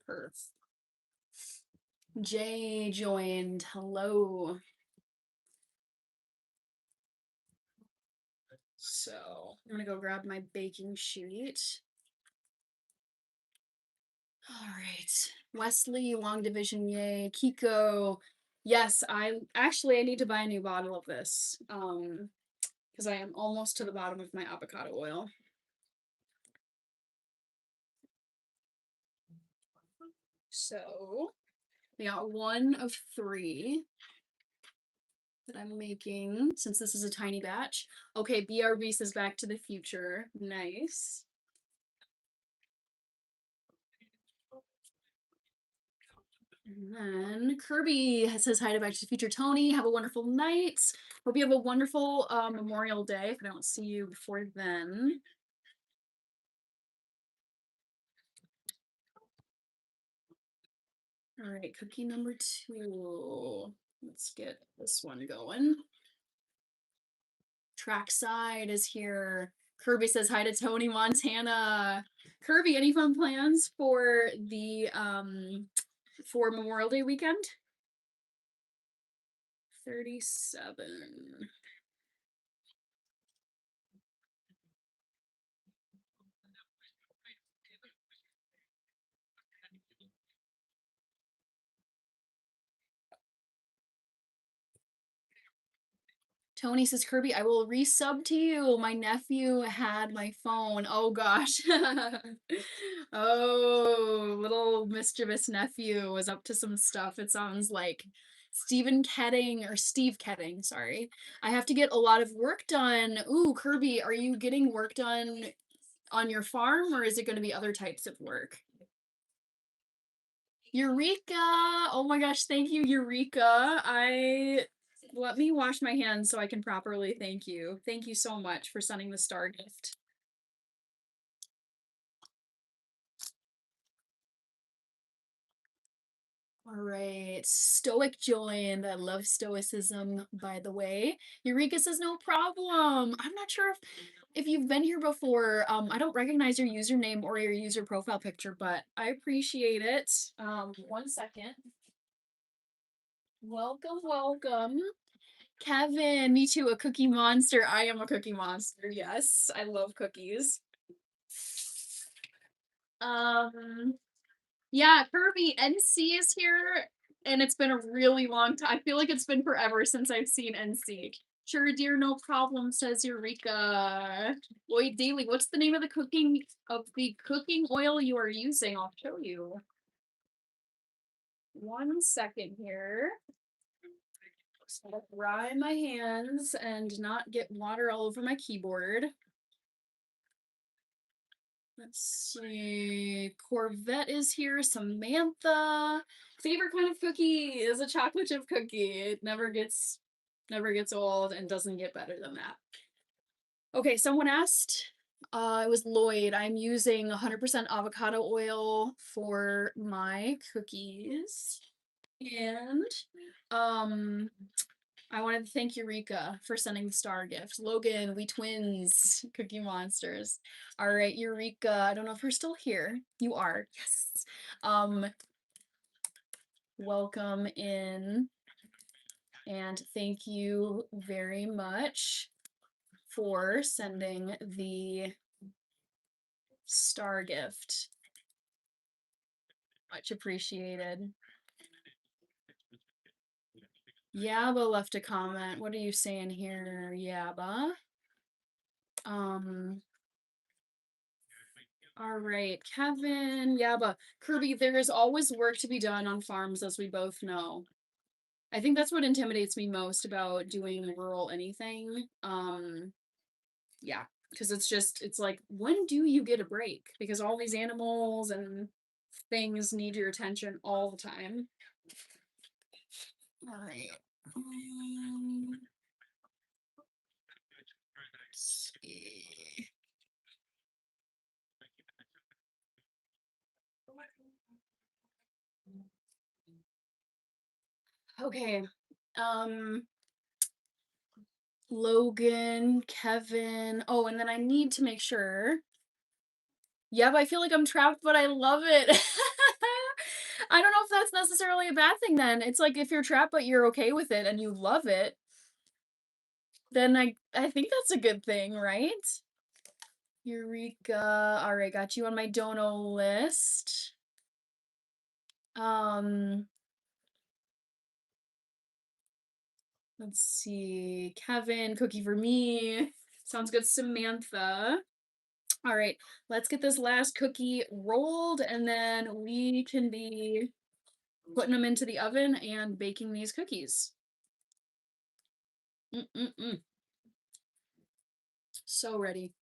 S1: Perf. Jay joined. Hello. So I'm gonna go grab my baking sheet. All right. Wesley, long division, yay. Kiko. Yes, I need to buy a new bottle of this. Because I am almost to the bottom of my avocado oil. So we got 1 of 3 that I'm making since this is a tiny batch. Okay, BRB says Back to the Future. Nice. And then Kirby says hi to Back to the Future. Tony, have a wonderful night. Hope you have a wonderful Memorial Day if I don't see you before then. All right, cookie number 2. Let's get this one going. Trackside is here. Kirby says hi to Tony Montana. Kirby, any fun plans for the for Memorial Day weekend? 37. Tony says, Kirby, I will resub to you. My nephew had my phone. Oh gosh. Oh, little mischievous nephew was up to some stuff. It sounds like Steve Ketting, sorry. I have to get a lot of work done. Ooh, Kirby, are you getting work done on your farm or is it going to be other types of work? Eureka! Oh my gosh, thank you, Eureka. Let me wash my hands so I can properly thank you. Thank you so much for sending the star gift. All right, Stoic joined. I love stoicism, by the way. Eureka says no problem. I'm not sure if you've been here before. I don't recognize your username or your user profile picture, but I appreciate it. 1 second. Welcome, welcome. Kevin, me too, a cookie monster. I am a cookie monster. Yes, I love cookies. Yeah, Kirby, NC is here, and it's been a really long time. I feel like it's been forever since I've seen NC. Sure, dear, no problem, says Eureka. Lloyd Daily, what's the name of the cooking oil you are using? I'll show you. 1 second here. Just gotta dry my hands and not get water all over my keyboard. Let's see. Corvette is here. Samantha. Favorite kind of cookie is a chocolate chip cookie. It never gets old and doesn't get better than that. Okay, someone asked. It was Lloyd. I'm using 100% avocado oil for my cookies. And I wanted to thank Eureka for sending the star gift. Logan, we twins, Cookie Monsters. All right, Eureka. I don't know if you're still here. You are. Yes. Welcome in. And thank you very much for sending the star gift. Much appreciated. Yaba left a comment. What are you saying here, Yaba? All right, Kevin, Yaba, Kirby, there is always work to be done on farms, as we both know. I think that's what intimidates me most about doing rural anything. Yeah, because it's like, when do you get a break? Because all these animals and things need your attention all the time. All right. Let's see. Okay. Logan, Kevin. Oh, and then I need to make sure. Yeah, but I feel like I'm trapped, but I love it. I don't know if that's necessarily a bad thing then. It's like if you're trapped but you're okay with it and you love it, then I think that's a good thing, right? Eureka. All right, got you on my dono list. Let's see. Kevin, cookie for me. Sounds good, Samantha. All right, let's get this last cookie rolled and then we can be putting them into the oven and baking these cookies. So ready.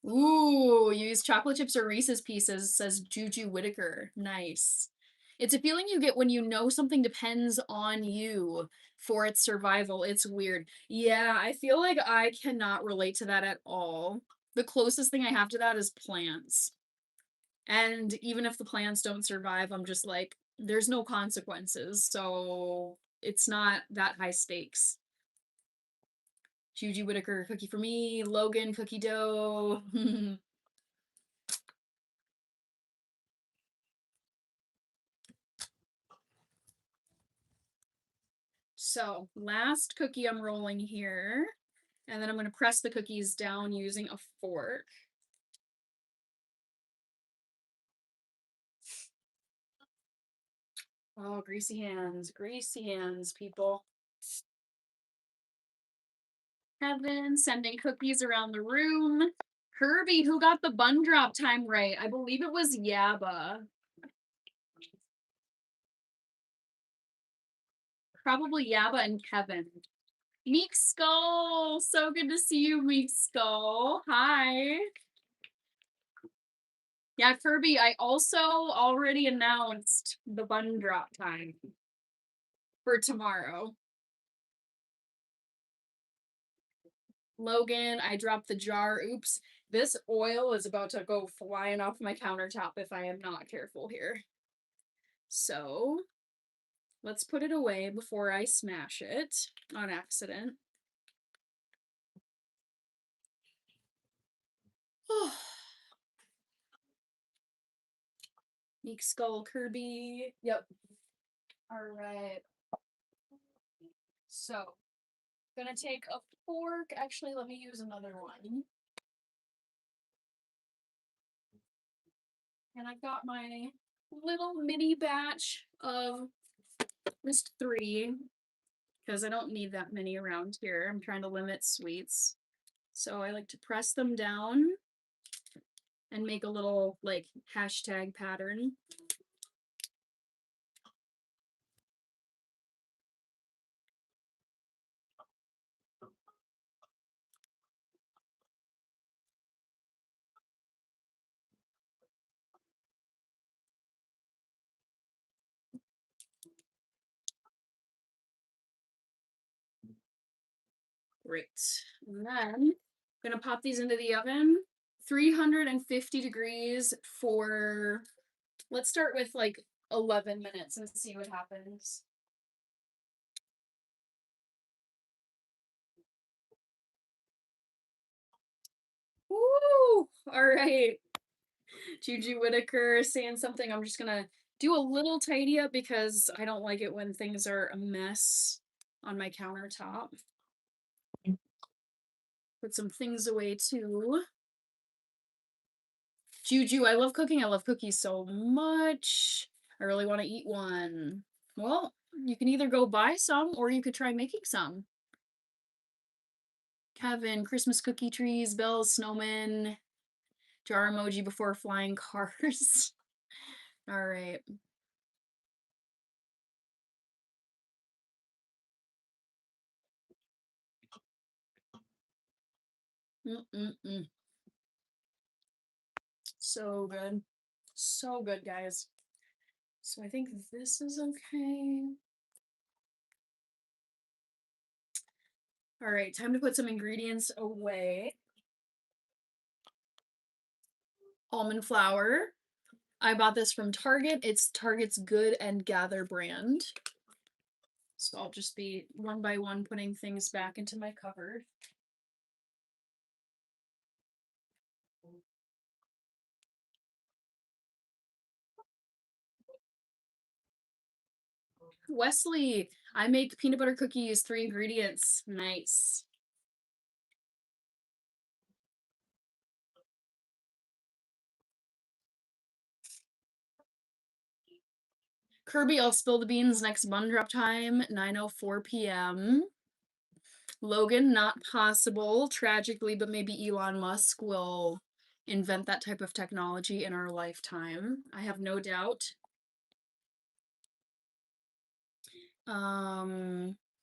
S1: Ooh, use chocolate chips or Reese's Pieces, says Juju Whitaker. Nice. It's a feeling you get when you know something depends on you for its survival. It's weird. Yeah, I feel like I cannot relate to that at all. The closest thing I have to that is plants. And even if the plants don't survive, I'm just like, there's no consequences. So it's not that high stakes. Juju Whitaker, cookie for me. Logan, cookie dough. So, last cookie I'm rolling here. And then I'm going to press the cookies down using a fork. Oh, greasy hands, people. Kevin sending cookies around the room. Kirby, who got the bun drop time right? I believe it was Yaba. Probably Yaba and Kevin. Meek Skull, so good to see you, Meek Skull. Hi. Yeah, Kirby, I also already announced the bun drop time for tomorrow. Logan, I dropped the jar. Oops. This oil is about to go flying off my countertop if I am not careful here. So, let's put it away before I smash it on accident. Meek Skull Kirby. Yep. All right. So, gonna take a fork. Actually, let me use another one. And I've got my little mini batch of just 3 because I don't need that many around here. I'm trying to limit sweets. So I like to press them down and make a little like hashtag pattern. Great. And then I'm gonna pop these into the oven, 350 degrees for, let's start with like 11 minutes and see what happens. Woo! All right. Juju Whitaker saying something. I'm just gonna do a little tidy up because I don't like it when things are a mess on my countertop. Put some things away too. Juju, I love cooking. I love cookies so much. I really want to eat one. Well, you can either go buy some or you could try making some. Kevin, Christmas cookie trees, bells, snowmen, jar emoji before flying cars. All right. Mm-mm-mm. So good. So good, guys. So I think this is okay. All right, time to put some ingredients away. Almond flour. I bought this from Target. It's Target's Good and Gather brand. So I'll just be one by one putting things back into my cupboard. Wesley, I make peanut butter cookies, 3 ingredients. Nice. Kirby, I'll spill the beans next bun drop time, 9:04 p.m. Logan, not possible, tragically, but maybe Elon Musk will invent that type of technology in our lifetime. I have no doubt.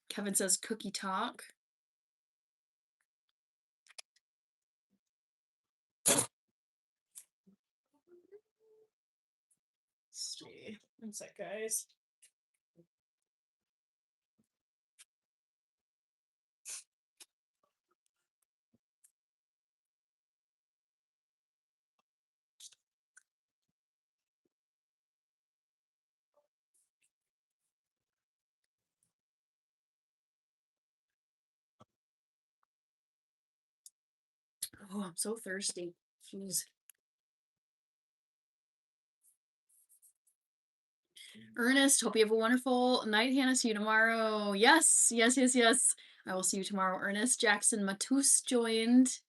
S1: Kevin says cookie talk. Let's see. One sec, guys. Oh, I'm so thirsty. Jeez. Ernest, hope you have a wonderful night, Hannah. See you tomorrow. Yes, yes, yes, yes. I will see you tomorrow, Ernest. Jackson Matus joined.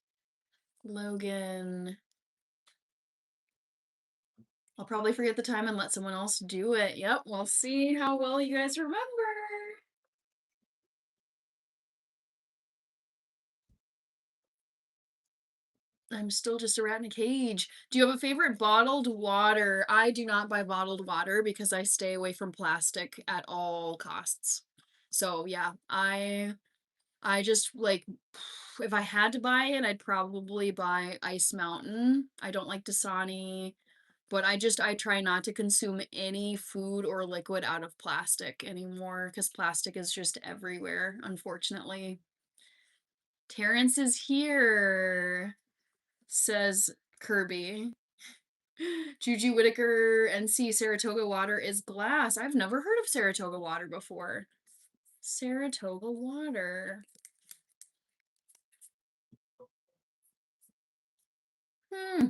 S1: Logan. I'll probably forget the time and let someone else do it. Yep, we'll see how well you guys remember. I'm still just a rat in a cage. Do you have a favorite bottled water? I do not buy bottled water because I stay away from plastic at all costs. So yeah, I just like if I had to buy it, I'd probably buy Ice Mountain. I don't like Dasani, but I try not to consume any food or liquid out of plastic anymore because plastic is just everywhere, unfortunately. Terrence is here, says Kirby. Juju Whitaker, NC Saratoga water is glass. I've never heard of Saratoga water before. Saratoga water. Hmm.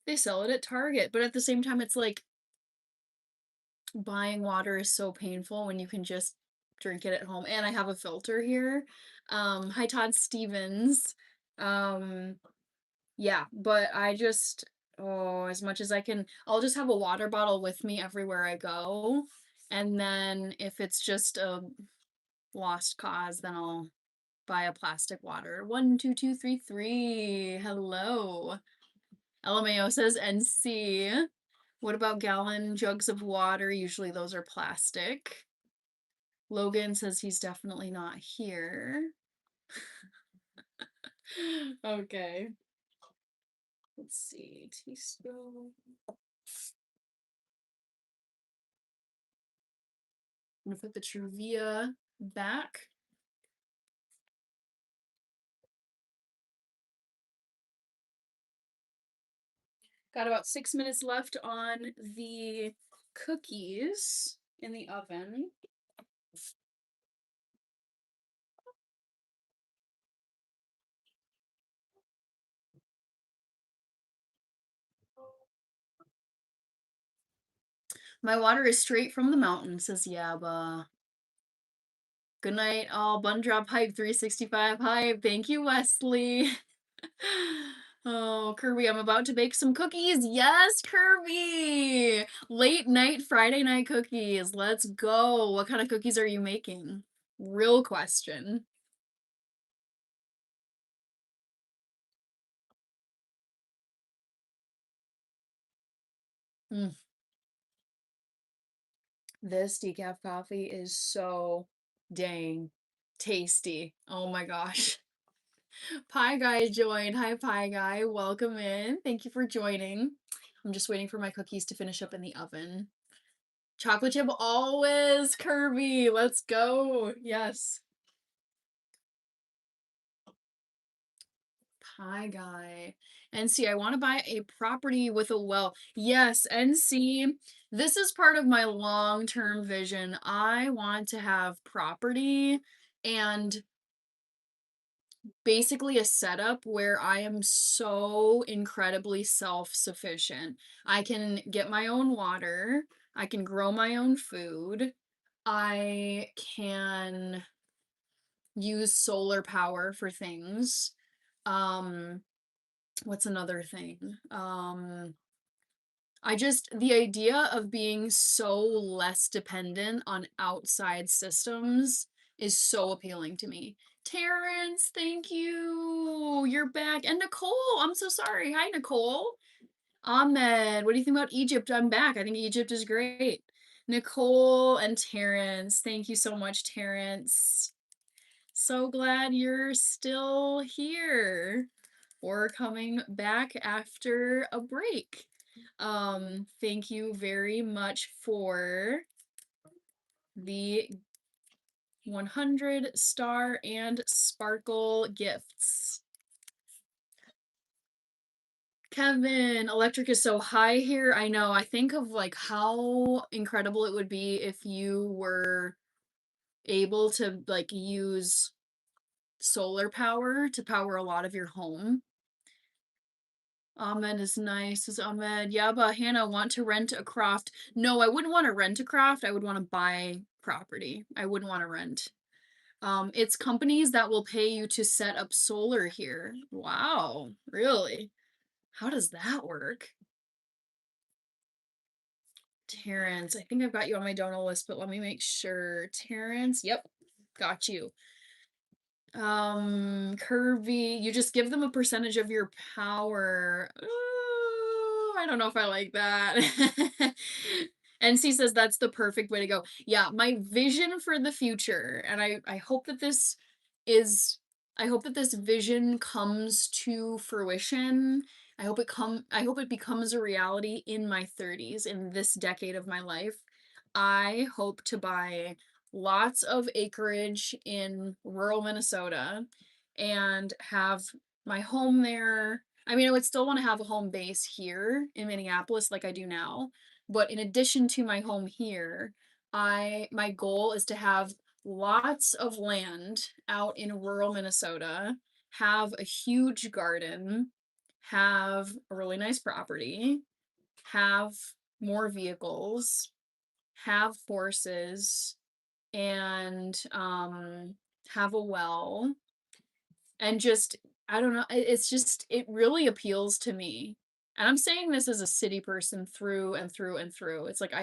S1: They sell it at Target, but at the same time, it's like buying water is so painful when you can just drink it at home. And I have a filter here. Hi Todd Stevens. Um, yeah, but I just, oh, as much as I can, I'll just have a water bottle with me everywhere I go. And then if it's just a lost cause, then I'll buy a plastic water. 12233. Hello. LMAO says NC. What about gallon jugs of water? Usually those are plastic. Logan says he's definitely not here. Okay. Let's see. Teaspoon. I'm gonna put the Truvia back. Got about 6 minutes left on the cookies in the oven. My water is straight from the mountain, says Yaba. Good night, all. Bun drop hype 365 hype. Thank you, Wesley. Oh, Kirby, I'm about to bake some cookies. Yes, Kirby! Late night Friday night cookies. Let's go. What kind of cookies are you making? Real question. Mm. This decaf coffee is so dang tasty. Oh my gosh. Pie Guy joined. Hi, Pie Guy. Welcome in. Thank you for joining. I'm just waiting for my cookies to finish up in the oven. Chocolate chip always, Kirby. Let's go. Yes. Pie Guy. NC, I want to buy a property with a well. Yes, NC. This is part of my long-term vision. I want to have property and basically a setup where I am so incredibly self-sufficient. I can get my own water, I can grow my own food, I can use solar power for things. Um, what's another thing? The idea of being so less dependent on outside systems is so appealing to me. Terrence, thank you. You're back. And Nicole, I'm so sorry. Hi, Nicole. Ahmed, what do you think about Egypt? I'm back. I think Egypt is great. Nicole and Terrence, thank you so much, Terrence. So glad you're still here or coming back after a break. Thank you very much for the 100 star and sparkle gifts. Kevin, electric is so high here. I know. I think of like how incredible it would be if you were able to like use solar power to power a lot of your home. Ahmed is nice, says Ahmed. Yeah, but Hannah, want to rent a craft? No, I wouldn't want to rent a craft. I would want to buy property. I wouldn't want to rent. It's companies that will pay you to set up solar here. Wow, really? How does that work? Terrence, I think I've got you on my donor list, but let me make sure. Terrence, yep, got you. Curvy, you just give them a percentage of your power. Ooh, I don't know if I like that. NC says that's the perfect way to go. Yeah, my vision for the future, and I hope that is I hope that this vision comes to fruition. I hope it becomes a reality in my 30s, in this decade of my life. I hope to buy lots of acreage in rural Minnesota and have my home there. I mean, I would still want to have a home base here in Minneapolis like I do now, but in addition to my home here, I my goal is to have lots of land out in rural Minnesota, have a huge garden, have a really nice property, have more vehicles, have horses, and have a well, and just I don't know, it's just it really appeals to me. And I'm saying this as a city person through and through and through. It's like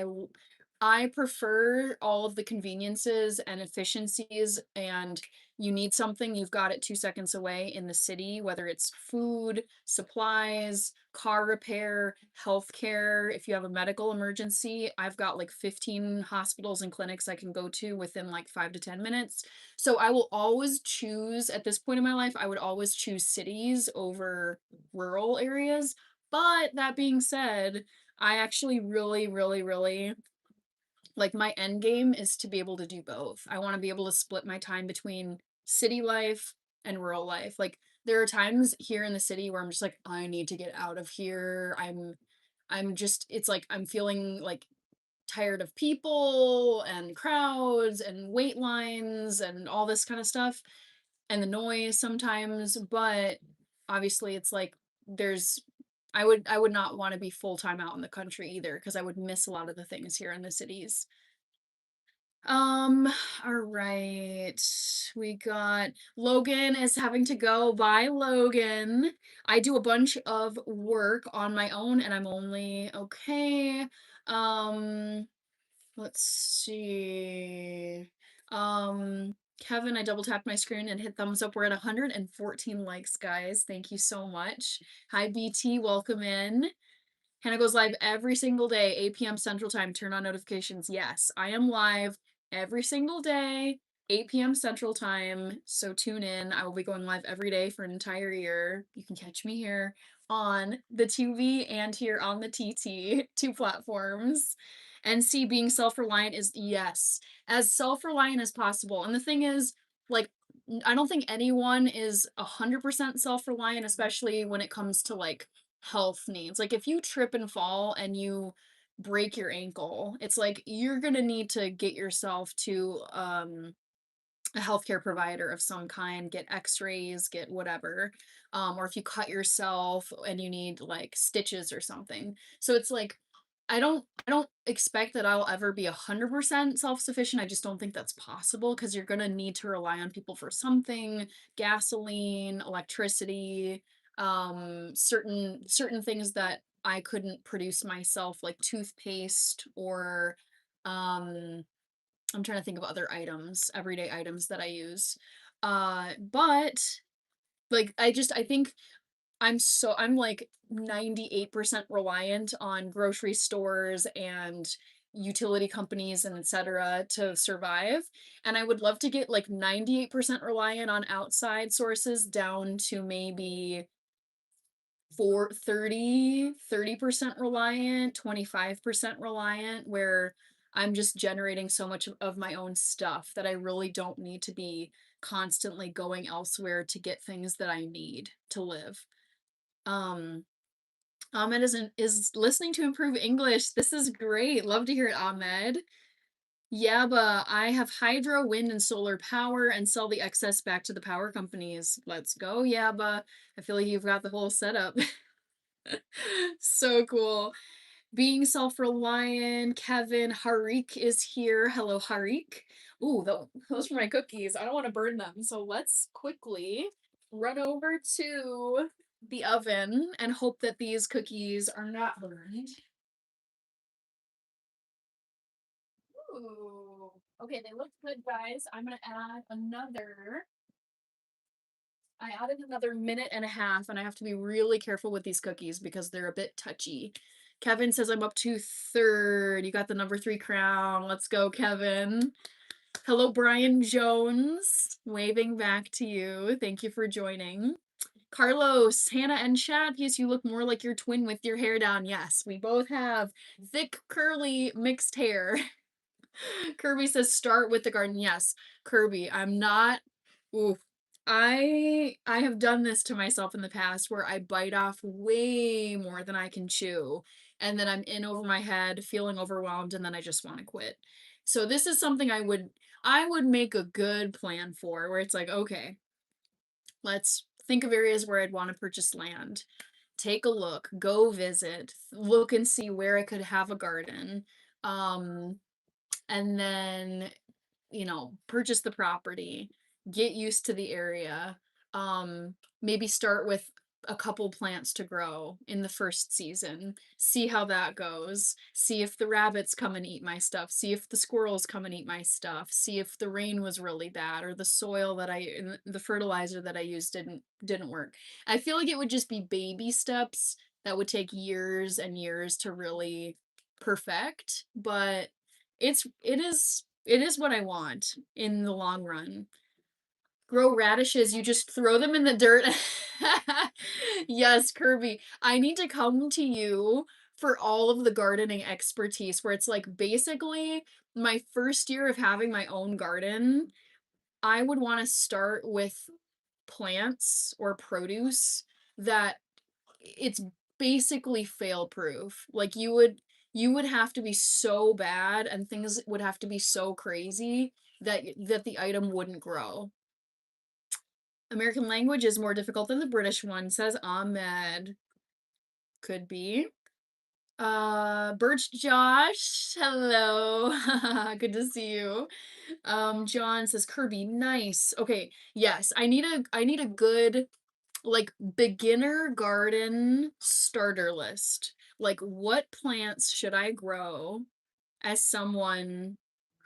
S1: I prefer all of the conveniences and efficiencies, and you need something, you've got it 2 seconds away in the city, whether it's food, supplies, car repair, healthcare. If you have a medical emergency, I've got like 15 hospitals and clinics I can go to within like 5 to 10 minutes. So I will always choose, at this point in my life, I would always choose cities over rural areas. But that being said, I actually really, really, really like my end game is to be able to do both. I want to be able to split my time between city life and rural life. Like there are times here in the city where I'm just like, I need to get out of here. I'm just it's like I'm feeling like tired of people and crowds and wait lines and all this kind of stuff and the noise sometimes, but obviously it's like there's I would not want to be full time out in the country either because I would miss a lot of the things here in the cities. Um, all right. We got Logan is having to go. Bye, Logan. I do a bunch of work on my own and I'm only okay. Um, let's see. Kevin, I double tapped my screen and hit thumbs up. We're at 114 likes, guys. Thank you so much. Hi, BT. Welcome in. Hannah goes live every single day, 8 p.m. Central Time. Turn on notifications. Yes, I am live every single day, 8 p.m. Central Time. So tune in. I will be going live every day for an entire year. You can catch me here on the TV and here on the TT, two platforms. And see, being self reliant is, yes, as self reliant as possible. And the thing is, like, I don't think anyone is 100% self reliant, especially when it comes to like health needs. Like if you trip and fall and you break your ankle, it's like you're going to need to get yourself to a healthcare provider of some kind, get x-rays, get whatever. Or if you cut yourself and you need like stitches or something. So it's like I don't expect that I'll ever be 100% self-sufficient. I just don't think that's possible because you're going to need to rely on people for something, gasoline, electricity, certain things that I couldn't produce myself, like toothpaste or um I'm trying to think of other items, everyday items that I use. But like I think I'm like 98% reliant on grocery stores and utility companies and etc. to survive. And I would love to get like 98% reliant on outside sources down to maybe for 30% reliant, 25% reliant, where I'm just generating so much of my own stuff that I really don't need to be constantly going elsewhere to get things that I need to live. Um, Ahmed is listening to improve English. This is great. Love to hear it, Ahmed. Yeah, but I have hydro, wind, and solar power and sell the excess back to the power companies. Let's go, yeah, but I feel like you've got the whole setup. So cool. Being self-reliant, Kevin Harik is here. Hello, Harik. Ooh, those are my cookies. I don't want to burn them. So let's quickly run over to the oven and hope that these cookies are not burned. Ooh. Okay, they look good, guys. I'm gonna add another I added another minute and a half, and I have to be really careful with these cookies because they're a bit touchy. Kevin says I'm up to third. You got the number 3 crown. Let's go, Kevin. Hello, Brian Jones. Waving back to you. Thank you for joining. Carlos, Hannah, and Chad, yes, you look more like your twin with your hair down. Yes, we both have thick, curly, mixed hair. Kirby says start with the garden. Yes, Kirby, I'm not. Oof. I have done this to myself in the past where I bite off way more than I can chew, and then I'm in over my head, feeling overwhelmed, and then I just want to quit. So this is something I would make a good plan for, where it's like, okay, let's think of areas where I'd want to purchase land. Take a look, go visit, look and see where I could have a garden. Um, and then purchase the property, get used to the area. Maybe start with a couple plants to grow in the first season, see how that goes, see if the rabbits come and eat my stuff, see if the squirrels come and eat my stuff, see if the rain was really bad or the soil the fertilizer that I used didn't work. I feel like it would just be baby steps that would take years and years to really perfect, but it is what I want in the long run. Grow radishes, you just throw them in the dirt. Yes, Kirby. I need to come to you for all of the gardening expertise where it's like basically my first year of having my own garden, I would want to start with plants or produce that it's basically fail proof. Like you would have to be so bad and things would have to be so crazy that the item wouldn't grow. American language is more difficult than the British one, says Ahmed. Could be. Birch Josh, hello. Good to see you. John says Kirby, nice. Okay, yes, I need a good like beginner garden starter list. Like what plants should I grow as someone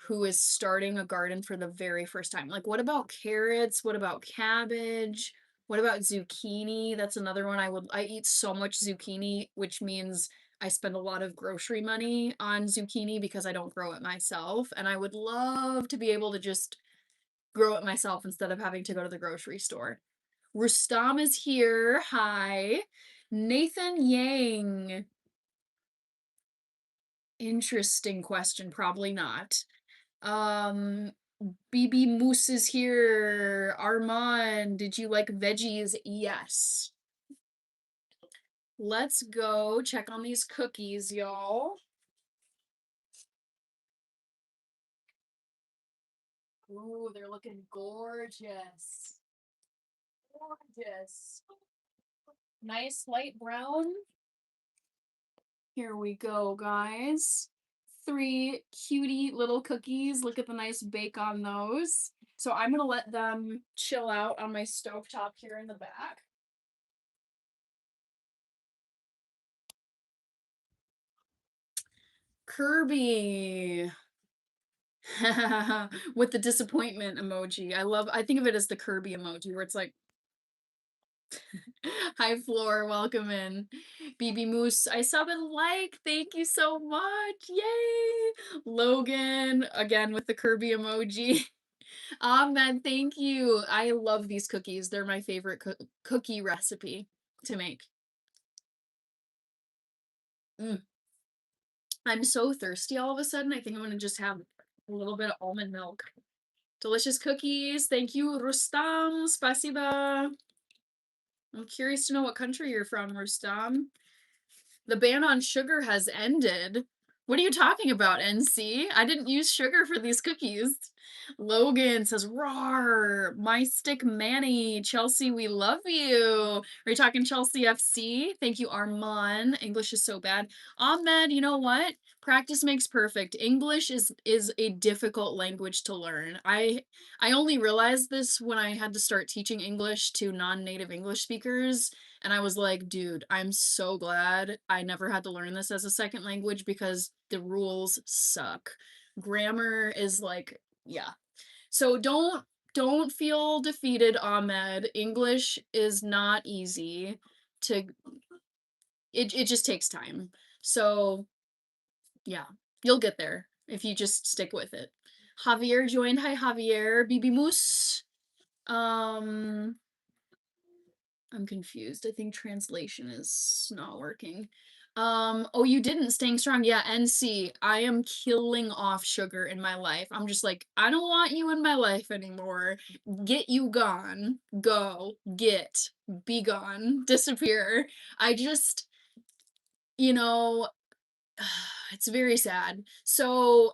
S1: who is starting a garden for the very first time? Like what about carrots? What about cabbage? What about zucchini? That's another one I eat so much zucchini, which means I spend a lot of grocery money on zucchini because I don't grow it myself, and I would love to be able to just grow it myself instead of having to go to the grocery store. Rustam is here. Hi. Nathan Yang. Interesting question. Probably not. BB Moose is here. Armand, did you like veggies? Yes. Let's go check on these cookies, y'all. Ooh, they're looking gorgeous. Gorgeous. Nice light brown. Here we go, guys. 3 cutie little cookies. Look at the nice bake on those. So I'm gonna let them chill out on my stovetop here in the back. Kirby. With the disappointment emoji. I think of it as the Kirby emoji where it's like, hi Floor, welcome in. BB Moose, I sub and like, thank you so much. Yay! Logan, again with the Kirby emoji. Man, thank you. I love these cookies. They're my favorite cookie recipe to make. Mm. I'm so thirsty all of a sudden. I think I'm gonna just have a little bit of almond milk. Delicious cookies. Thank you, Rustam. Spasiba. I'm curious to know what country you're from, Rustam. The ban on sugar has ended. What are you talking about, NC? I didn't use sugar for these cookies. Logan says, "Roar, my stick Manny. Chelsea, we love you." Are you talking Chelsea FC? Thank you, Armand. English is so bad. Ahmed, you know what? Practice makes perfect. English is a difficult language to learn. I only realized this when I had to start teaching English to non-native English speakers. And I was like, dude, I'm so glad I never had to learn this as a second language because the rules suck. Grammar is like, yeah. So don't feel defeated, Ahmed. English is not easy to it just takes time. So, yeah, you'll get there if you just stick with it. Javier joined. Hi, Javier. Bibi Moose. Um, I'm confused. I think translation is not working. Oh, you didn't. Staying strong. Yeah, NC. I am killing off sugar in my life. I'm just like, I don't want you in my life anymore. Get you gone. Go. Get. Be gone. Disappear. I just, you know, it's very sad. So,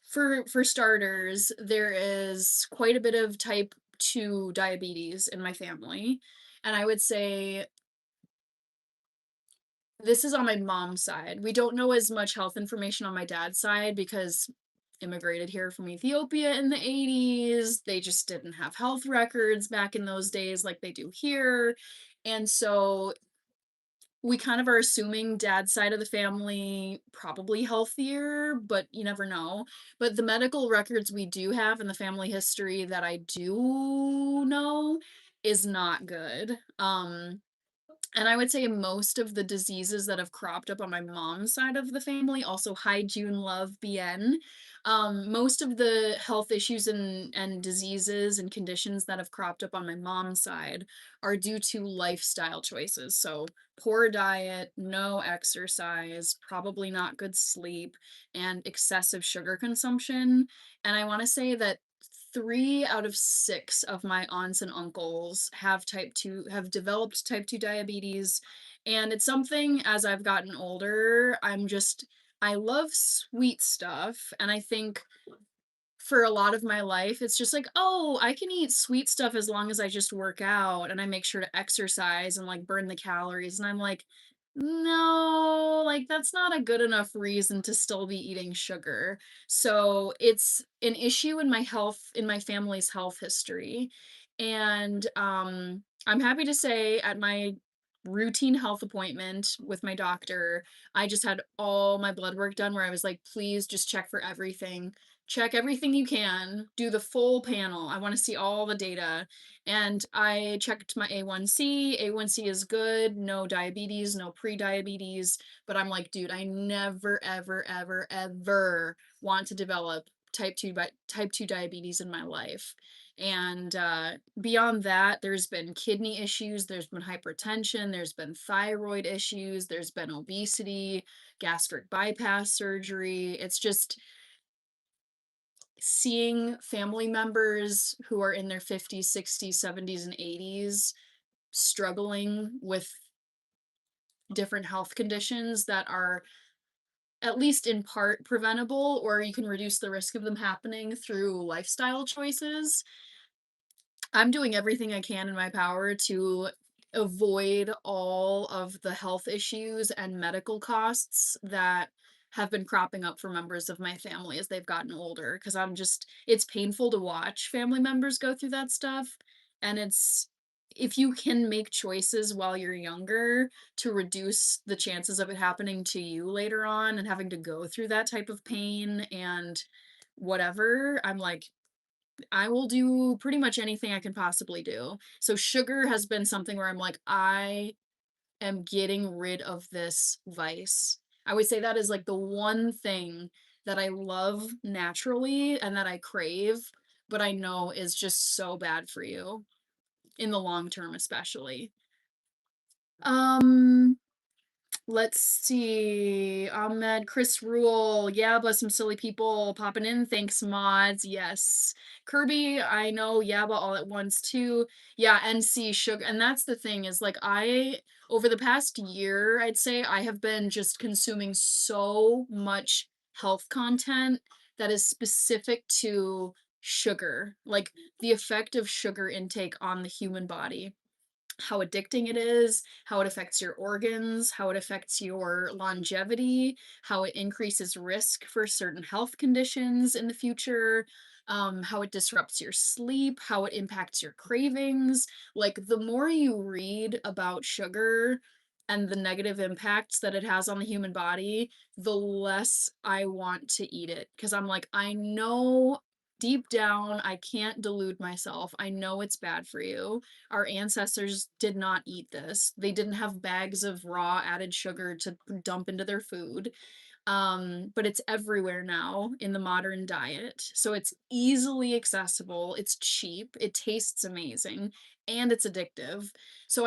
S1: for starters, there is quite a bit of type 2 diabetes in my family. And I would say this is on my mom's side. We don't know as much health information on my dad's side because immigrated here from Ethiopia in the 80s. They just didn't have health records back in those days like they do here. And so we kind of are assuming dad's side of the family probably healthier, but you never know. But the medical records we do have and the family history that I do know is not good. And I would say most of the diseases that have cropped up on my mom's side of the family, also hi June Love BN. Most of the health issues and diseases and conditions that have cropped up on my mom's side are due to lifestyle choices. So poor diet, no exercise, probably not good sleep, and excessive sugar consumption. And I want to say that 3 out of 6 of my aunts and uncles have developed type 2 diabetes, and it's something as I've gotten older, I love sweet stuff, and I think for a lot of my life, it's just like, "Oh, I can eat sweet stuff as long as I just work out and I make sure to exercise and, like, burn the calories," and I'm like, "No, like, that's not a good enough reason to still be eating sugar." So, it's an issue in my family's health history, and, I'm happy to say at my routine health appointment with my doctor, I just had all my blood work done where I was like, "Please just check everything you can, do the full panel. I want to see all the data." And I checked my A1C. A1C is good, no diabetes, no pre-diabetes. But I'm like, dude, I never, ever, ever, ever want to develop type 2 diabetes in my life. And beyond that, there's been kidney issues, there's been hypertension, there's been thyroid issues, there's been obesity, gastric bypass surgery. It's just seeing family members who are in their 50s, 60s, 70s, and 80s struggling with different health conditions that are at least in part preventable, or you can reduce the risk of them happening through lifestyle choices. I'm doing everything I can in my power to avoid all of the health issues and medical costs that have been cropping up for members of my family as they've gotten older. Because it's painful to watch family members go through that stuff. And if you can make choices while you're younger to reduce the chances of it happening to you later on and having to go through that type of pain and whatever, I'm like, I will do pretty much anything I can possibly do. So sugar has been something where I'm like, I am getting rid of this vice. I would say that is like the one thing that I love naturally and that I crave, but I know is just so bad for you in the long term, especially. Um, Let's see. Ahmed, Chris Rule. Yeah, but some silly people popping in. Thanks, mods. Yes. Kirby, I know Yaba all at once too. Yeah, NC sugar. And that's the thing is like over the past year, I'd say I have been just consuming so much health content that is specific to sugar. Like the effect of sugar intake on the human body, how addicting it is, how it affects your organs, how it affects your longevity, how it increases risk for certain health conditions in the future, how it disrupts your sleep, how it impacts your cravings. Like, the more you read about sugar and the negative impacts that it has on the human body, the less I want to eat it. Because I'm like, I know deep down, I can't delude myself. I know it's bad for you. Our ancestors did not eat this. They didn't have bags of raw added sugar to dump into their food. But it's everywhere now in the modern diet. So it's easily accessible, it's cheap, it tastes amazing, and it's addictive. So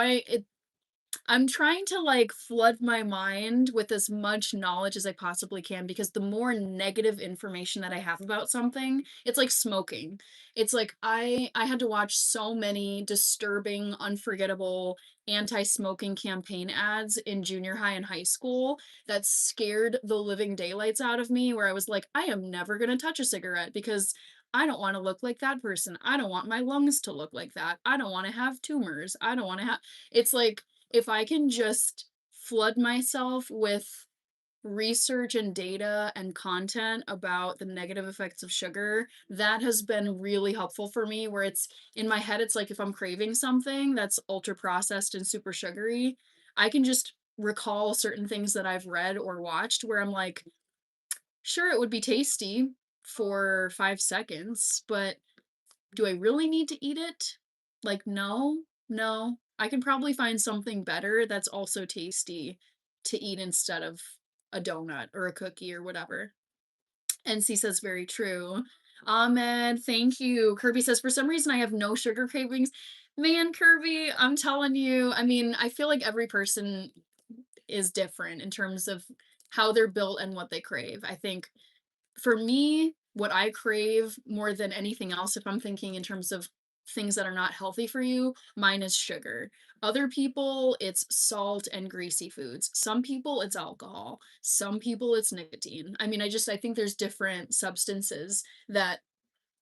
S1: I'm trying to like flood my mind with as much knowledge as I possibly can because the more negative information that I have about something, it's like smoking. It's like I had to watch so many disturbing, unforgettable anti-smoking campaign ads in junior high and high school that scared the living daylights out of me where I was like, I am never going to touch a cigarette because I don't want to look like that person. I don't want my lungs to look like that. I don't want to have tumors. I don't want to have it's like if I can just flood myself with research and data and content about the negative effects of sugar, that has been really helpful for me. Where it's in my head, it's like if I'm craving something that's ultra processed and super sugary, I can just recall certain things that I've read or watched where I'm like, sure, it would be tasty for 5 seconds, but do I really need to eat it? Like, no, no. I can probably find something better that's also tasty to eat instead of a donut or a cookie or whatever. NC says very true. Ahmed, thank you. Kirby says, for some reason I have no sugar cravings. Man, Kirby, I'm telling you, I mean, I feel like every person is different in terms of how they're built and what they crave. I think for me, what I crave more than anything else, if I'm thinking in terms of things that are not healthy for you, mine is sugar. Other people, it's salt and greasy foods. Some people, it's alcohol. Some people, it's nicotine. I mean, I think there's different substances that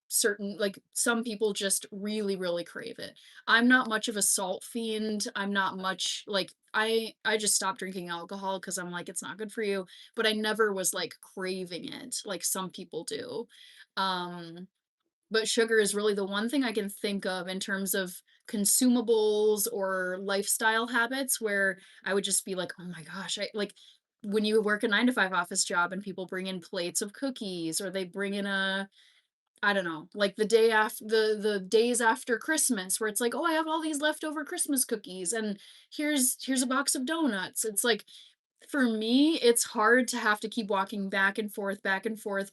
S1: certain like some people just really really crave it. I'm not much of a salt fiend. I'm not much like I just stopped drinking alcohol cuz I'm like it's not good for you, but I never was like craving it like some people do. Um but sugar is really the one thing I can think of in terms of consumables or lifestyle habits where I would just be like, "Oh my gosh, I like when you work a 9 to 5 office job and people bring in plates of cookies or they bring in a I don't know, like the day after the days after Christmas where it's like, "Oh, I have all these leftover Christmas cookies and here's a box of donuts." It's like for me, it's hard to have to keep walking back and forth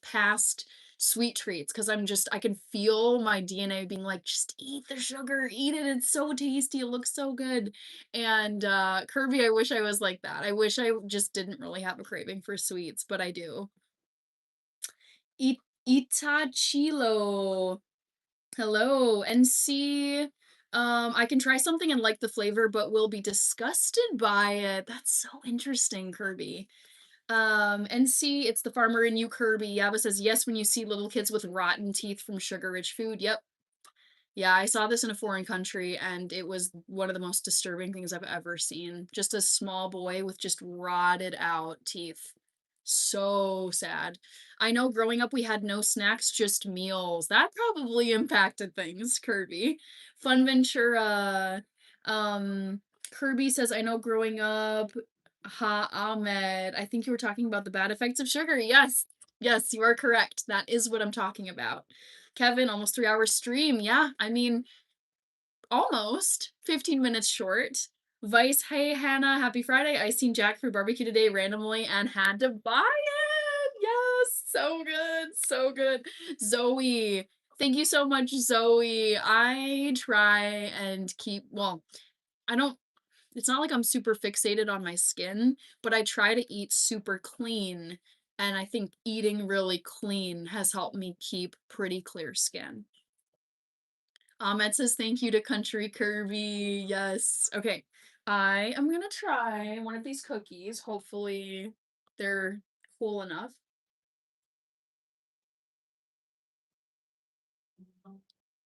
S1: past sweet treats because I can feel my DNA being like, "Just eat the sugar, eat it. It's so tasty. It looks so good." And Kirby, I wish I was like that. I wish I just didn't really have a craving for sweets, but I do. I- Itachilo. Hello, and see, I can try something and like the flavor, but will be disgusted by it. That's so interesting, Kirby. And see, it's the farmer in you, Kirby. Yaba says, yes, when you see little kids with rotten teeth from sugar-rich food. Yep, yeah, I saw this in a foreign country and it was one of the most disturbing things I've ever seen. Just a small boy with just rotted out teeth. So sad. I know growing up we had no snacks, just meals. That probably impacted things, Kirby. Fun Ventura. Um, Kirby says, I know growing up, Ha Ahmed. I think you were talking about the bad effects of sugar. Yes. Yes, you are correct. That is what I'm talking about. Kevin, almost 3 hour stream. Yeah, I mean, almost 15 minutes short. Vice, hey Hannah, happy Friday. I seen jackfruit barbecue today randomly and had to buy it. Yes, so good, so good. Zoe, thank you so much, Zoe. I try and keep, well, I don't, it's not like I'm super fixated on my skin, but I try to eat super clean. And I think eating really clean has helped me keep pretty clear skin. Ahmed says thank you to Country Kirby. Yes. Okay. I am gonna try one of these cookies. Hopefully they're cool enough.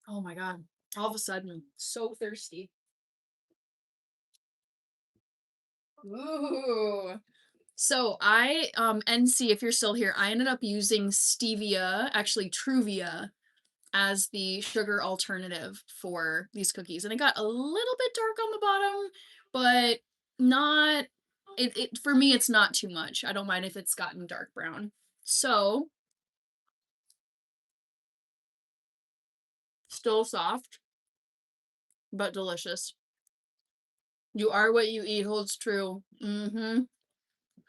S1: Oh my god. All of a sudden, so thirsty. Ooh. So I NC if you're still here, I ended up using stevia, actually Truvia, as the sugar alternative for these cookies. And it got a little bit dark on the bottom, but not it for me it's not too much. I don't mind if it's gotten dark brown. So Still soft, but delicious. You are what you eat holds true. Mm-hmm.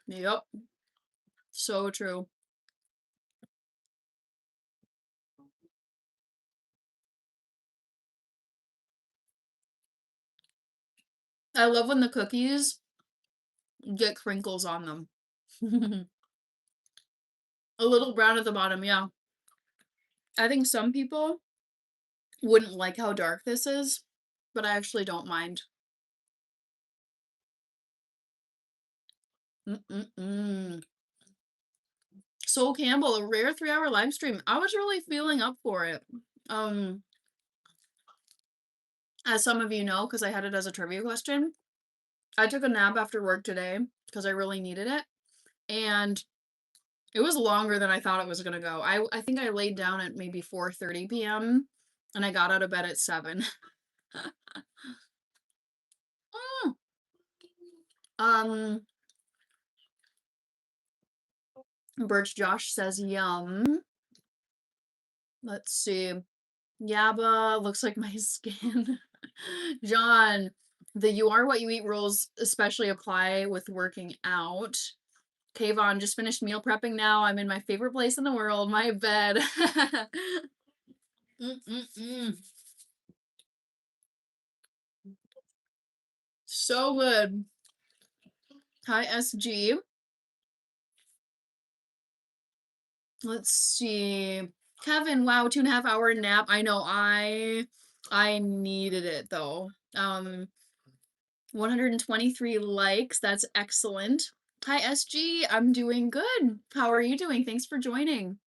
S1: Yep. So true. I love when the cookies get crinkles on them. A little brown at the bottom, yeah. I think some people wouldn't like how dark this is, but I actually don't mind. Mm-mm-mm. Soul Campbell, a rare 3-hour live stream. I was really feeling up for it. Um, as some of you know, because I had it as a trivia question, I took a nap after work today because I really needed it. And it was longer than I thought it was gonna go. I think I laid down at maybe 4:30 p.m. and I got out of bed at 7. Mm. Um, Birch Josh says yum. Let's see. Yaba looks like my skin. John, the you are what you eat rules especially apply with working out. Kayvon, just finished meal prepping now. I'm in my favorite place in the world, my bed. Mm-mm-mm. So good. Hi, SG. Let's see. Kevin, wow, 2.5 hour nap. I know I needed it though. 123 likes. That's excellent. Hi, SG. I'm doing good. How are you doing? Thanks for joining.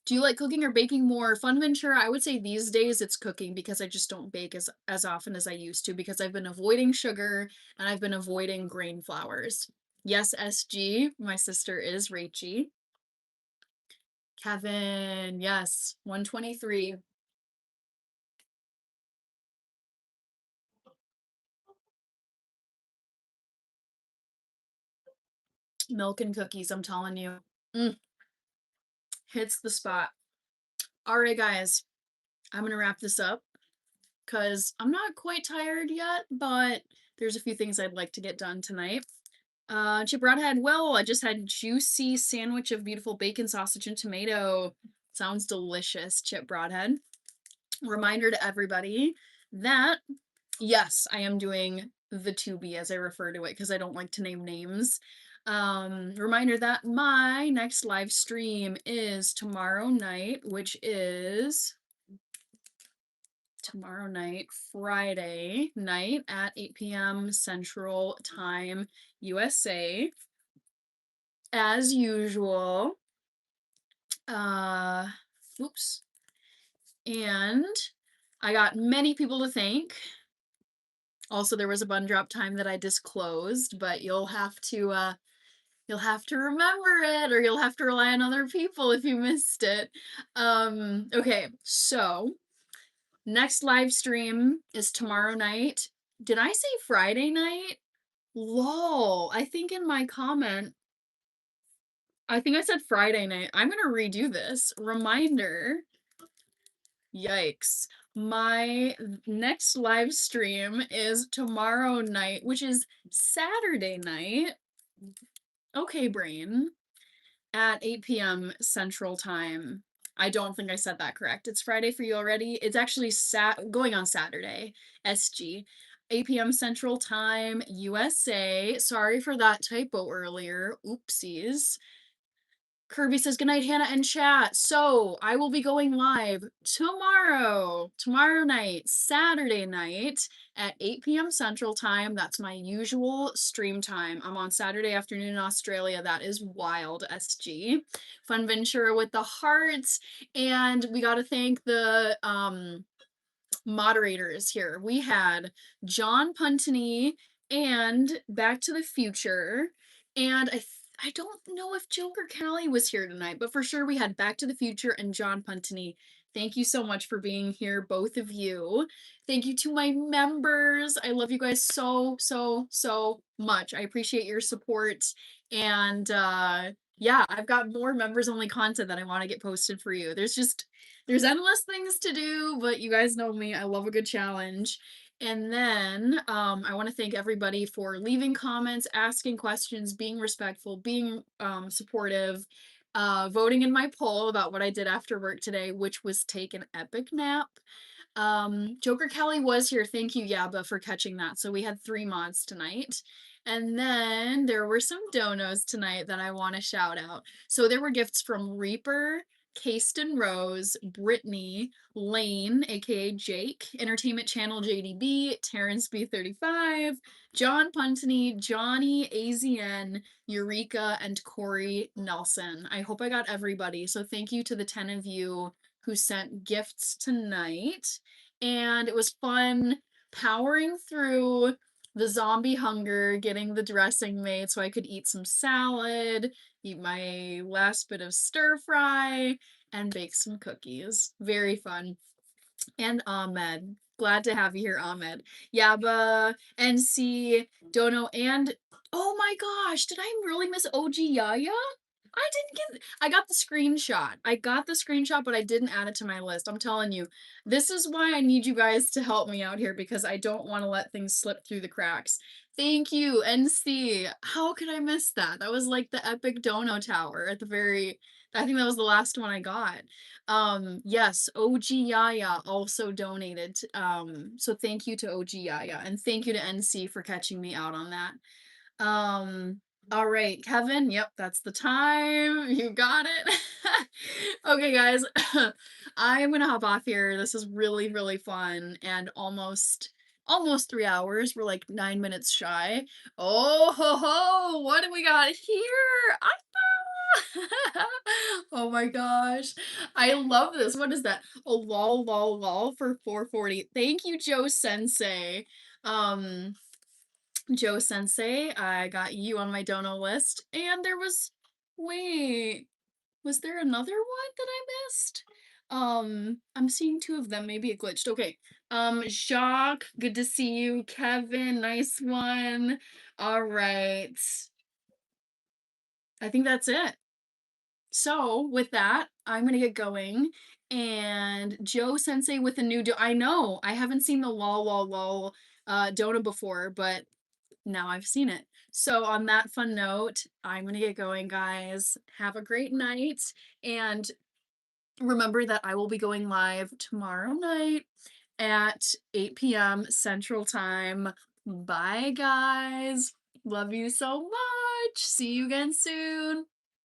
S1: Do you like cooking or baking more? Fun Ventura, I would say these days it's cooking because I just don't bake as often as I used to because I've been avoiding sugar and I've been avoiding grain flours. Yes, SG. My sister is Rachie. Kevin, yes, 123. Milk and cookies, I'm telling you. Mm, hits the spot. All right, guys, I'm gonna wrap this up because I'm not quite tired yet, but there's a few things I'd like to get done tonight. Chip Broadhead, well, I just had juicy sandwich of beautiful bacon, sausage, and tomato. Sounds delicious, Chip Broadhead. Reminder to everybody that, yes, I am doing the Tubi as I refer to it because I don't like to name names. Reminder that my next live stream is tomorrow night, which is tomorrow night, Friday night at 8 p.m. Central Time, USA. As usual. Uh, oops. And I got many people to thank. Also, there was a bun drop time that I disclosed, but you'll have to remember it or you'll have to rely on other people if you missed it. Okay, so next live stream is tomorrow night. Did I say Friday night? Lol. I think in my comment, I think I said Friday night. I'm gonna redo this. Reminder. Yikes. My next live stream is tomorrow night, which is Saturday night. Okay, brain. At 8 p.m. Central Time. I don't think I said that correct. It's Friday for you already. It's actually going on Saturday, SG. 8 p.m. Central Time, USA. Sorry for that typo earlier. Oopsies. Kirby says, good night, Hannah and chat. So I will be going live tomorrow night, Saturday night at 8 p.m. Central Time. That's my usual stream time. I'm on Saturday afternoon in Australia. That is wild, SG. Fun Ventura with the hearts. And we got to thank the moderators here. We had John Puntney and Back to the Future. And I don't know if Joker Callie was here tonight, but for sure we had Back to the Future and John Puntney. Thank you so much for being here, both of you. Thank you to my members. I love you guys so, so, so much. I appreciate your support. And yeah, I've got more members only content that I want to get posted for you. There's endless things to do, but you guys know me, I love a good challenge. And then, I wanna thank everybody for leaving comments, asking questions, being respectful, being, supportive, voting in my poll about what I did after work today, which was take an epic nap. Joker Kelly was here. Thank you, Yaba, for catching that. So we had 3 mods tonight. And then there were some donos tonight that I want to shout out. So there were gifts from Reaper, Kasten Rose, Brittany, Lane, aka Jake, Entertainment Channel JDB, Terrence B35, John Puntney, Johnny AZN, Eureka, and Corey Nelson. I hope I got everybody. So thank you to the 10 of you who sent gifts tonight. And it was fun powering through the zombie hunger, getting the dressing made so I could eat some salad, eat my last bit of stir fry, and bake some cookies. Very fun. And Ahmed. Glad to have you here, Ahmed. Yaba, NC, Dono, and oh my gosh, did I really miss OG Yaya? I got the screenshot. I got the screenshot, but I didn't add it to my list. I'm telling you, this is why I need you guys to help me out here because I don't want to let things slip through the cracks. Thank you, NC. How could I miss that? That was like the epic dono tower at the very, I think that was the last one I got. Yes, OG Yaya also donated. So thank you to OG Yaya and thank you to NC for catching me out on that. All right, Kevin. Yep, that's the time. You got it. Okay, guys. I'm gonna hop off here. This is really, really fun and almost 3 hours. We're like 9 minutes shy. Oh ho ho! What do we got here? Oh my gosh. I love this. What is that? A lol lol lol for 440. Thank you, Joe Sensei. Um Joe Sensei, I got you on my dono list. And there was, wait, was there another one that I missed? I'm seeing two of them. Maybe it glitched. Okay. Jacques, good to see you. Kevin, nice one. All right. I think that's it. So with that, I'm gonna get going. And Joe Sensei with a new I know I haven't seen the lol lol lol Dota before, but now I've seen it. So on that fun note, I'm gonna get going, guys. Have a great night. And remember that I will be going live tomorrow night at 8 p.m. Central Time. Bye, guys. Love you so much. See you again soon.